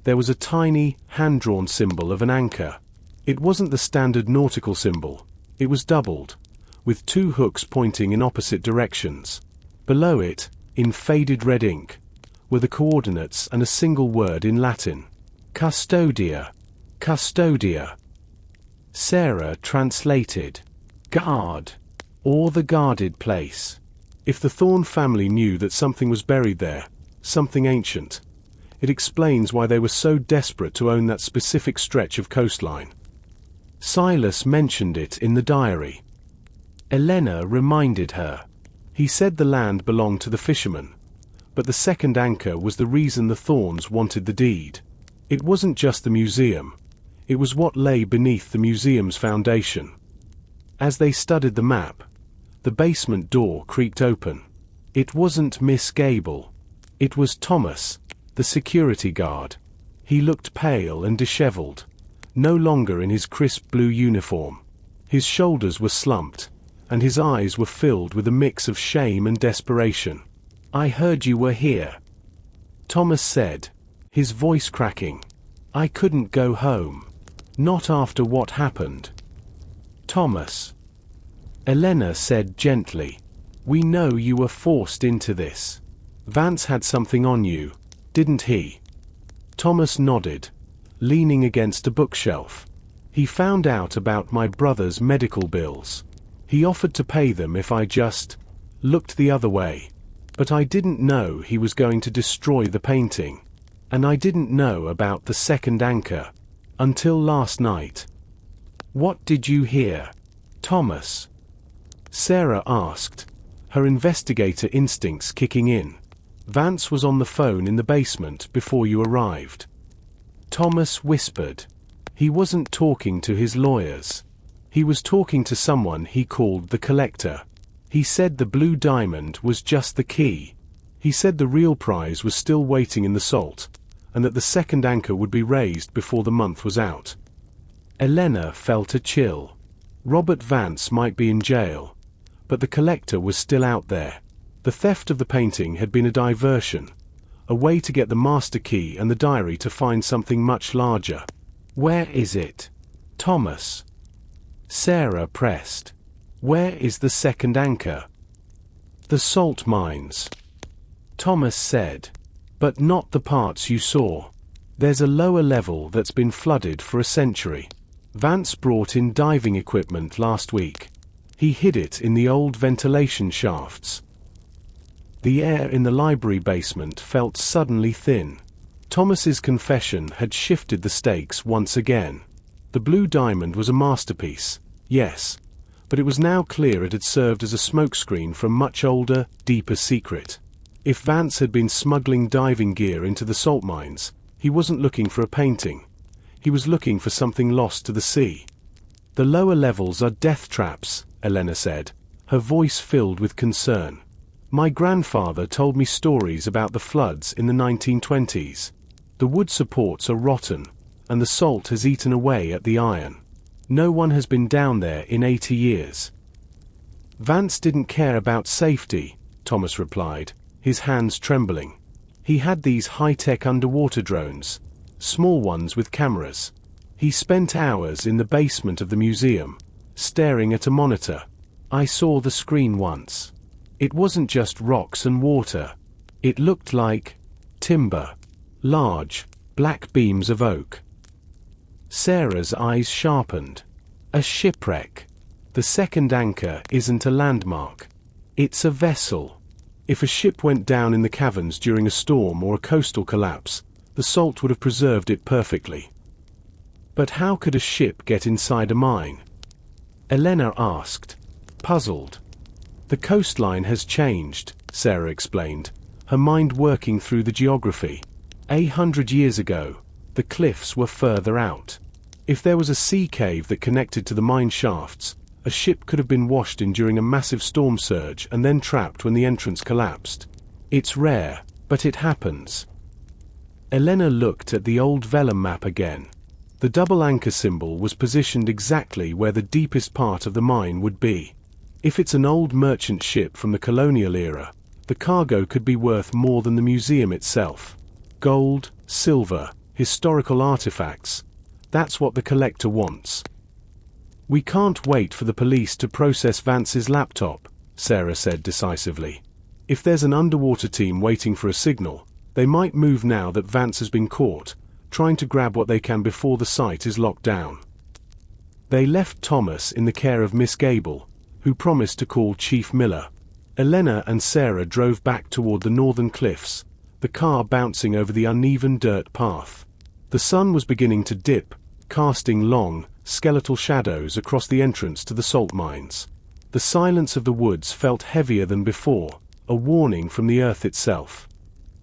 there was a tiny, hand-drawn symbol of an anchor. It wasn't the standard nautical symbol. It was doubled, with two hooks pointing in opposite directions. Below it, in faded red ink, were the coordinates and a single word in Latin. "Custodia. Custodia." Sarah translated, "Guard," or the guarded place. If the Thorn family knew that something was buried there, something ancient, it explains why they were so desperate to own that specific stretch of coastline. Silas mentioned it in the diary. Elena reminded her. He said the land belonged to the fishermen, but the second anchor was the reason the Thorns wanted the deed. It wasn't just the museum. It was what lay beneath the museum's foundation. As they studied the map, the basement door creaked open. It wasn't Miss Gable. It was Thomas, the security guard. He looked pale and disheveled, no longer in his crisp blue uniform. His shoulders were slumped, and his eyes were filled with a mix of shame and desperation. "I heard you were here," Thomas said, his voice cracking. "I couldn't go home. Not after what happened." "Thomas," Elena said gently, "we know you were forced into this. Vance had something on you, didn't he?" Thomas nodded, leaning against a bookshelf. "He found out about my brother's medical bills. He offered to pay them if I just looked the other way. But I didn't know he was going to destroy the painting. And I didn't know about the second anchor until last night." "What did you hear, Thomas?" Sarah asked, her investigator instincts kicking in. "Vance was on the phone in the basement before you arrived." Thomas whispered. He wasn't talking to his lawyers. He was talking to someone he called the collector. He said the blue diamond was just the key. He said the real prize was still waiting in the salt, and that the second anchor would be raised before the month was out. Elena felt a chill. Robert Vance might be in jail, but the collector was still out there. The theft of the painting had been a diversion, a way to get the master key and the diary to find something much larger. "Where is it, Thomas?" Sarah pressed. "Where is the second anchor?" "The salt mines," Thomas said. "But not the parts you saw. There's a lower level that's been flooded for a century. Vance brought in diving equipment last week. He hid it in the old ventilation shafts." The air in the library basement felt suddenly thin. Thomas's confession had shifted the stakes once again. The blue diamond was a masterpiece, yes, but it was now clear it had served as a smokescreen for a much older, deeper secret. If Vance had been smuggling diving gear into the salt mines, he wasn't looking for a painting. He was looking for something lost to the sea. "The lower levels are death traps," Elena said, her voice filled with concern. "My grandfather told me stories about the floods in the 1920s. The wood supports are rotten, and the salt has eaten away at the iron. No one has been down there in 80 years. Vance didn't care about safety, Thomas replied, his hands trembling. He had these high-tech underwater drones, small ones with cameras. He spent hours in the basement of the museum, staring at a monitor. I saw the screen once. It wasn't just rocks and water. It looked like timber. Large, black beams of oak. Sarah's eyes sharpened. A shipwreck. The second anchor isn't a landmark. It's a vessel. If a ship went down in the caverns during a storm or a coastal collapse, the salt would have preserved it perfectly. But how could a ship get inside a mine? Elena asked, puzzled. The coastline has changed, Sarah explained, her mind working through the geography. 100 years ago, the cliffs were further out. If there was a sea cave that connected to the mine shafts, a ship could have been washed in during a massive storm surge and then trapped when the entrance collapsed. It's rare, but it happens. Elena looked at the old vellum map again. The double anchor symbol was positioned exactly where the deepest part of the mine would be. If it's an old merchant ship from the colonial era, the cargo could be worth more than the museum itself. Gold, silver, historical artifacts. That's what the collector wants. We can't wait for the police to process Vance's laptop, Sarah said decisively. If there's an underwater team waiting for a signal, they might move now that Vance has been caught, trying to grab what they can before the site is locked down. They left Thomas in the care of Miss Gable, who promised to call Chief Miller. Elena and Sarah drove back toward the northern cliffs, the car bouncing over the uneven dirt path. The sun was beginning to dip, casting long, skeletal shadows across the entrance to the salt mines. The silence of the woods felt heavier than before, a warning from the earth itself.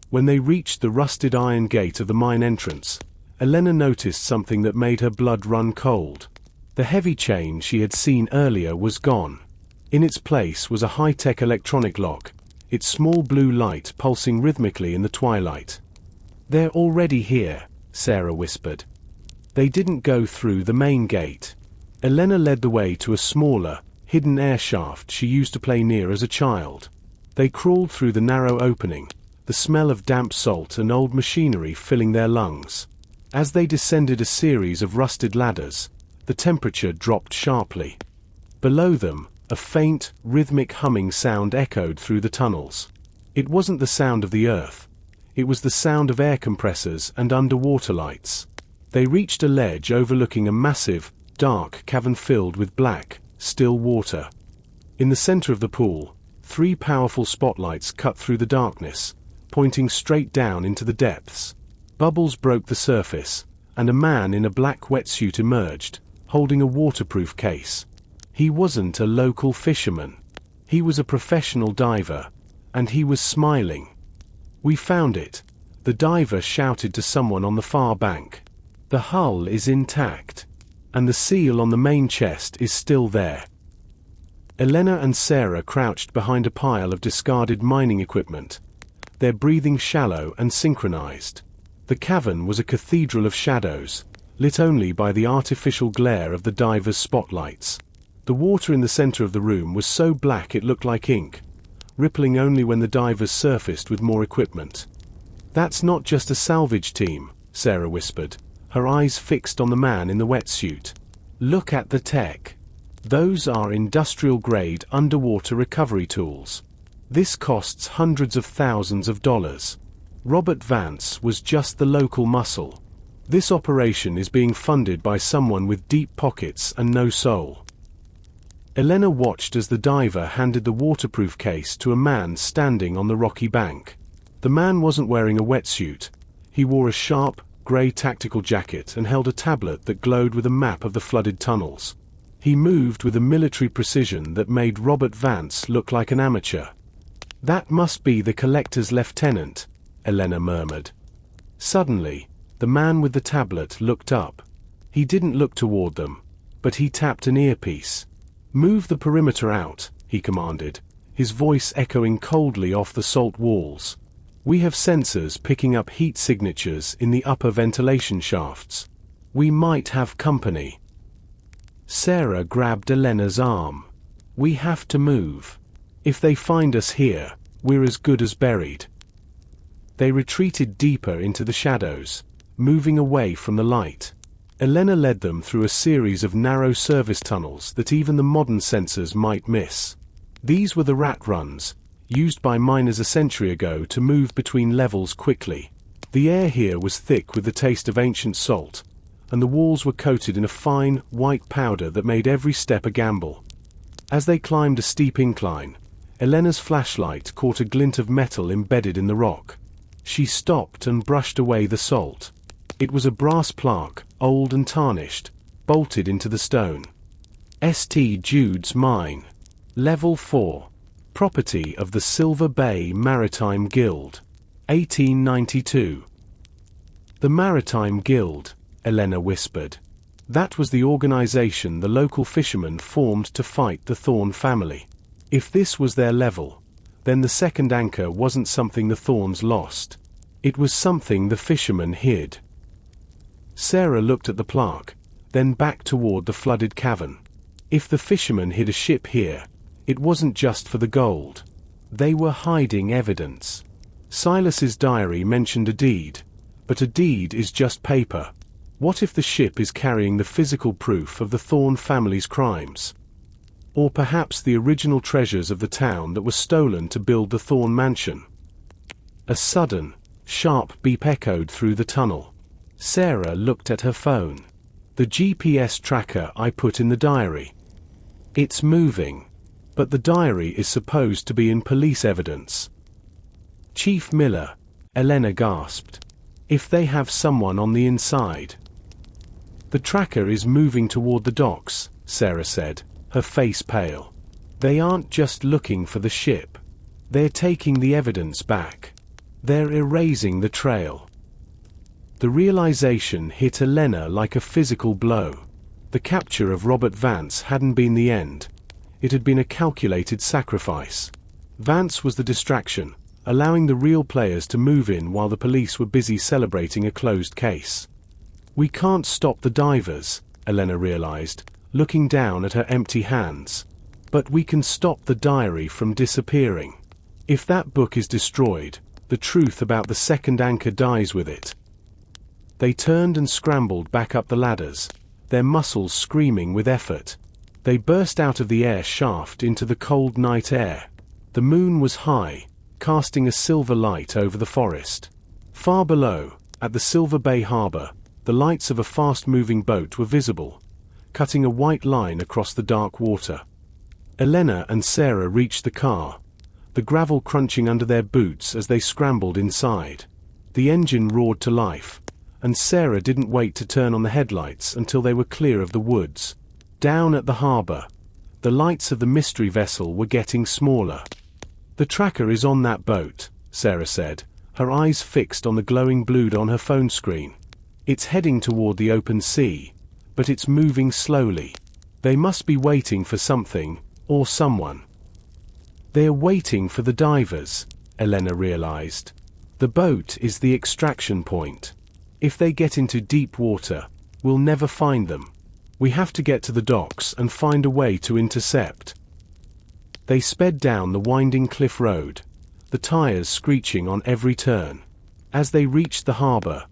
When they reached the rusted iron gate of the mine entrance, Elena noticed something that made her blood run cold. The heavy chain she had seen earlier was gone. In its place was a high-tech electronic lock, its small blue light pulsing rhythmically in the twilight. "They're already here," Sarah whispered. They didn't go through the main gate. Elena led the way to a smaller, hidden air shaft she used to play near as a child. They crawled through the narrow opening, the smell of damp salt and old machinery filling their lungs. As they descended a series of rusted ladders, the temperature dropped sharply. Below them, a faint, rhythmic humming sound echoed through the tunnels. It wasn't the sound of the earth. It was the sound of air compressors and underwater lights. They reached a ledge overlooking a massive, dark cavern filled with black, still water. In the center of the pool, 3 powerful spotlights cut through the darkness, pointing straight down into the depths. Bubbles broke the surface, and a man in a black wetsuit emerged, holding a waterproof case. He wasn't a local fisherman. He was a professional diver, and he was smiling. "We found it," the diver shouted to someone on the far bank. "The hull is intact, and the seal on the main chest is still there." Elena and Sarah crouched behind a pile of discarded mining equipment, their breathing shallow and synchronized. The cavern was a cathedral of shadows, lit only by the artificial glare of the divers' spotlights. The water in the center of the room was so black it looked like ink, rippling only when the divers surfaced with more equipment. "That's not just a salvage team," Sarah whispered, her eyes fixed on the man in the wetsuit. "Look at the tech. Those are industrial-grade underwater recovery tools. This costs hundreds of thousands of dollars. Robert Vance was just the local muscle. This operation is being funded by someone with deep pockets and no soul." Elena watched as the diver handed the waterproof case to a man standing on the rocky bank. The man wasn't wearing a wetsuit. He wore a sharp, grey tactical jacket and held a tablet that glowed with a map of the flooded tunnels. He moved with a military precision that made Robert Vance look like an amateur. "That must be the collector's lieutenant," Elena murmured. Suddenly, the man with the tablet looked up. He didn't look toward them, but he tapped an earpiece. "Move the perimeter out," he commanded, his voice echoing coldly off the salt walls. "We have sensors picking up heat signatures in the upper ventilation shafts. We might have company." Sarah grabbed Elena's arm. "We have to move. If they find us here, we're as good as buried." They retreated deeper into the shadows, moving away from the light. Elena led them through a series of narrow service tunnels that even the modern sensors might miss. These were the rat runs, used by miners a century ago to move between levels quickly. The air here was thick with the taste of ancient salt, and the walls were coated in a fine, white powder that made every step a gamble. As they climbed a steep incline, Elena's flashlight caught a glint of metal embedded in the rock. She stopped and brushed away the salt. It was a brass plaque, old and tarnished, bolted into the stone. "St. Jude's Mine. Level 4. Property of the Silver Bay Maritime Guild. 1892. The Maritime Guild, Elena whispered. That was the organization the local fishermen formed to fight the Thorn family. If this was their level, then the second anchor wasn't something the Thorns lost. It was something the fishermen hid. Sarah looked at the plaque, then back toward the flooded cavern. If the fishermen hid a ship here, it wasn't just for the gold. They were hiding evidence. Silas's diary mentioned a deed, but a deed is just paper. What if the ship is carrying the physical proof of the Thorn family's crimes? Or perhaps the original treasures of the town that were stolen to build the Thorn mansion? A sudden, sharp beep echoed through the tunnel. Sarah looked at her phone. "The GPS tracker I put in the diary. It's moving, but the diary is supposed to be in police evidence." "Chief Miller," Elena gasped. "If they have someone on the inside." "The tracker is moving toward the docks," Sarah said, her face pale. "They aren't just looking for the ship. They're taking the evidence back. They're erasing the trail." The realization hit Elena like a physical blow. The capture of Robert Vance hadn't been the end. It had been a calculated sacrifice. Vance was the distraction, allowing the real players to move in while the police were busy celebrating a closed case. "We can't stop the divers," Elena realized, looking down at her empty hands. "But we can stop the diary from disappearing. If that book is destroyed, the truth about the second anchor dies with it." They turned and scrambled back up the ladders, their muscles screaming with effort. They burst out of the air shaft into the cold night air. The moon was high, casting a silver light over the forest. Far below, at the Silver Bay harbor, the lights of a fast-moving boat were visible, cutting a white line across the dark water. Elena and Sarah reached the car, the gravel crunching under their boots as they scrambled inside. The engine roared to life, and Sarah didn't wait to turn on the headlights until they were clear of the woods. Down at the harbor, the lights of the mystery vessel were getting smaller. "The tracker is on that boat," Sarah said, her eyes fixed on the glowing blue on her phone screen. "It's heading toward the open sea, but it's moving slowly. They must be waiting for something, or someone." "They're waiting for the divers," Elena realized. "The boat is the extraction point. If they get into deep water, we'll never find them. We have to get to the docks and find a way to intercept." They sped down the winding cliff road, the tires screeching on every turn. As they reached the harbor,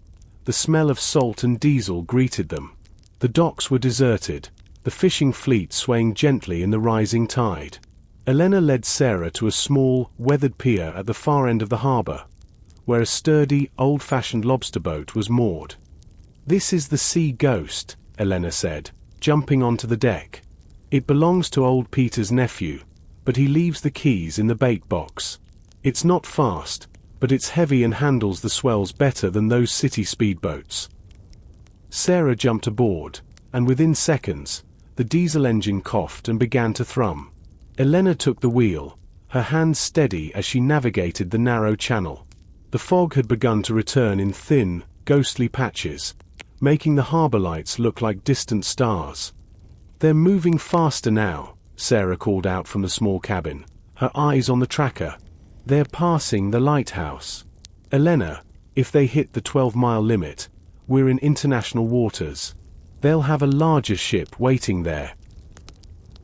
the smell of salt and diesel greeted them. The docks were deserted, the fishing fleet swaying gently in the rising tide. Elena led Sarah to a small, weathered pier at the far end of the harbor, where a sturdy, old-fashioned lobster boat was moored. "This is the Sea Ghost," Elena said, jumping onto the deck. "It belongs to old Peter's nephew, but he leaves the keys in the bait box. It's not fast, but it's heavy and handles the swells better than those city speedboats." Sarah jumped aboard, and within seconds, The diesel engine coughed and began to thrum. Elena took the wheel, her hands steady as she navigated the narrow channel. The fog had begun to return in thin, ghostly patches, making the harbor lights look like distant stars. "They're moving faster now," Sarah called out from the small cabin, her eyes on the tracker. "They're passing the lighthouse." "Elena, if they hit the 12-mile limit, we're in international waters. They'll have a larger ship waiting there."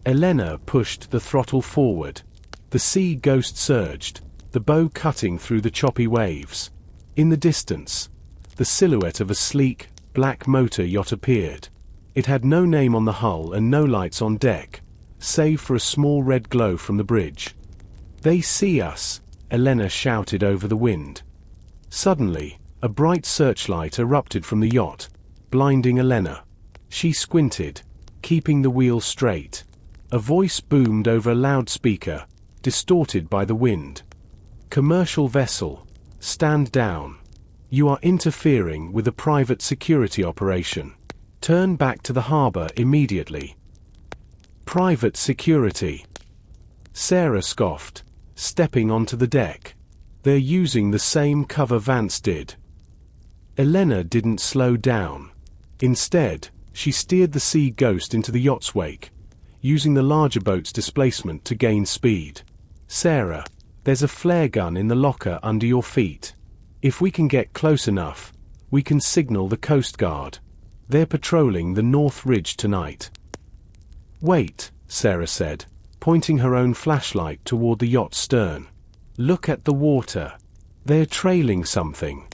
Elena pushed the throttle forward. The sea ghost surged, the bow cutting through the choppy waves. In the distance, the silhouette of a sleek, black motor yacht appeared. It had no name on the hull and no lights on deck, save for a small red glow from the bridge. "They see us," Elena shouted over the wind. Suddenly, a bright searchlight erupted from the yacht, blinding Elena. She squinted, keeping the wheel straight. A voice boomed over a loudspeaker, distorted by the wind. "Commercial vessel, stand down. You are interfering with a private security operation. Turn back to the harbor immediately." "Private security?" Sarah scoffed, stepping onto the deck. "They're using the same cover Vance did." Elena didn't slow down. Instead, she steered the Sea Ghost into the yacht's wake, using the larger boat's displacement to gain speed. "Sarah, there's a flare gun in the locker under your feet. If we can get close enough, we can signal the Coast Guard. They're patrolling the North Ridge tonight." "Wait," Sarah said, pointing her own flashlight toward the yacht's stern. "Look at the water. They're trailing something."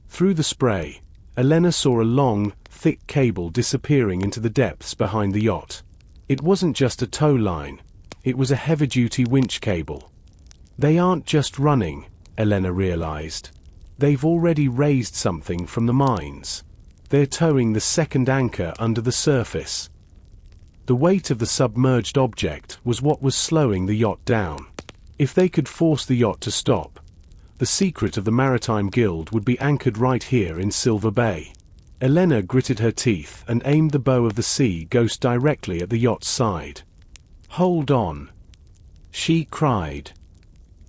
Through the spray, Elena saw a long, thick cable disappearing into the depths behind the yacht. It wasn't just a tow line, it was a heavy-duty winch cable. "They aren't just running," Elena realized. "They've already raised something from the mines. They're towing the second anchor under the surface." The weight of the submerged object was what was slowing the yacht down. If they could force the yacht to stop, the secret of the Maritime Guild would be anchored right here in Silver Bay. Elena gritted her teeth and aimed the bow of the Sea Ghost directly at the yacht's side. "Hold on," she cried.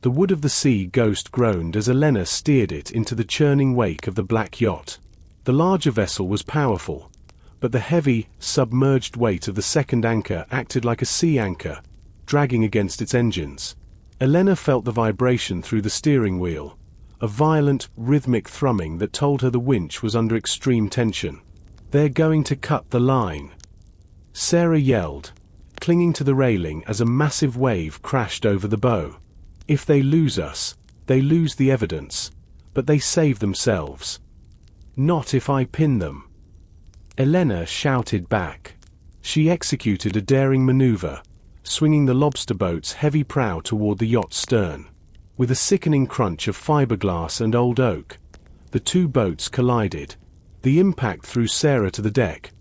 The wood of the Sea Ghost groaned as Elena steered it into the churning wake of the black yacht. The larger vessel was powerful, but the heavy, submerged weight of the second anchor acted like a sea anchor, dragging against its engines. Elena felt the vibration through the steering wheel, a violent, rhythmic thrumming that told her the winch was under extreme tension. "They're going to cut the line," Sarah yelled, clinging to the railing as a massive wave crashed over the bow. "If they lose us, they lose the evidence, but they save themselves. Not if I pin them." Elena shouted back. She executed a daring maneuver, swinging the lobster boat's heavy prow toward the yacht's stern. With a sickening crunch of fiberglass and old oak, the two boats collided. The impact threw Sarah to the deck,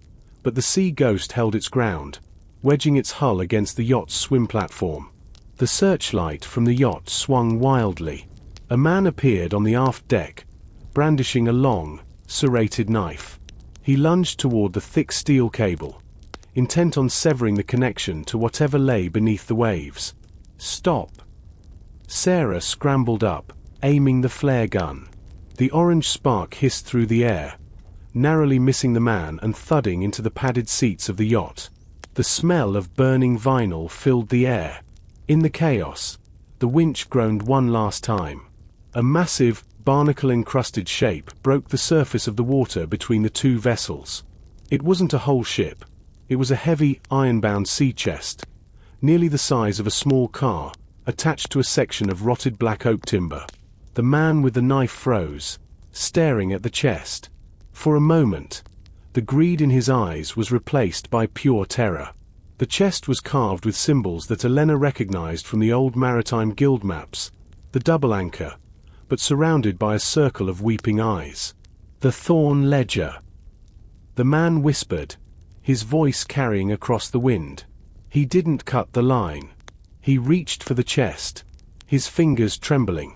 but the Sea Ghost held its ground, wedging its hull against the yacht's swim platform. The searchlight from the yacht swung wildly. A man appeared on the aft deck, brandishing a long, serrated knife. He lunged toward the thick steel cable, intent on severing the connection to whatever lay beneath the waves. "Stop!" Sarah scrambled up, aiming the flare gun. The orange spark hissed through the air, narrowly missing the man and thudding into the padded seats of the yacht. The smell of burning vinyl filled the air. In the chaos, the winch groaned one last time. A massive, barnacle-encrusted shape broke the surface of the water between the two vessels. It wasn't a whole ship. It was a heavy, iron-bound sea chest, nearly the size of a small car, attached to a section of rotted black oak timber. The man with the knife froze, staring at the chest. For a moment, the greed in his eyes was replaced by pure terror. The chest was carved with symbols that Elena recognized from the old Maritime Guild maps, the double anchor, but surrounded by a circle of weeping eyes. "The Thorn Ledger," the man whispered, his voice carrying across the wind. He didn't cut the line. He reached for the chest, his fingers trembling.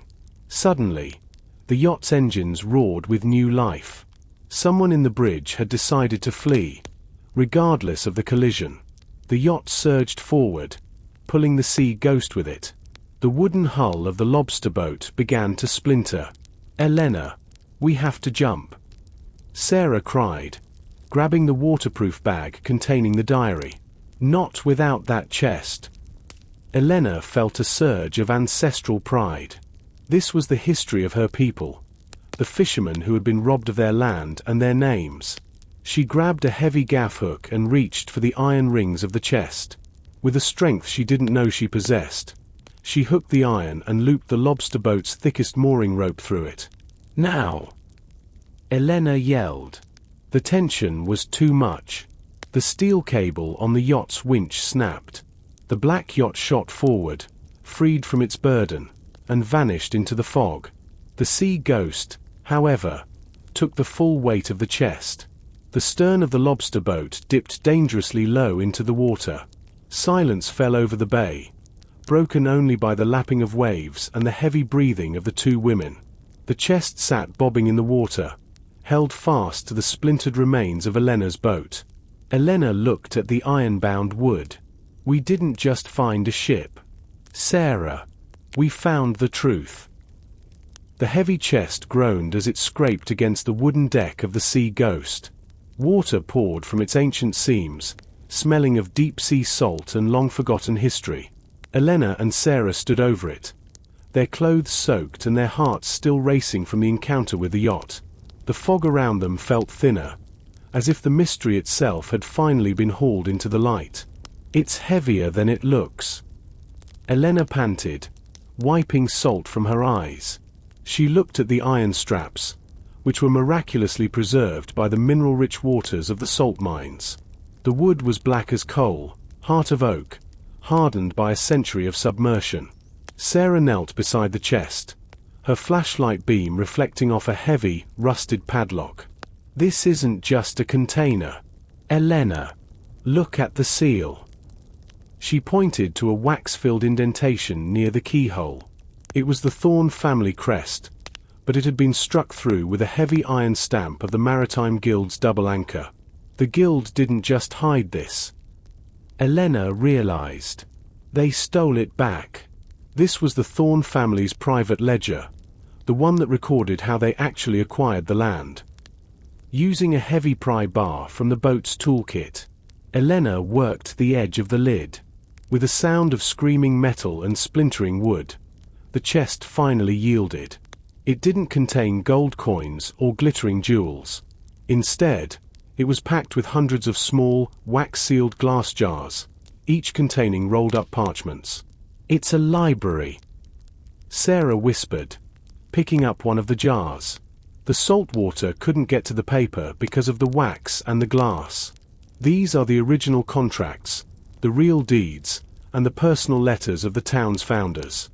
Suddenly, the yacht's engines roared with new life. Someone in the bridge had decided to flee, Regardless of the collision, the yacht surged forward, pulling the sea ghost with it. The wooden hull of the lobster boat began to splinter. "Elena, we have to jump," Sarah cried, grabbing the waterproof bag containing the diary. "Not without that chest." Elena felt a surge of ancestral pride. This was the history of her people, the fishermen who had been robbed of their land and their names. She grabbed a heavy gaff hook and reached for the iron rings of the chest. With a strength she didn't know she possessed, she hooked the iron and looped the lobster boat's thickest mooring rope through it. "Now!" Elena yelled. The tension was too much. The steel cable on the yacht's winch snapped. The black yacht shot forward, freed from its burden, and vanished into the fog. The sea ghost, however, took the full weight of the chest. The stern of the lobster boat dipped dangerously low into the water. Silence fell over the bay, broken only by the lapping of waves and the heavy breathing of the two women. The chest sat bobbing in the water, held fast to the splintered remains of Elena's boat. Elena looked at the iron-bound wood. "We didn't just find a ship, Sarah. We found the truth." The heavy chest groaned as it scraped against the wooden deck of the Sea Ghost. Water poured from its ancient seams, smelling of deep-sea salt and long-forgotten history. Elena and Sarah stood over it, their clothes soaked and their hearts still racing from the encounter with the yacht. The fog around them felt thinner, as if the mystery itself had finally been hauled into the light. "It's heavier than it looks," Elena panted, wiping salt from her eyes. She looked at the iron straps, which were miraculously preserved by the mineral-rich waters of the salt mines. The wood was black as coal, heart of oak, hardened by a century of submersion. Sarah knelt beside the chest, her flashlight beam reflecting off a heavy, rusted padlock. "This isn't just a container. Elena, look at the seal." She pointed to a wax-filled indentation near the keyhole. It was the Thorne family crest, but it had been struck through with a heavy iron stamp of the Maritime Guild's double anchor. The Guild didn't just hide this. Elena realized. They stole it back. This was the Thorne family's private ledger, the one that recorded how they actually acquired the land. Using a heavy pry bar from the boat's toolkit, Elena worked the edge of the lid. With a sound of screaming metal and splintering wood, the chest finally yielded. It didn't contain gold coins or glittering jewels. Instead, it was packed with hundreds of small, wax-sealed glass jars, each containing rolled-up parchments. "It's a library," Sarah whispered, picking up one of the jars. The salt water couldn't get to the paper because of the wax and the glass. "These are the original contracts, the real deeds, and the personal letters of the town's founders."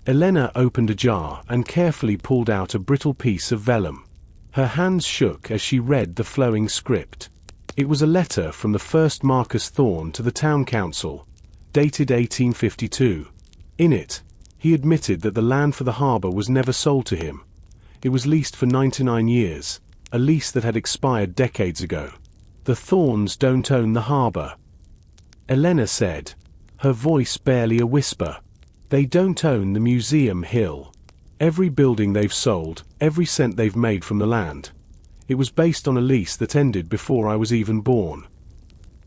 Elena opened a jar and carefully pulled out a brittle piece of vellum. Her hands shook as she read the flowing script. It was a letter from the first Marcus Thorne to the town council, dated 1852. In it, he admitted that the land for the harbour was never sold to him. It was leased for 99 years, a lease that had expired decades ago. "The Thornes don't own the harbour," Elena said, her voice barely a whisper. "They don't own the museum hill. Every building they've sold, every cent they've made from the land. It was based on a lease that ended before I was even born."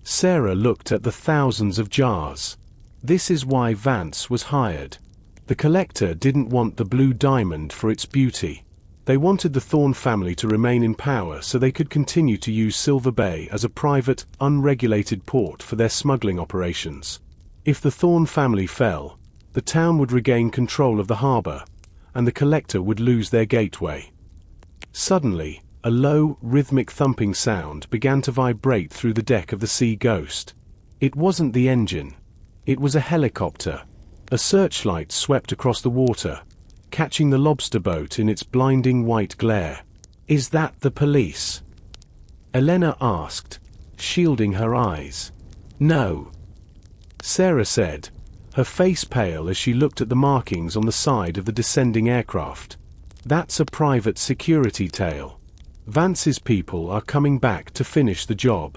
Sarah looked at the thousands of jars. This is why Vance was hired. The collector didn't want the blue diamond for its beauty. They wanted the Thorne family to remain in power so they could continue to use Silver Bay as a private, unregulated port for their smuggling operations. If the Thorne family fell, the town would regain control of the harbour, and the collector would lose their gateway. Suddenly, a low, rhythmic thumping sound began to vibrate through the deck of the Sea Ghost. It wasn't the engine. It was a helicopter. A searchlight swept across the water, catching the lobster boat in its blinding white glare. "Is that the police?" Elena asked, shielding her eyes. "No," Sarah said, her face pale as she looked at the markings on the side of the descending aircraft. "That's a private security tail. Vance's people are coming back to finish the job."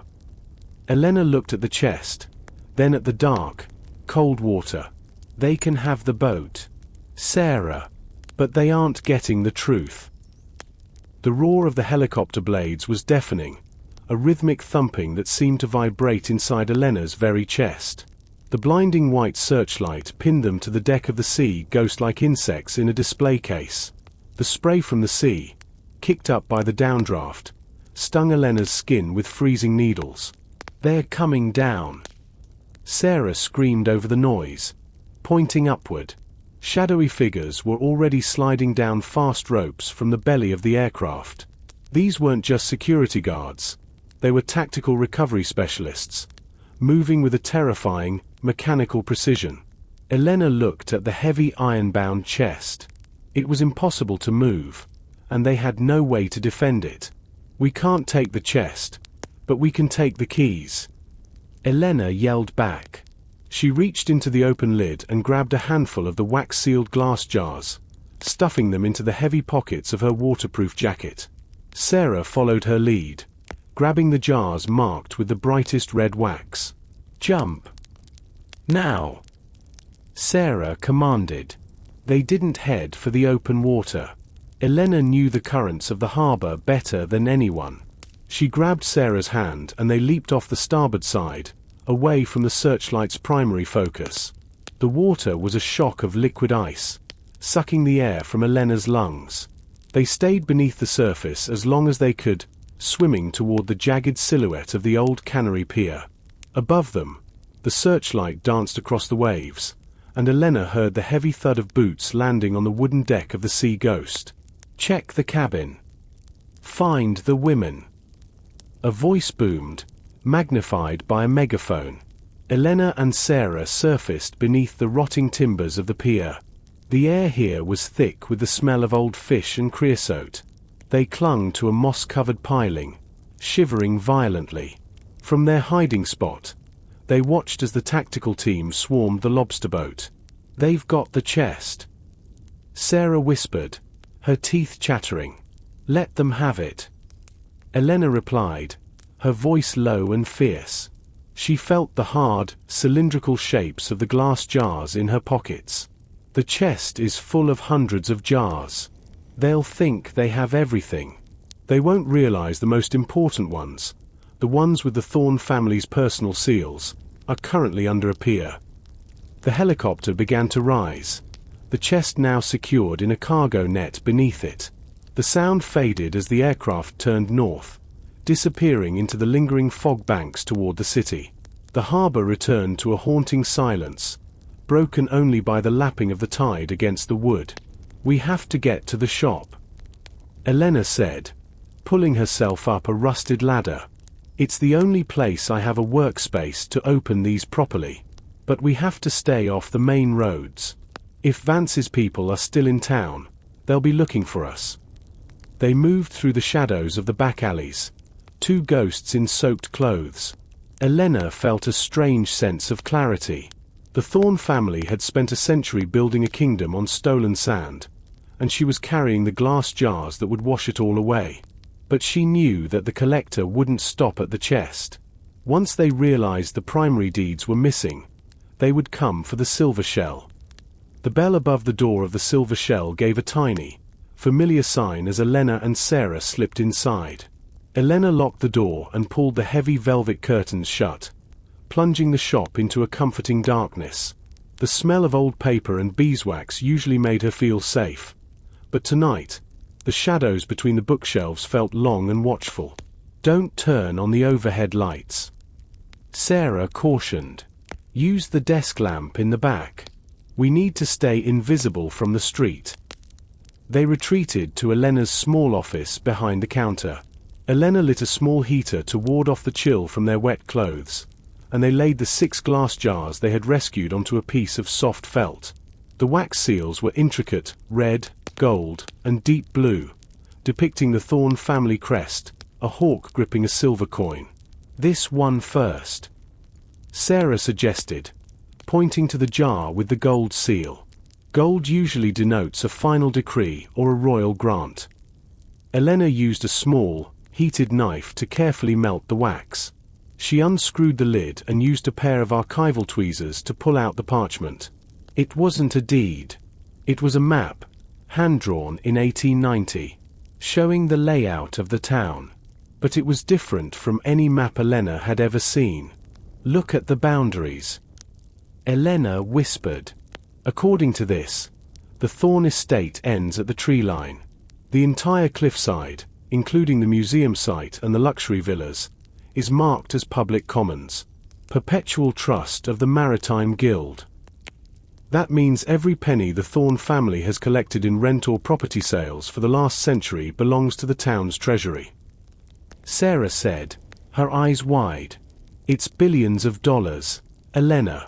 Elena looked at the chest, then at the dark, cold water. They can have the boat, Sarah, but they aren't getting the truth. The roar of the helicopter blades was deafening, a rhythmic thumping that seemed to vibrate inside Elena's very chest. The blinding white searchlight pinned them to the deck of the sea, ghost-like insects in a display case. The spray from the sea, kicked up by the downdraft, stung Elena's skin with freezing needles. "They're coming down!" Sarah screamed over the noise, pointing upward. Shadowy figures were already sliding down fast ropes from the belly of the aircraft. These weren't just security guards. They were tactical recovery specialists, moving with a terrifying, mechanical precision. Elena looked at the heavy iron-bound chest. It was impossible to move, and they had no way to defend it. "We can't take the chest, but we can take the keys," Elena yelled back. She reached into the open lid and grabbed a handful of the wax-sealed glass jars, stuffing them into the heavy pockets of her waterproof jacket. Sarah followed her lead, grabbing the jars marked with the brightest red wax. "Jump! Now!" Sarah commanded. They didn't head for the open water. Elena knew the currents of the harbor better than anyone. She grabbed Sarah's hand and they leaped off the starboard side, away from the searchlight's primary focus. The water was a shock of liquid ice, sucking the air from Elena's lungs. They stayed beneath the surface as long as they could, swimming toward the jagged silhouette of the old cannery pier. Above them, the searchlight danced across the waves, and Elena heard the heavy thud of boots landing on the wooden deck of the Sea Ghost. "Check the cabin. Find the women." A voice boomed, magnified by a megaphone. Elena and Sarah surfaced beneath the rotting timbers of the pier. The air here was thick with the smell of old fish and creosote. They clung to a moss-covered piling, shivering violently. From their hiding spot, they watched as the tactical team swarmed the lobster boat. "They've got the chest," Sarah whispered, her teeth chattering. "Let them have it." Elena replied, her voice low and fierce. She felt the hard, cylindrical shapes of the glass jars in her pockets. "The chest is full of hundreds of jars. They'll think they have everything. They won't realize the most important ones, the ones with the Thorne family's personal seals, are currently under a pier." The helicopter began to rise, the chest now secured in a cargo net beneath it. The sound faded as the aircraft turned north, disappearing into the lingering fog banks toward the city. The harbor returned to a haunting silence, broken only by the lapping of the tide against the wood. "We have to get to the shop," Elena said, pulling herself up a rusted ladder. "It's the only place I have a workspace to open these properly. But we have to stay off the main roads. If Vance's people are still in town, they'll be looking for us." They moved through the shadows of the back alleys, two ghosts in soaked clothes. Elena felt a strange sense of clarity. The Thorne family had spent a century building a kingdom on stolen sand, and she was carrying the glass jars that would wash it all away. But she knew that the collector wouldn't stop at the chest. Once they realized the primary deeds were missing, they would come for the silver shell. The bell above the door of the silver shell gave a tiny, familiar sign as Elena and Sarah slipped inside. Elena locked the door and pulled the heavy velvet curtains shut, plunging the shop into a comforting darkness. The smell of old paper and beeswax usually made her feel safe, but tonight, the shadows between the bookshelves felt long and watchful. "Don't turn on the overhead lights," Sarah cautioned. "Use the desk lamp in the back. We need to stay invisible from the street." They retreated to Elena's small office behind the counter. Elena lit a small heater to ward off the chill from their wet clothes, and they laid the 6 glass jars they had rescued onto a piece of soft felt. The wax seals were intricate, red, gold, and deep blue, depicting the Thorne family crest, a hawk gripping a silver coin. "This one first," Sarah suggested, pointing to the jar with the gold seal. Gold usually denotes a final decree or a royal grant. Elena used a small, heated knife to carefully melt the wax. She unscrewed the lid and used a pair of archival tweezers to pull out the parchment. It wasn't a deed. It was a map, hand-drawn in 1890, showing the layout of the town. But it was different from any map Elena had ever seen. "Look at the boundaries," Elena whispered. According to this, the Thorn estate ends at the tree line. The entire cliffside, including the museum site and the luxury villas, is marked as public commons, perpetual trust of the Maritime Guild. That means every penny the Thorn family has collected in rent or property sales for the last century belongs to the town's treasury. Sarah said, her eyes wide. "It's billions of dollars, Elena.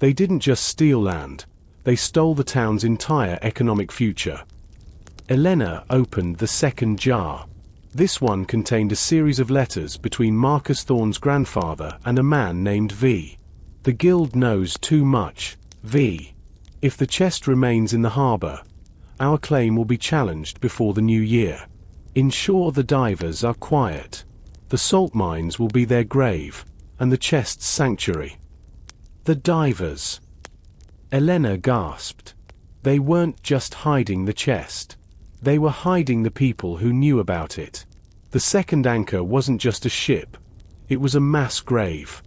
They didn't just steal land, they stole the town's entire economic future." Elena opened the second jar. This one contained a series of letters between Marcus Thorn's grandfather and a man named V. "The guild knows too much, V. If the chest remains in the harbor, our claim will be challenged before the new year. Ensure the divers are quiet. The salt mines will be their grave, and the chest's sanctuary." The divers. Elena gasped. They weren't just hiding the chest. They were hiding the people who knew about it. The second anchor wasn't just a ship. It was a mass grave.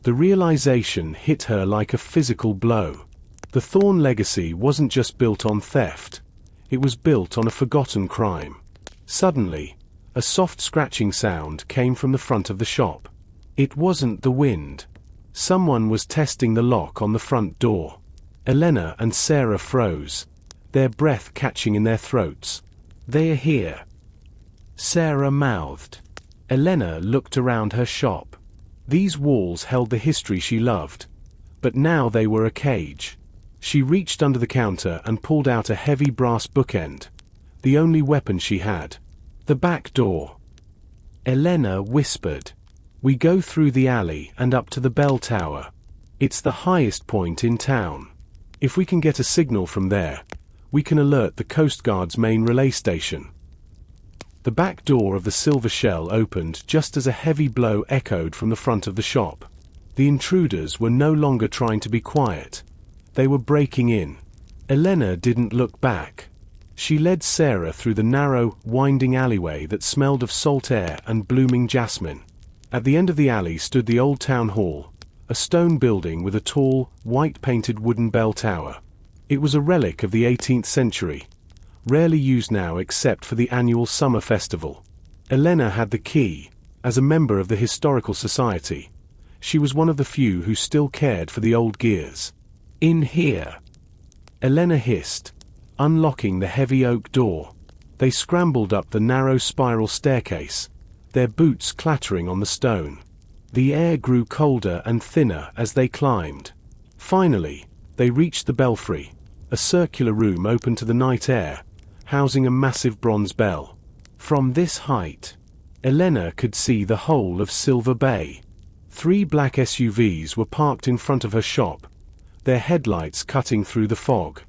The realization hit her like a physical blow. The Thorn legacy wasn't just built on theft. It was built on a forgotten crime. Suddenly, a soft scratching sound came from the front of the shop. It wasn't the wind. Someone was testing the lock on the front door. Elena and Sarah froze, their breath catching in their throats. "They're here," Sarah mouthed. Elena looked around her shop. These walls held the history she loved, but now they were a cage. She reached under the counter and pulled out a heavy brass bookend, the only weapon she had. "The back door," Elena whispered. "We go through the alley and up to the bell tower. It's the highest point in town. If we can get a signal from there, we can alert the Coast Guard's main relay station." The back door of the Silver Shell opened just as a heavy blow echoed from the front of the shop. The intruders were no longer trying to be quiet. They were breaking in. Elena didn't look back. She led Sarah through the narrow, winding alleyway that smelled of salt air and blooming jasmine. At the end of the alley stood the old town hall, a stone building with a tall, white-painted wooden bell tower. It was a relic of the 18th century, rarely used now except for the annual summer festival. Elena had the key. As a member of the Historical Society, she was one of the few who still cared for the old gears. "In here," Elena hissed, unlocking the heavy oak door. They scrambled up the narrow spiral staircase, their boots clattering on the stone. The air grew colder and thinner as they climbed. Finally, they reached the belfry, a circular room open to the night air, housing a massive bronze bell. From this height, Elena could see the whole of Silver Bay. 3 black SUVs were parked in front of her shop, their headlights cutting through the fog.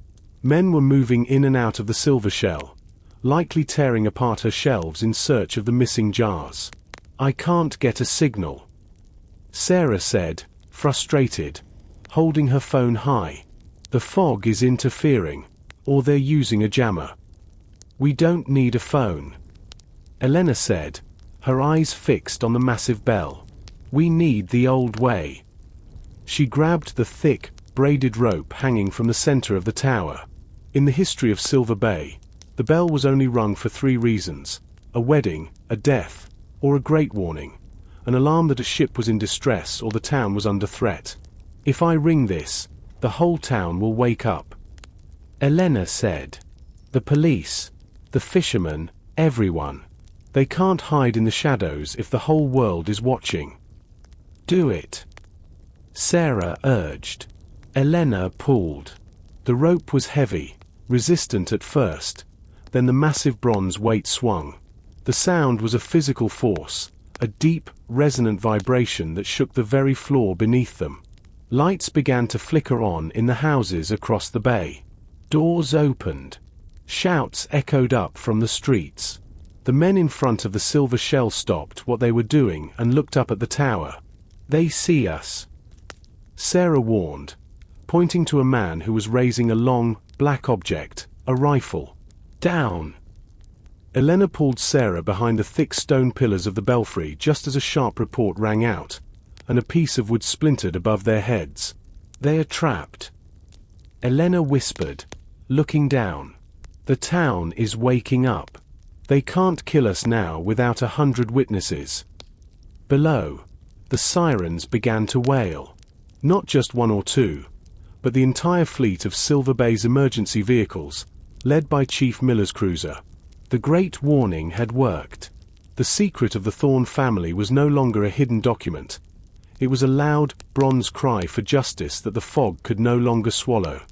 Men were moving in and out of the Silver Shell, likely tearing apart her shelves in search of the missing jars. "I can't get a signal," Sarah said, frustrated, holding her phone high. "The fog is interfering, or they're using a jammer." "We don't need a phone," Elena said, her eyes fixed on the massive bell. "We need the old way." She grabbed the thick, braided rope hanging from the center of the tower. In the history of Silver Bay, the bell was only rung for 3 reasons: a wedding, a death, or a great warning, an alarm that a ship was in distress or the town was under threat. "If I ring this, the whole town will wake up," Elena said. "The police, the fishermen, everyone. They can't hide in the shadows if the whole world is watching." "Do it," Sarah urged. Elena pulled. The rope was heavy, resistant at first, then the massive bronze weight swung. The sound was a physical force, a deep, resonant vibration that shook the very floor beneath them. Lights began to flicker on in the houses across the bay. Doors opened. Shouts echoed up from the streets. The men in front of the silver shell stopped what they were doing and looked up at the tower. "They see us," Sarah warned, pointing to a man who was raising a long, black object, a rifle. "Down!" Elena pulled Sarah behind the thick stone pillars of the belfry just as a sharp report rang out, and a piece of wood splintered above their heads. "They are trapped," Elena whispered, looking down. "The town is waking up. They can't kill us now without 100 witnesses." Below, the sirens began to wail. Not just one or two, but the entire fleet of Silver Bay's emergency vehicles, led by Chief Miller's cruiser. The Great Warning had worked. The secret of the Thorne family was no longer a hidden document. It was a loud, bronze cry for justice that the fog could no longer swallow.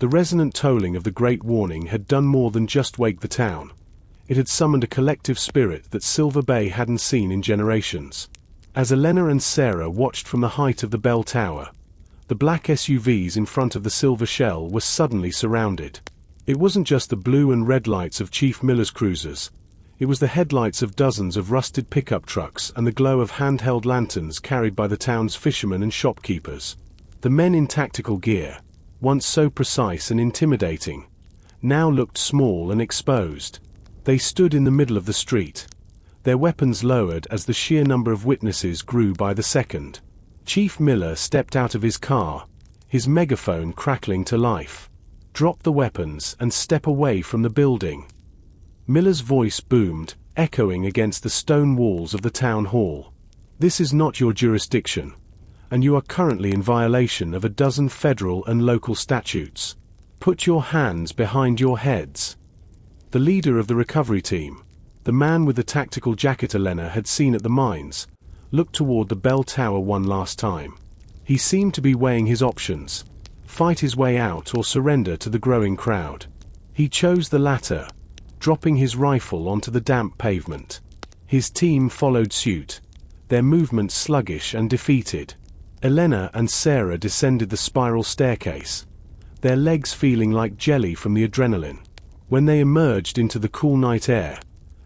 The resonant tolling of the Great Warning had done more than just wake the town. It had summoned a collective spirit that Silver Bay hadn't seen in generations. As Elena and Sarah watched from the height of the bell tower, the black SUVs in front of the silver shell were suddenly surrounded. It wasn't just the blue and red lights of Chief Miller's cruisers. It was the headlights of dozens of rusted pickup trucks and the glow of handheld lanterns carried by the town's fishermen and shopkeepers. The men in tactical gear, once so precise and intimidating, now looked small and exposed. They stood in the middle of the street, their weapons lowered as the sheer number of witnesses grew by the second. Chief Miller stepped out of his car, his megaphone crackling to life. "Drop the weapons and step away from the building." Miller's voice boomed, echoing against the stone walls of the town hall. "This is not your jurisdiction, and you are currently in violation of a dozen federal and local statutes. Put your hands behind your heads." The leader of the recovery team, the man with the tactical jacket Elena had seen at the mines, looked toward the bell tower one last time. He seemed to be weighing his options: fight his way out or surrender to the growing crowd. He chose the latter, dropping his rifle onto the damp pavement. His team followed suit, their movements sluggish and defeated. Elena and Sarah descended the spiral staircase, their legs feeling like jelly from the adrenaline. When they emerged into the cool night air,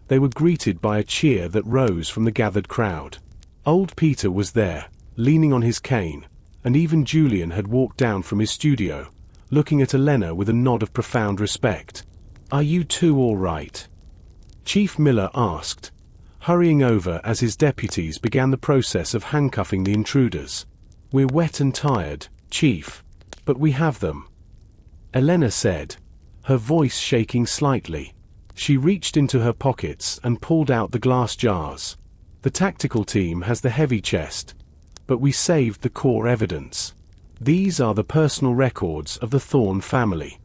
they were greeted by a cheer that rose from the gathered crowd. Old Peter was there, leaning on his cane, and even Julian had walked down from his studio, looking at Elena with a nod of profound respect. "Are you two all right?" Chief Miller asked, hurrying over as his deputies began the process of handcuffing the intruders. "We're wet and tired, Chief, but we have them," Elena said, her voice shaking slightly. She reached into her pockets and pulled out the glass jars. "The tactical team has the heavy chest, but we saved the core evidence. These are the personal records of the Thorne family."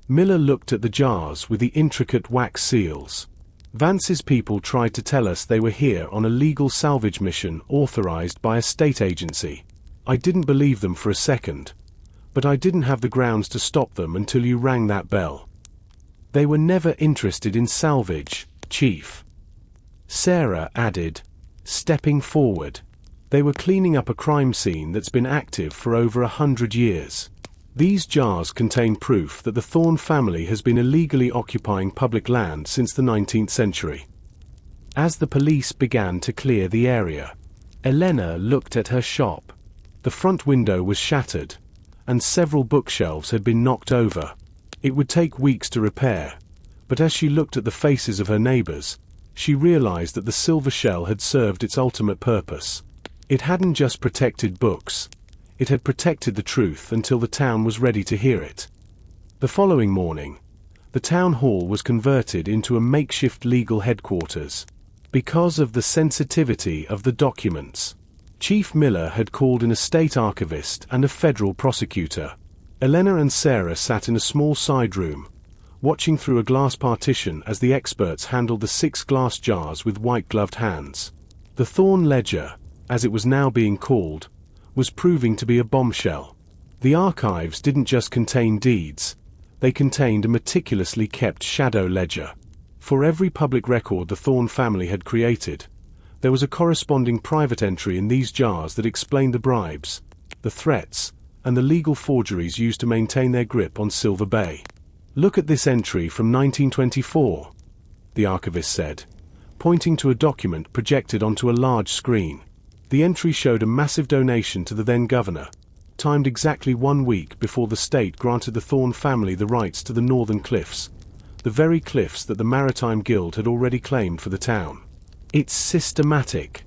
Miller looked at the jars with the intricate wax seals. "Vance's people tried to tell us they were here on a legal salvage mission authorized by a state agency. I didn't believe them for a second, but I didn't have the grounds to stop them until you rang that bell. They were never interested in salvage, Chief," Sarah added, stepping forward. "They were cleaning up a crime scene that's been active for over 100 years. These jars contain proof that the Thorne family has been illegally occupying public land since the 19th century." As the police began to clear the area, Elena looked at her shop. The front window was shattered, and several bookshelves had been knocked over. It would take weeks to repair, but as she looked at the faces of her neighbors, she realized that the silver shell had served its ultimate purpose. It hadn't just protected books, it had protected the truth until the town was ready to hear it. The following morning, the town hall was converted into a makeshift legal headquarters. Because of the sensitivity of the documents, Chief Miller had called in a state archivist and a federal prosecutor. Elena and Sarah sat in a small side room, watching through a glass partition as the experts handled the 6 glass jars with white-gloved hands. The Thorne Ledger, as it was now being called, was proving to be a bombshell. The archives didn't just contain deeds, they contained a meticulously kept shadow ledger. For every public record the Thorne family had created, there was a corresponding private entry in these jars that explained the bribes, the threats, and the legal forgeries used to maintain their grip on Silver Bay. "Look at this entry from 1924. the archivist said, pointing to a document projected onto a large screen. The entry showed a massive donation to the then governor, timed exactly 1 week before the state granted the Thorne family the rights to the northern cliffs, the very cliffs that the Maritime Guild had already claimed for the town. "It's systematic,"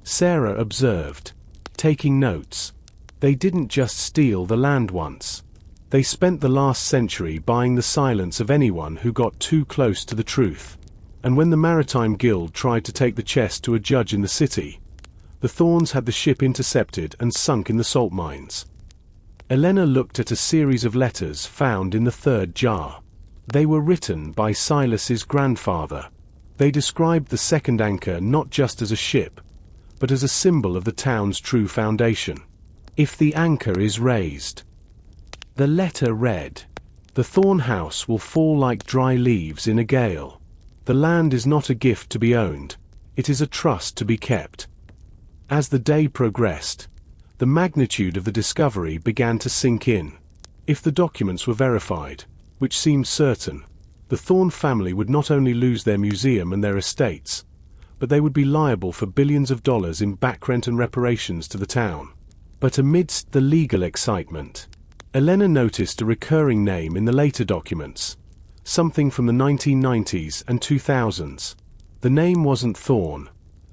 Sarah observed, taking notes. "They didn't just steal the land once. They spent the last century buying the silence of anyone who got too close to the truth. And when the Maritime Guild tried to take the chest to a judge in the city, the Thorns had the ship intercepted and sunk in the salt mines." Elena looked at a series of letters found in the third jar. They were written by Silas's grandfather. They described the second anchor not just as a ship, but as a symbol of the town's true foundation. "If the anchor is raised," the letter read, "the Thorn house will fall like dry leaves in a gale. The land is not a gift to be owned, it is a trust to be kept." As the day progressed, the magnitude of the discovery began to sink in. If the documents were verified, which seemed certain, the Thorne family would not only lose their museum and their estates, but they would be liable for billions of dollars in back rent and reparations to the town. But amidst the legal excitement, Elena noticed a recurring name in the later documents, something from the 1990s and 2000s. The name wasn't Thorne,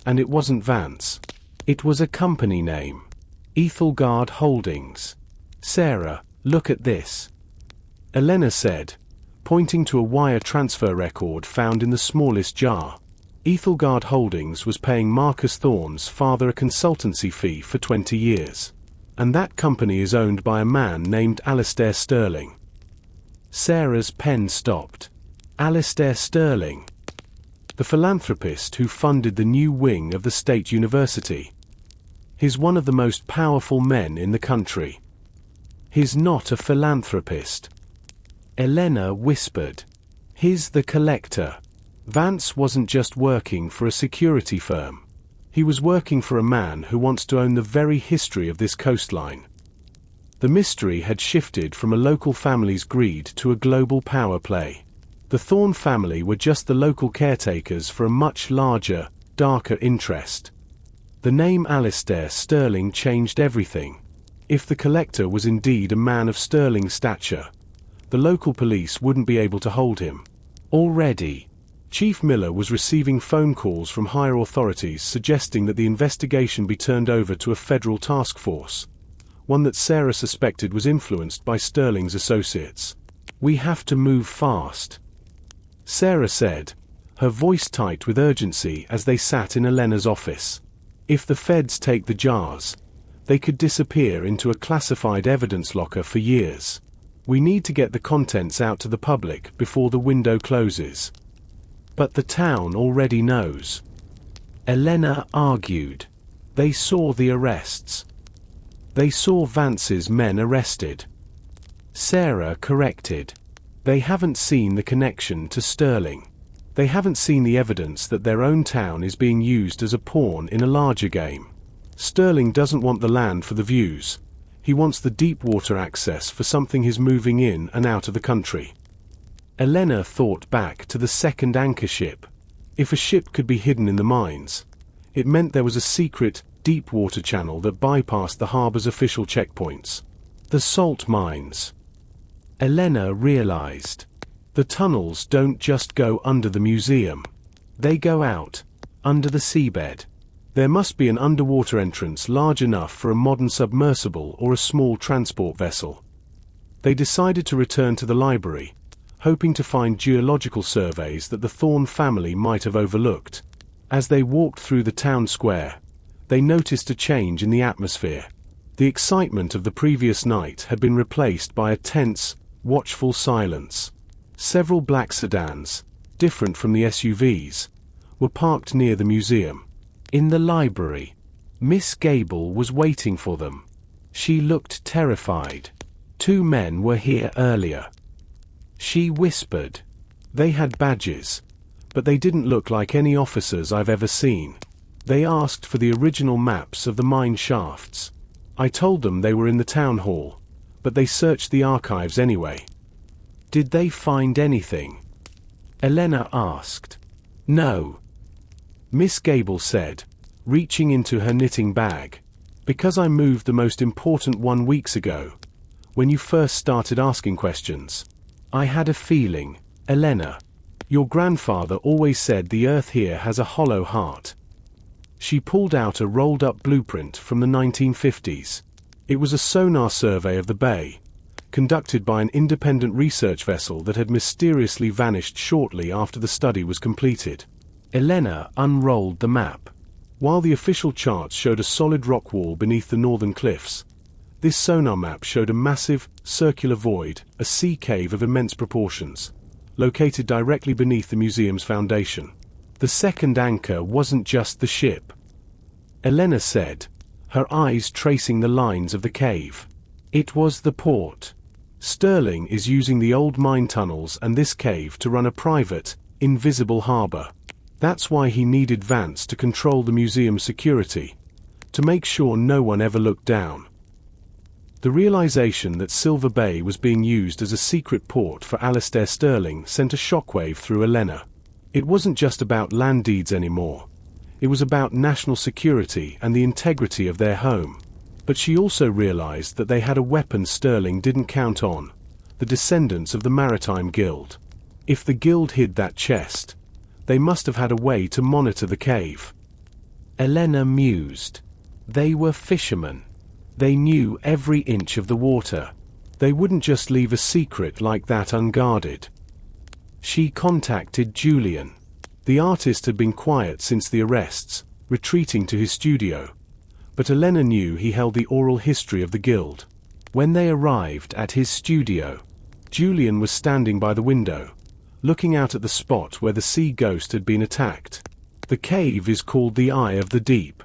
and it wasn't Vance. It was a company name. Ethelgard Holdings. "Sarah, look at this," Elena said, pointing to a wire transfer record found in the smallest jar. Ethelgard Holdings was paying Marcus Thorne's father a consultancy fee for 20 years. And that company is owned by a man named Alistair Sterling. Sarah's pen stopped. Alistair Sterling, the philanthropist who funded the new wing of the state university. He's one of the most powerful men in the country. He's not a philanthropist, Elena whispered. He's the collector. Vance wasn't just working for a security firm. He was working for a man who wants to own the very history of this coastline. The mystery had shifted from a local family's greed to a global power play. The Thorne family were just the local caretakers for a much larger, darker interest. The name Alistair Sterling changed everything. If the collector was indeed a man of sterling stature, the local police wouldn't be able to hold him. Already, Chief Miller was receiving phone calls from higher authorities suggesting that the investigation be turned over to a federal task force, one that Sarah suspected was influenced by Sterling's associates. "We have to move fast," Sarah said, her voice tight with urgency as they sat in Elena's office. "If the feds take the jars, they could disappear into a classified evidence locker for years. We need to get the contents out to the public before the window closes." "But the town already knows," Elena argued. "They saw the arrests. They saw Vance's men arrested." Sarah corrected. "They haven't seen the connection to Sterling. They haven't seen the evidence that their own town is being used as a pawn in a larger game. Sterling doesn't want the land for the views. He wants the deep water access for something he's moving in and out of the country." Elena thought back to the second anchor ship. If a ship could be hidden in the mines, it meant there was a secret, deep water channel that bypassed the harbor's official checkpoints. The salt mines. Elena realized. The tunnels don't just go under the museum. They go out, under the seabed. There must be an underwater entrance large enough for a modern submersible or a small transport vessel. They decided to return to the library, hoping to find geological surveys that the Thorne family might have overlooked. As they walked through the town square, they noticed a change in the atmosphere. The excitement of the previous night had been replaced by a tense, watchful silence. Several black sedans, different from the SUVs, were parked near the museum. In the library, Miss Gable was waiting for them. She looked terrified. "2 men were here earlier," she whispered. "They had badges, but they didn't look like any officers I've ever seen. They asked for the original maps of the mine shafts. I told them they were in the town hall, but they searched the archives anyway." "Did they find anything?" Elena asked. No. Miss Gable said, reaching into her knitting bag. Because I moved the most important one weeks ago. When you first started asking questions. I had a feeling, Elena. Your grandfather always said the earth here has a hollow heart. She pulled out a rolled-up blueprint from the 1950s. It was a sonar survey of the bay, conducted by an independent research vessel that had mysteriously vanished shortly after the study was completed. Elena unrolled the map. While the official charts showed a solid rock wall beneath the northern cliffs, this sonar map showed a massive, circular void, a sea cave of immense proportions, located directly beneath the museum's foundation. The second anchor wasn't just the ship, Elena said, her eyes tracing the lines of the cave. It was the port. Sterling is using the old mine tunnels and this cave to run a private, invisible harbor. That's why he needed Vance to control the museum's security, to make sure no one ever looked down. The realization that Silver Bay was being used as a secret port for Alistair Sterling sent a shockwave through Elena. It wasn't just about land deeds anymore. It was about national security and the integrity of their home. But she also realized that they had a weapon Sterling didn't count on, the descendants of the Maritime Guild. If the guild hid that chest, they must have had a way to monitor the cave. Elena mused. They were fishermen. They knew every inch of the water. They wouldn't just leave a secret like that unguarded. She contacted Julian. The artist had been quiet since the arrests, retreating to his studio. But Elena knew he held the oral history of the guild. When they arrived at his studio, Julian was standing by the window, looking out at the spot where the sea ghost had been attacked. The cave is called the Eye of the Deep,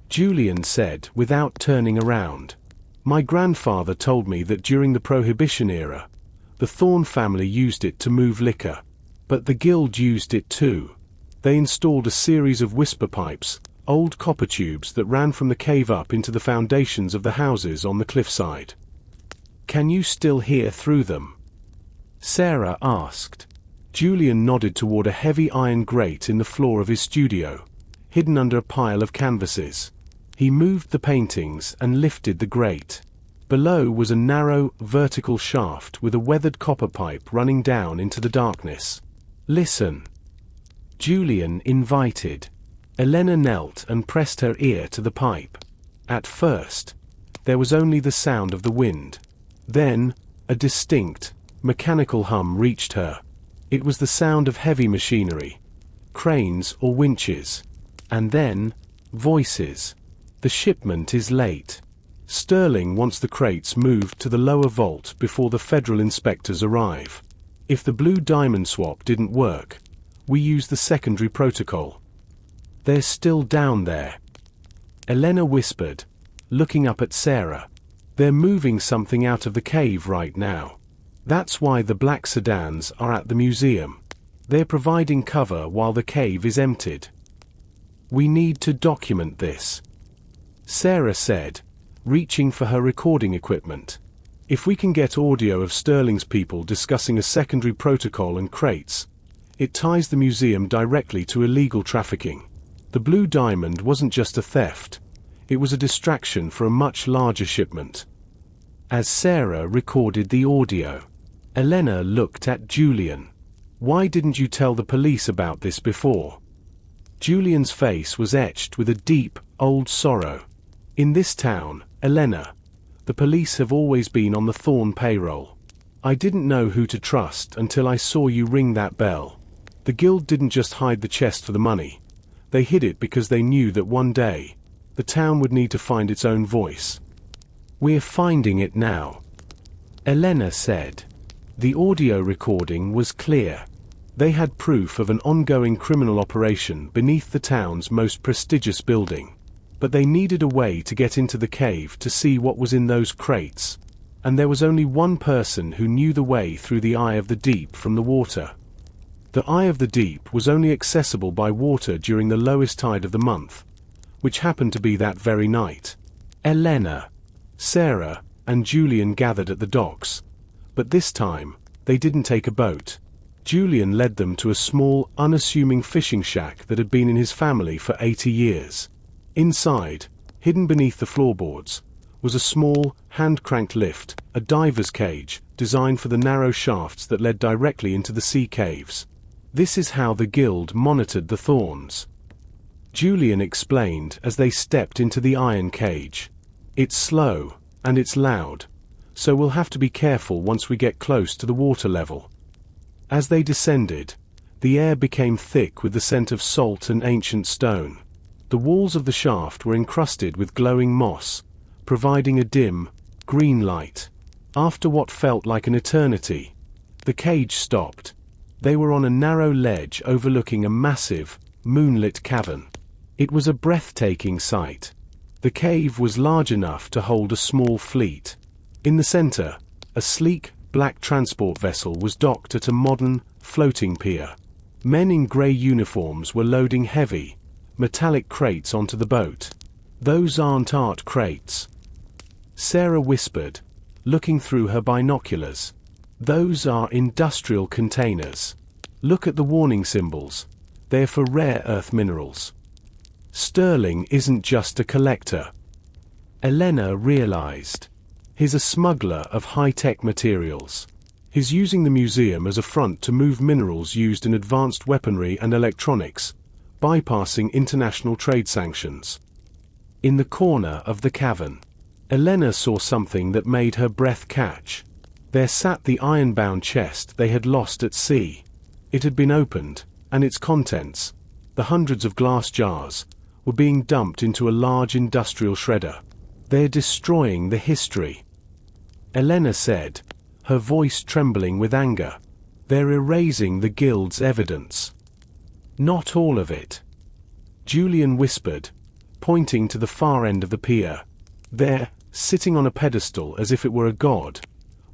Julian said without turning around. My grandfather told me that during the Prohibition era, the Thorne family used it to move liquor. But the guild used it too. They installed a series of whisper pipes, old copper tubes that ran from the cave up into the foundations of the houses on the cliffside. Can you still hear through them? Sarah asked. Julian nodded toward a heavy iron grate in the floor of his studio, hidden under a pile of canvases. He moved the paintings and lifted the grate. Below was a narrow, vertical shaft with a weathered copper pipe running down into the darkness. Listen. Julian invited. Elena knelt and pressed her ear to the pipe. At first, there was only the sound of the wind. Then, a distinct, mechanical hum reached her. It was the sound of heavy machinery, cranes or winches. And then, voices. The shipment is late. Sterling wants the crates moved to the lower vault before the federal inspectors arrive. If the blue diamond swap didn't work, we use the secondary protocol. They're still down there. Elena whispered, looking up at Sarah. They're moving something out of the cave right now. That's why the black sedans are at the museum. They're providing cover while the cave is emptied. We need to document this, Sarah said, reaching for her recording equipment. If we can get audio of Sterling's people discussing a secondary protocol and crates, it ties the museum directly to illegal trafficking. The blue diamond wasn't just a theft, it was a distraction for a much larger shipment. As Sarah recorded the audio, Elena looked at Julian. Why didn't you tell the police about this before? Julian's face was etched with a deep, old sorrow. In this town, Elena, the police have always been on the Thorne payroll. I didn't know who to trust until I saw you ring that bell. The guild didn't just hide the chest for the money. They hid it because they knew that one day, the town would need to find its own voice. We're finding it now, Elena said. The audio recording was clear. They had proof of an ongoing criminal operation beneath the town's most prestigious building. But they needed a way to get into the cave to see what was in those crates. And there was only one person who knew the way through the Eye of the Deep from the water. The Eye of the Deep was only accessible by water during the lowest tide of the month, which happened to be that very night. Elena, Sarah, and Julian gathered at the docks. But this time, they didn't take a boat. Julian led them to a small, unassuming fishing shack that had been in his family for 80 years. Inside, hidden beneath the floorboards, was a small, hand-cranked lift, a diver's cage, designed for the narrow shafts that led directly into the sea caves. This is how the guild monitored the thorns, Julian explained as they stepped into the iron cage. It's slow, and it's loud, so we'll have to be careful once we get close to the water level. As they descended, the air became thick with the scent of salt and ancient stone. The walls of the shaft were encrusted with glowing moss, providing a dim, green light. After what felt like an eternity, the cage stopped. They were on a narrow ledge overlooking a massive, moonlit cavern. It was a breathtaking sight. The cave was large enough to hold a small fleet. In the center, a sleek, black transport vessel was docked at a modern, floating pier. Men in grey uniforms were loading heavy, metallic crates onto the boat. "Those aren't art crates," Sarah whispered, looking through her binoculars. "Those are industrial containers. Look at the warning symbols. They're for rare earth minerals. Sterling isn't just a collector." Elena realized. He's a smuggler of high-tech materials. He's using the museum as a front to move minerals used in advanced weaponry and electronics, bypassing international trade sanctions. In the corner of the cavern, Elena saw something that made her breath catch. There sat the iron-bound chest they had lost at sea. It had been opened, and its contents, the hundreds of glass jars, were being dumped into a large industrial shredder. "They're destroying the history," Elena said, her voice trembling with anger. "They're erasing the guild's evidence." "Not all of it," Julian whispered, pointing to the far end of the pier. There, sitting on a pedestal as if it were a god,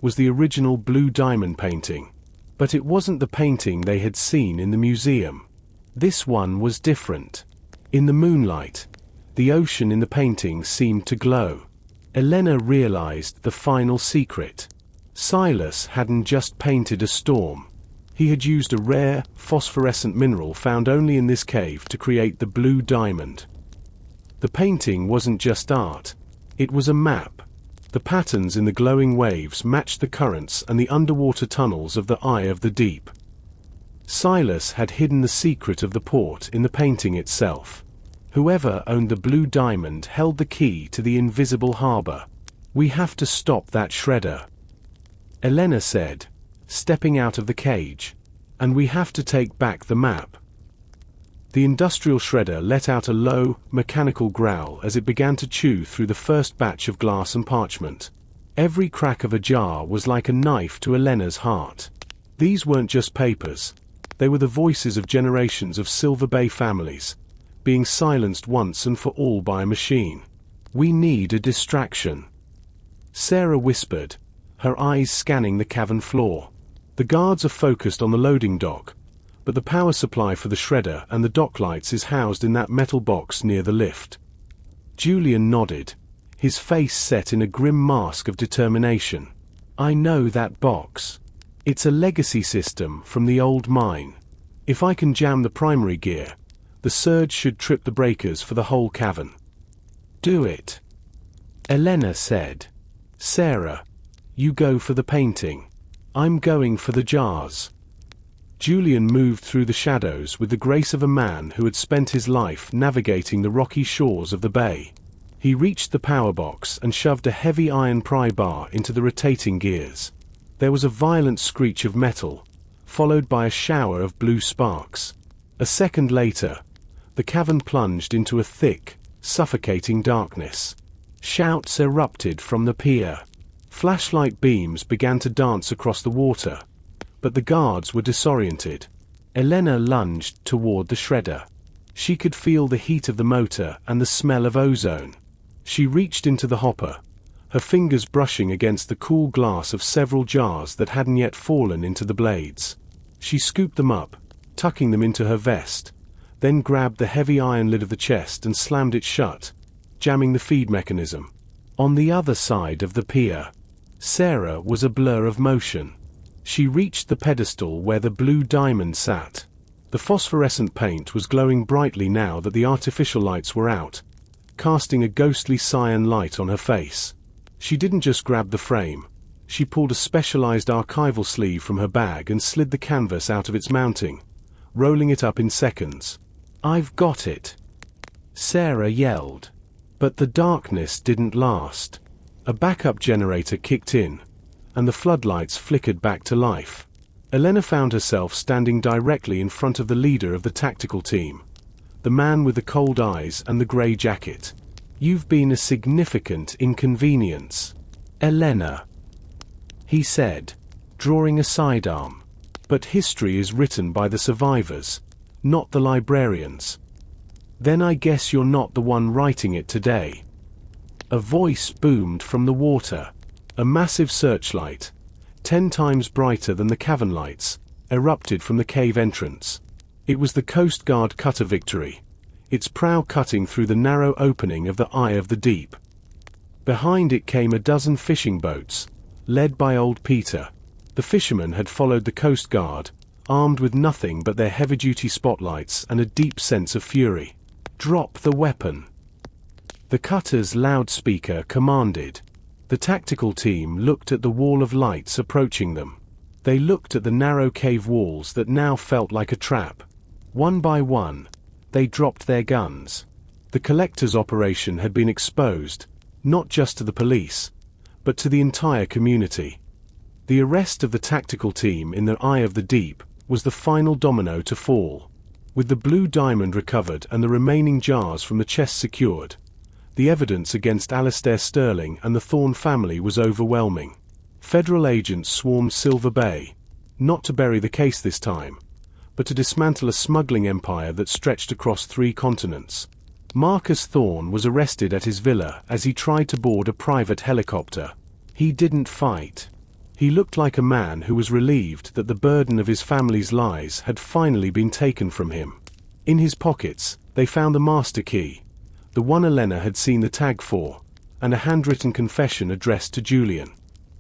was the original blue diamond painting. But it wasn't the painting they had seen in the museum. This one was different. In the moonlight, the ocean in the painting seemed to glow. Elena realized the final secret. Silas hadn't just painted a storm. He had used a rare, phosphorescent mineral found only in this cave to create the blue diamond. The painting wasn't just art. It was a map. The patterns in the glowing waves matched the currents and the underwater tunnels of the Eye of the Deep. Silas had hidden the secret of the port in the painting itself. Whoever owned the blue diamond held the key to the invisible harbor. "We have to stop that shredder," Elena said, stepping out of the cage. "And we have to take back the map." The industrial shredder let out a low, mechanical growl as it began to chew through the first batch of glass and parchment. Every crack of a jar was like a knife to Elena's heart. These weren't just papers. They were the voices of generations of Silver Bay families, being silenced once and for all by a machine. "We need a distraction," Sarah whispered, her eyes scanning the cavern floor. "The guards are focused on the loading dock, but the power supply for the shredder and the dock lights is housed in that metal box near the lift." Julian nodded, his face set in a grim mask of determination. "I know that box. It's a legacy system from the old mine. If I can jam the primary gear, the surge should trip the breakers for the whole cavern." "Do it," Elena said. "Sarah, you go for the painting. I'm going for the jars." Julian moved through the shadows with the grace of a man who had spent his life navigating the rocky shores of the bay. He reached the power box and shoved a heavy iron pry bar into the rotating gears. There was a violent screech of metal, followed by a shower of blue sparks. A second later, the cavern plunged into a thick, suffocating darkness. Shouts erupted from the pier. Flashlight beams began to dance across the water, but the guards were disoriented. Elena lunged toward the shredder. She could feel the heat of the motor and the smell of ozone. She reached into the hopper, her fingers brushing against the cool glass of several jars that hadn't yet fallen into the blades. She scooped them up, tucking them into her vest, then grabbed the heavy iron lid of the chest and slammed it shut, jamming the feed mechanism. On the other side of the pier, Sarah was a blur of motion. She reached the pedestal where the blue diamond sat. The phosphorescent paint was glowing brightly now that the artificial lights were out, casting a ghostly cyan light on her face. She didn't just grab the frame. She pulled a specialized archival sleeve from her bag and slid the canvas out of its mounting, rolling it up in seconds. "I've got it!" Sarah yelled. But the darkness didn't last. A backup generator kicked in, and the floodlights flickered back to life. Elena found herself standing directly in front of the leader of the tactical team, the man with the cold eyes and the grey jacket. "You've been a significant inconvenience, Elena," he said, drawing a sidearm. "But history is written by the survivors, not the librarians." "Then I guess you're not the one writing it today." A voice boomed from the water. A massive searchlight, 10 times brighter than the cavern lights, erupted from the cave entrance. It was the Coast Guard cutter Victory, its prow cutting through the narrow opening of the Eye of the Deep. Behind it came a dozen fishing boats, led by old Peter. The fishermen had followed the Coast Guard, armed with nothing but their heavy-duty spotlights and a deep sense of fury. "Drop the weapon," the cutter's loudspeaker commanded. The tactical team looked at the wall of lights approaching them. They looked at the narrow cave walls that now felt like a trap. One by one, they dropped their guns. The collector's operation had been exposed, not just to the police, but to the entire community. The arrest of the tactical team in the Eye of the Deep was the final domino to fall. With the blue diamond recovered and the remaining jars from the chest secured, the evidence against Alistair Sterling and the Thorne family was overwhelming. Federal agents swarmed Silver Bay, not to bury the case this time, but to dismantle a smuggling empire that stretched across 3 continents. Marcus Thorne was arrested at his villa as he tried to board a private helicopter. He didn't fight. He looked like a man who was relieved that the burden of his family's lies had finally been taken from him. In his pockets, they found the master key, the one Elena had seen the tag for, and a handwritten confession addressed to Julian.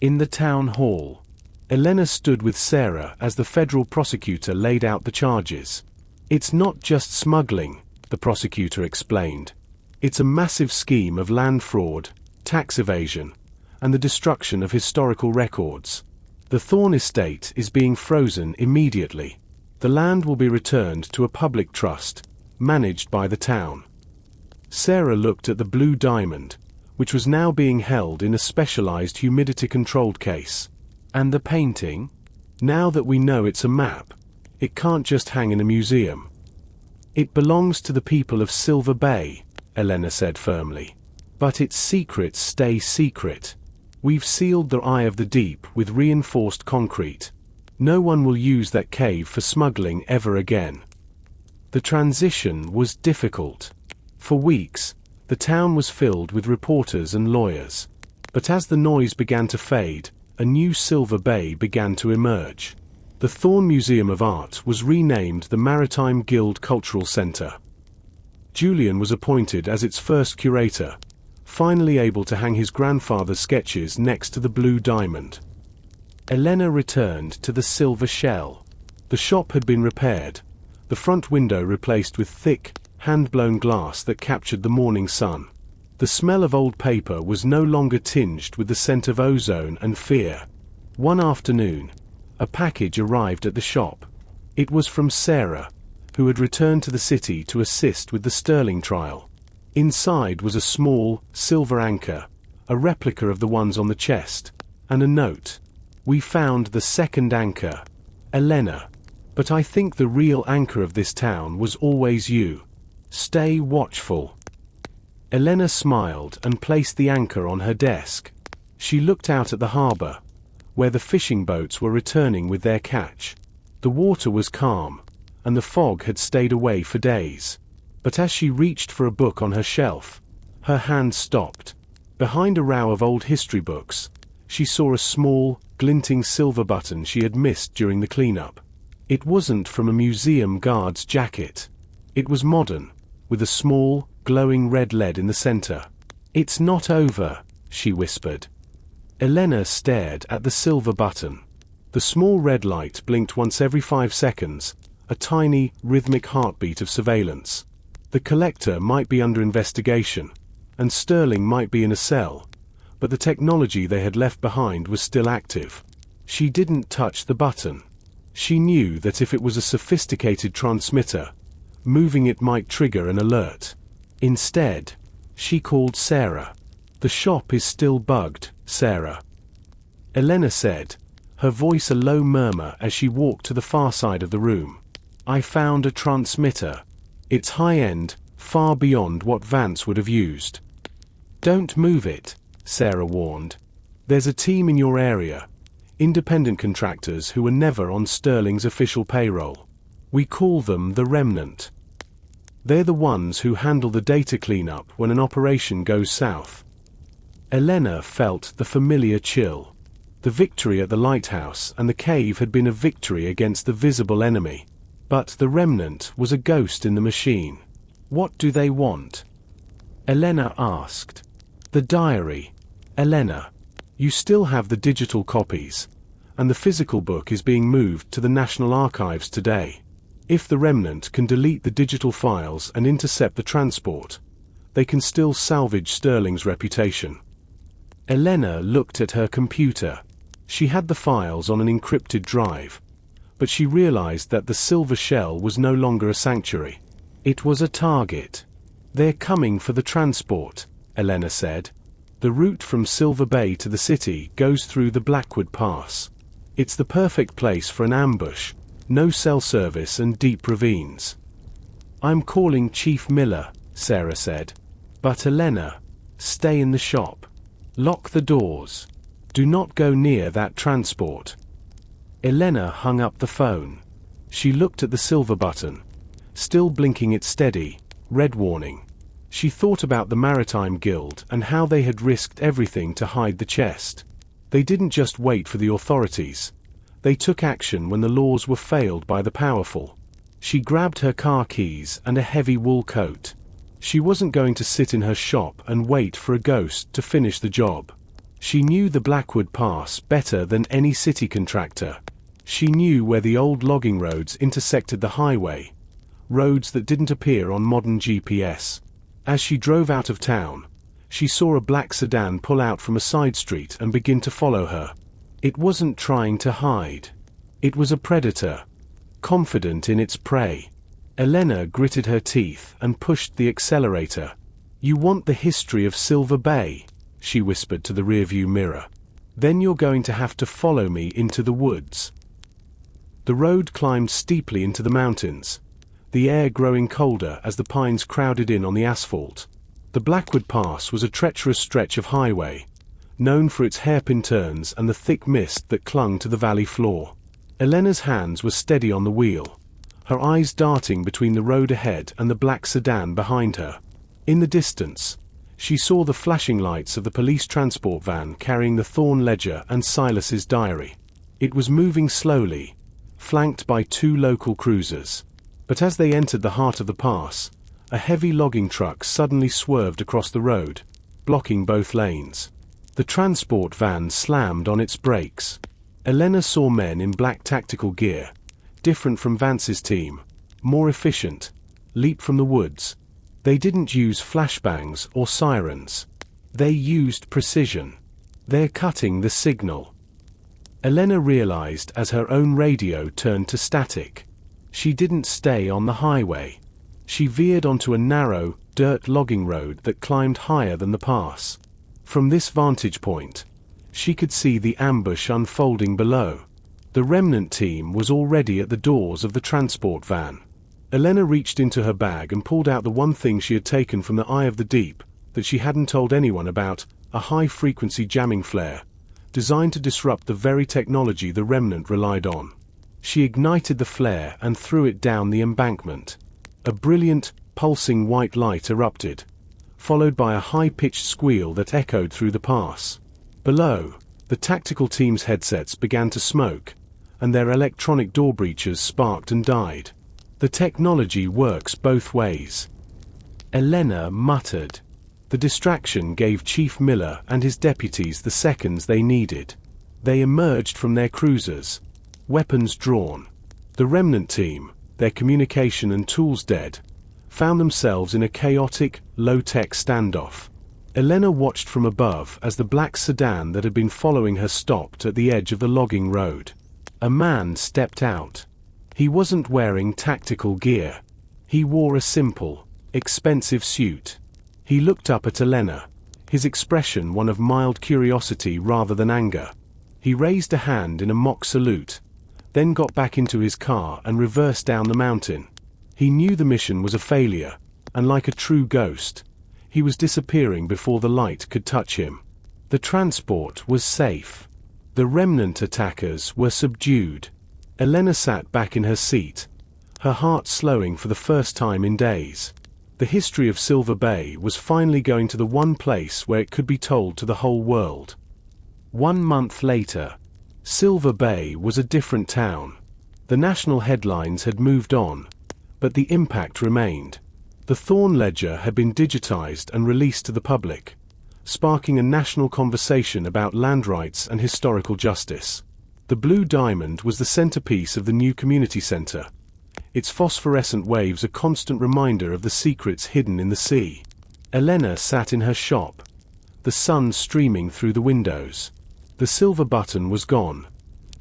In the town hall, Elena stood with Sarah as the federal prosecutor laid out the charges. "It's not just smuggling," the prosecutor explained. "It's a massive scheme of land fraud, tax evasion, and the destruction of historical records. The Thorne estate is being frozen immediately. The land will be returned to a public trust, managed by the town." Sarah looked at the blue diamond, which was now being held in a specialized humidity-controlled case. "And the painting? Now that we know it's a map, it can't just hang in a museum." "It belongs to the people of Silver Bay," Elena said firmly. "But its secrets stay secret. We've sealed the Eye of the Deep with reinforced concrete. No one will use that cave for smuggling ever again." The transition was difficult. For weeks, the town was filled with reporters and lawyers. But as the noise began to fade, a new Silver Bay began to emerge. The Thorne Museum of Art was renamed the Maritime Guild Cultural Center. Julian was appointed as its first curator, finally able to hang his grandfather's sketches next to the blue diamond. Elena returned to the silver shell. The shop had been repaired, the front window replaced with thick, hand-blown glass that captured the morning sun. The smell of old paper was no longer tinged with the scent of ozone and fear. One afternoon, a package arrived at the shop. It was from Sarah, who had returned to the city to assist with the Sterling trial. Inside was a small, silver anchor, a replica of the ones on the chest, and a note. "We found the second anchor, Elena. But I think the real anchor of this town was always you. Stay watchful." Elena smiled and placed the anchor on her desk. She looked out at the harbor, where the fishing boats were returning with their catch. The water was calm, and the fog had stayed away for days. But as she reached for a book on her shelf, her hand stopped. Behind a row of old history books, she saw a small, glinting silver button she had missed during the cleanup. It wasn't from a museum guard's jacket. It was modern, with a small, glowing red lead in the center. "It's not over," she whispered. Elena stared at the silver button. The small red light blinked once every 5 seconds, a tiny, rhythmic heartbeat of surveillance. The collector might be under investigation, and Sterling might be in a cell, but the technology they had left behind was still active. She didn't touch the button. She knew that if it was a sophisticated transmitter, moving it might trigger an alert. Instead, she called Sarah. "The shop is still bugged, Sarah," Elena said, her voice a low murmur as she walked to the far side of the room. "I found a transmitter. It's high-end, far beyond what Vance would have used." "Don't move it," Sarah warned. "There's a team in your area, independent contractors who are never on Sterling's official payroll. We call them the Remnant. They're the ones who handle the data cleanup when an operation goes south." Elena felt the familiar chill. The victory at the lighthouse and the cave had been a victory against the visible enemy. But the Remnant was a ghost in the machine. "What do they want?" Elena asked. "The diary. Elena, you still have the digital copies, and the physical book is being moved to the National Archives today. If the Remnant can delete the digital files and intercept the transport, they can still salvage Sterling's reputation." Elena looked at her computer. She had the files on an encrypted drive, but she realized that the silver shell was no longer a sanctuary. It was a target. "They're coming for the transport," Elena said. "The route from Silver Bay to the city goes through the Blackwood Pass. It's the perfect place for an ambush, no cell service and deep ravines." "I'm calling Chief Miller," Sarah said. "But Elena, stay in the shop. Lock the doors. Do not go near that transport." Elena hung up the phone. She looked at the silver button, still blinking its steady, red warning. She thought about the Maritime Guild and how they had risked everything to hide the chest. They didn't just wait for the authorities. They took action when the laws were failed by the powerful. She grabbed her car keys and a heavy wool coat. She wasn't going to sit in her shop and wait for a ghost to finish the job. She knew the Blackwood Pass better than any city contractor. She knew where the old logging roads intersected the highway, roads that didn't appear on modern GPS. As she drove out of town, she saw a black sedan pull out from a side street and begin to follow her. It wasn't trying to hide. It was a predator, confident in its prey. Elena gritted her teeth and pushed the accelerator. "You want the history of Silver Bay?" she whispered to the rearview mirror. "Then you're going to have to follow me into the woods." The road climbed steeply into the mountains, the air growing colder as the pines crowded in on the asphalt. The Blackwood Pass was a treacherous stretch of highway, known for its hairpin turns and the thick mist that clung to the valley floor. Elena's hands were steady on the wheel, her eyes darting between the road ahead and the black sedan behind her. In the distance, she saw the flashing lights of the police transport van carrying the Thorn ledger and Silas's diary. It was moving slowly, flanked by 2 local cruisers. But as they entered the heart of the pass, a heavy logging truck suddenly swerved across the road, blocking both lanes. The transport van slammed on its brakes. Elena saw men in black tactical gear, different from Vance's team, more efficient, leap from the woods. They didn't use flashbangs or sirens. They used precision. "They're cutting the signal," Elena realized as her own radio turned to static. She didn't stay on the highway. She veered onto a narrow, dirt logging road that climbed higher than the pass. From this vantage point, she could see the ambush unfolding below. The Remnant team was already at the doors of the transport van. Elena reached into her bag and pulled out the one thing she had taken from the eye of the deep that she hadn't told anyone about, a high-frequency jamming flare, designed to disrupt the very technology the Remnant relied on. She ignited the flare and threw it down the embankment. A brilliant, pulsing white light erupted, followed by a high-pitched squeal that echoed through the pass. Below, the tactical team's headsets began to smoke, and their electronic door breaches sparked and died. The technology works both ways, Elena muttered. The distraction gave Chief Miller and his deputies the seconds they needed. They emerged from their cruisers, weapons drawn. The remnant team, their communication and tools dead, found themselves in a chaotic, low-tech standoff. Elena watched from above as the black sedan that had been following her stopped at the edge of the logging road. A man stepped out. He wasn't wearing tactical gear. He wore a simple, expensive suit. He looked up at Elena, his expression one of mild curiosity rather than anger. He raised a hand in a mock salute, then got back into his car and reversed down the mountain. He knew the mission was a failure, and like a true ghost, he was disappearing before the light could touch him. The transport was safe. The remnant attackers were subdued. Elena sat back in her seat, her heart slowing for the first time in days. The history of Silver Bay was finally going to the one place where it could be told to the whole world. 1 month later, Silver Bay was a different town. The national headlines had moved on, but the impact remained. The Thorn Ledger had been digitized and released to the public, sparking a national conversation about land rights and historical justice. The Blue Diamond was the centerpiece of the new community center, its phosphorescent waves a constant reminder of the secrets hidden in the sea. Elena sat in her shop, the sun streaming through the windows. The silver button was gone,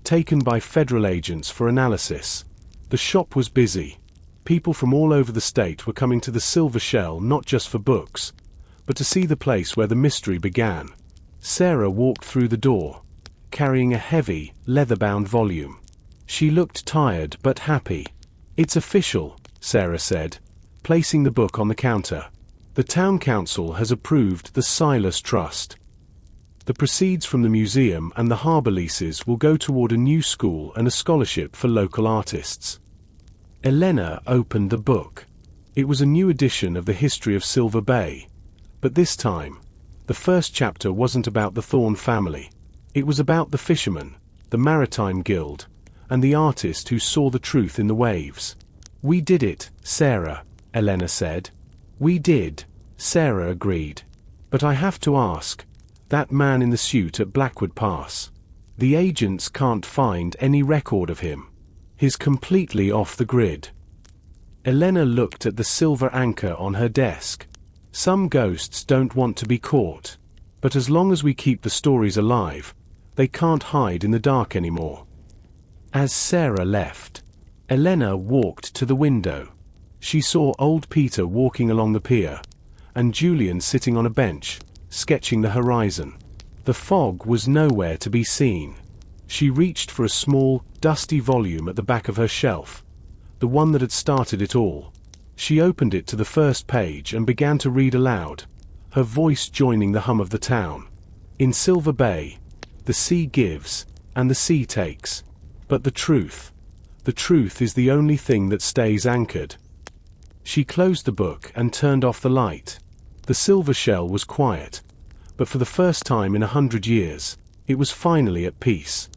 taken by federal agents for analysis. The shop was busy. People from all over the state were coming to the Silver Shell not just for books, but to see the place where the mystery began. Sarah walked through the door, carrying a heavy, leather-bound volume. She looked tired but happy. "It's official," Sarah said, placing the book on the counter. "The town council has approved the Silas Trust. The proceeds from the museum and the harbor leases will go toward a new school and a scholarship for local artists." Elena opened the book. It was a new edition of the history of Silver Bay. But this time, the first chapter wasn't about the Thorn family. It was about the fishermen, the Maritime Guild, and the artist who saw the truth in the waves. "We did it, Sarah," Elena said. "We did," Sarah agreed. "But I have to ask, that man in the suit at Blackwood Pass, the agents can't find any record of him. He's completely off the grid." Elena looked at the silver anchor on her desk. "Some ghosts don't want to be caught. But as long as we keep the stories alive, they can't hide in the dark anymore." As Sarah left, Elena walked to the window. She saw old Peter walking along the pier, and Julian sitting on a bench, sketching the horizon. The fog was nowhere to be seen. She reached for a small, dusty volume at the back of her shelf, the one that had started it all. She opened it to the first page and began to read aloud, her voice joining the hum of the town. "In Silver Bay, the sea gives, and the sea takes. But the truth is the only thing that stays anchored." She closed the book and turned off the light. The Silver Shell was quiet, but for the first time in 100 years, it was finally at peace.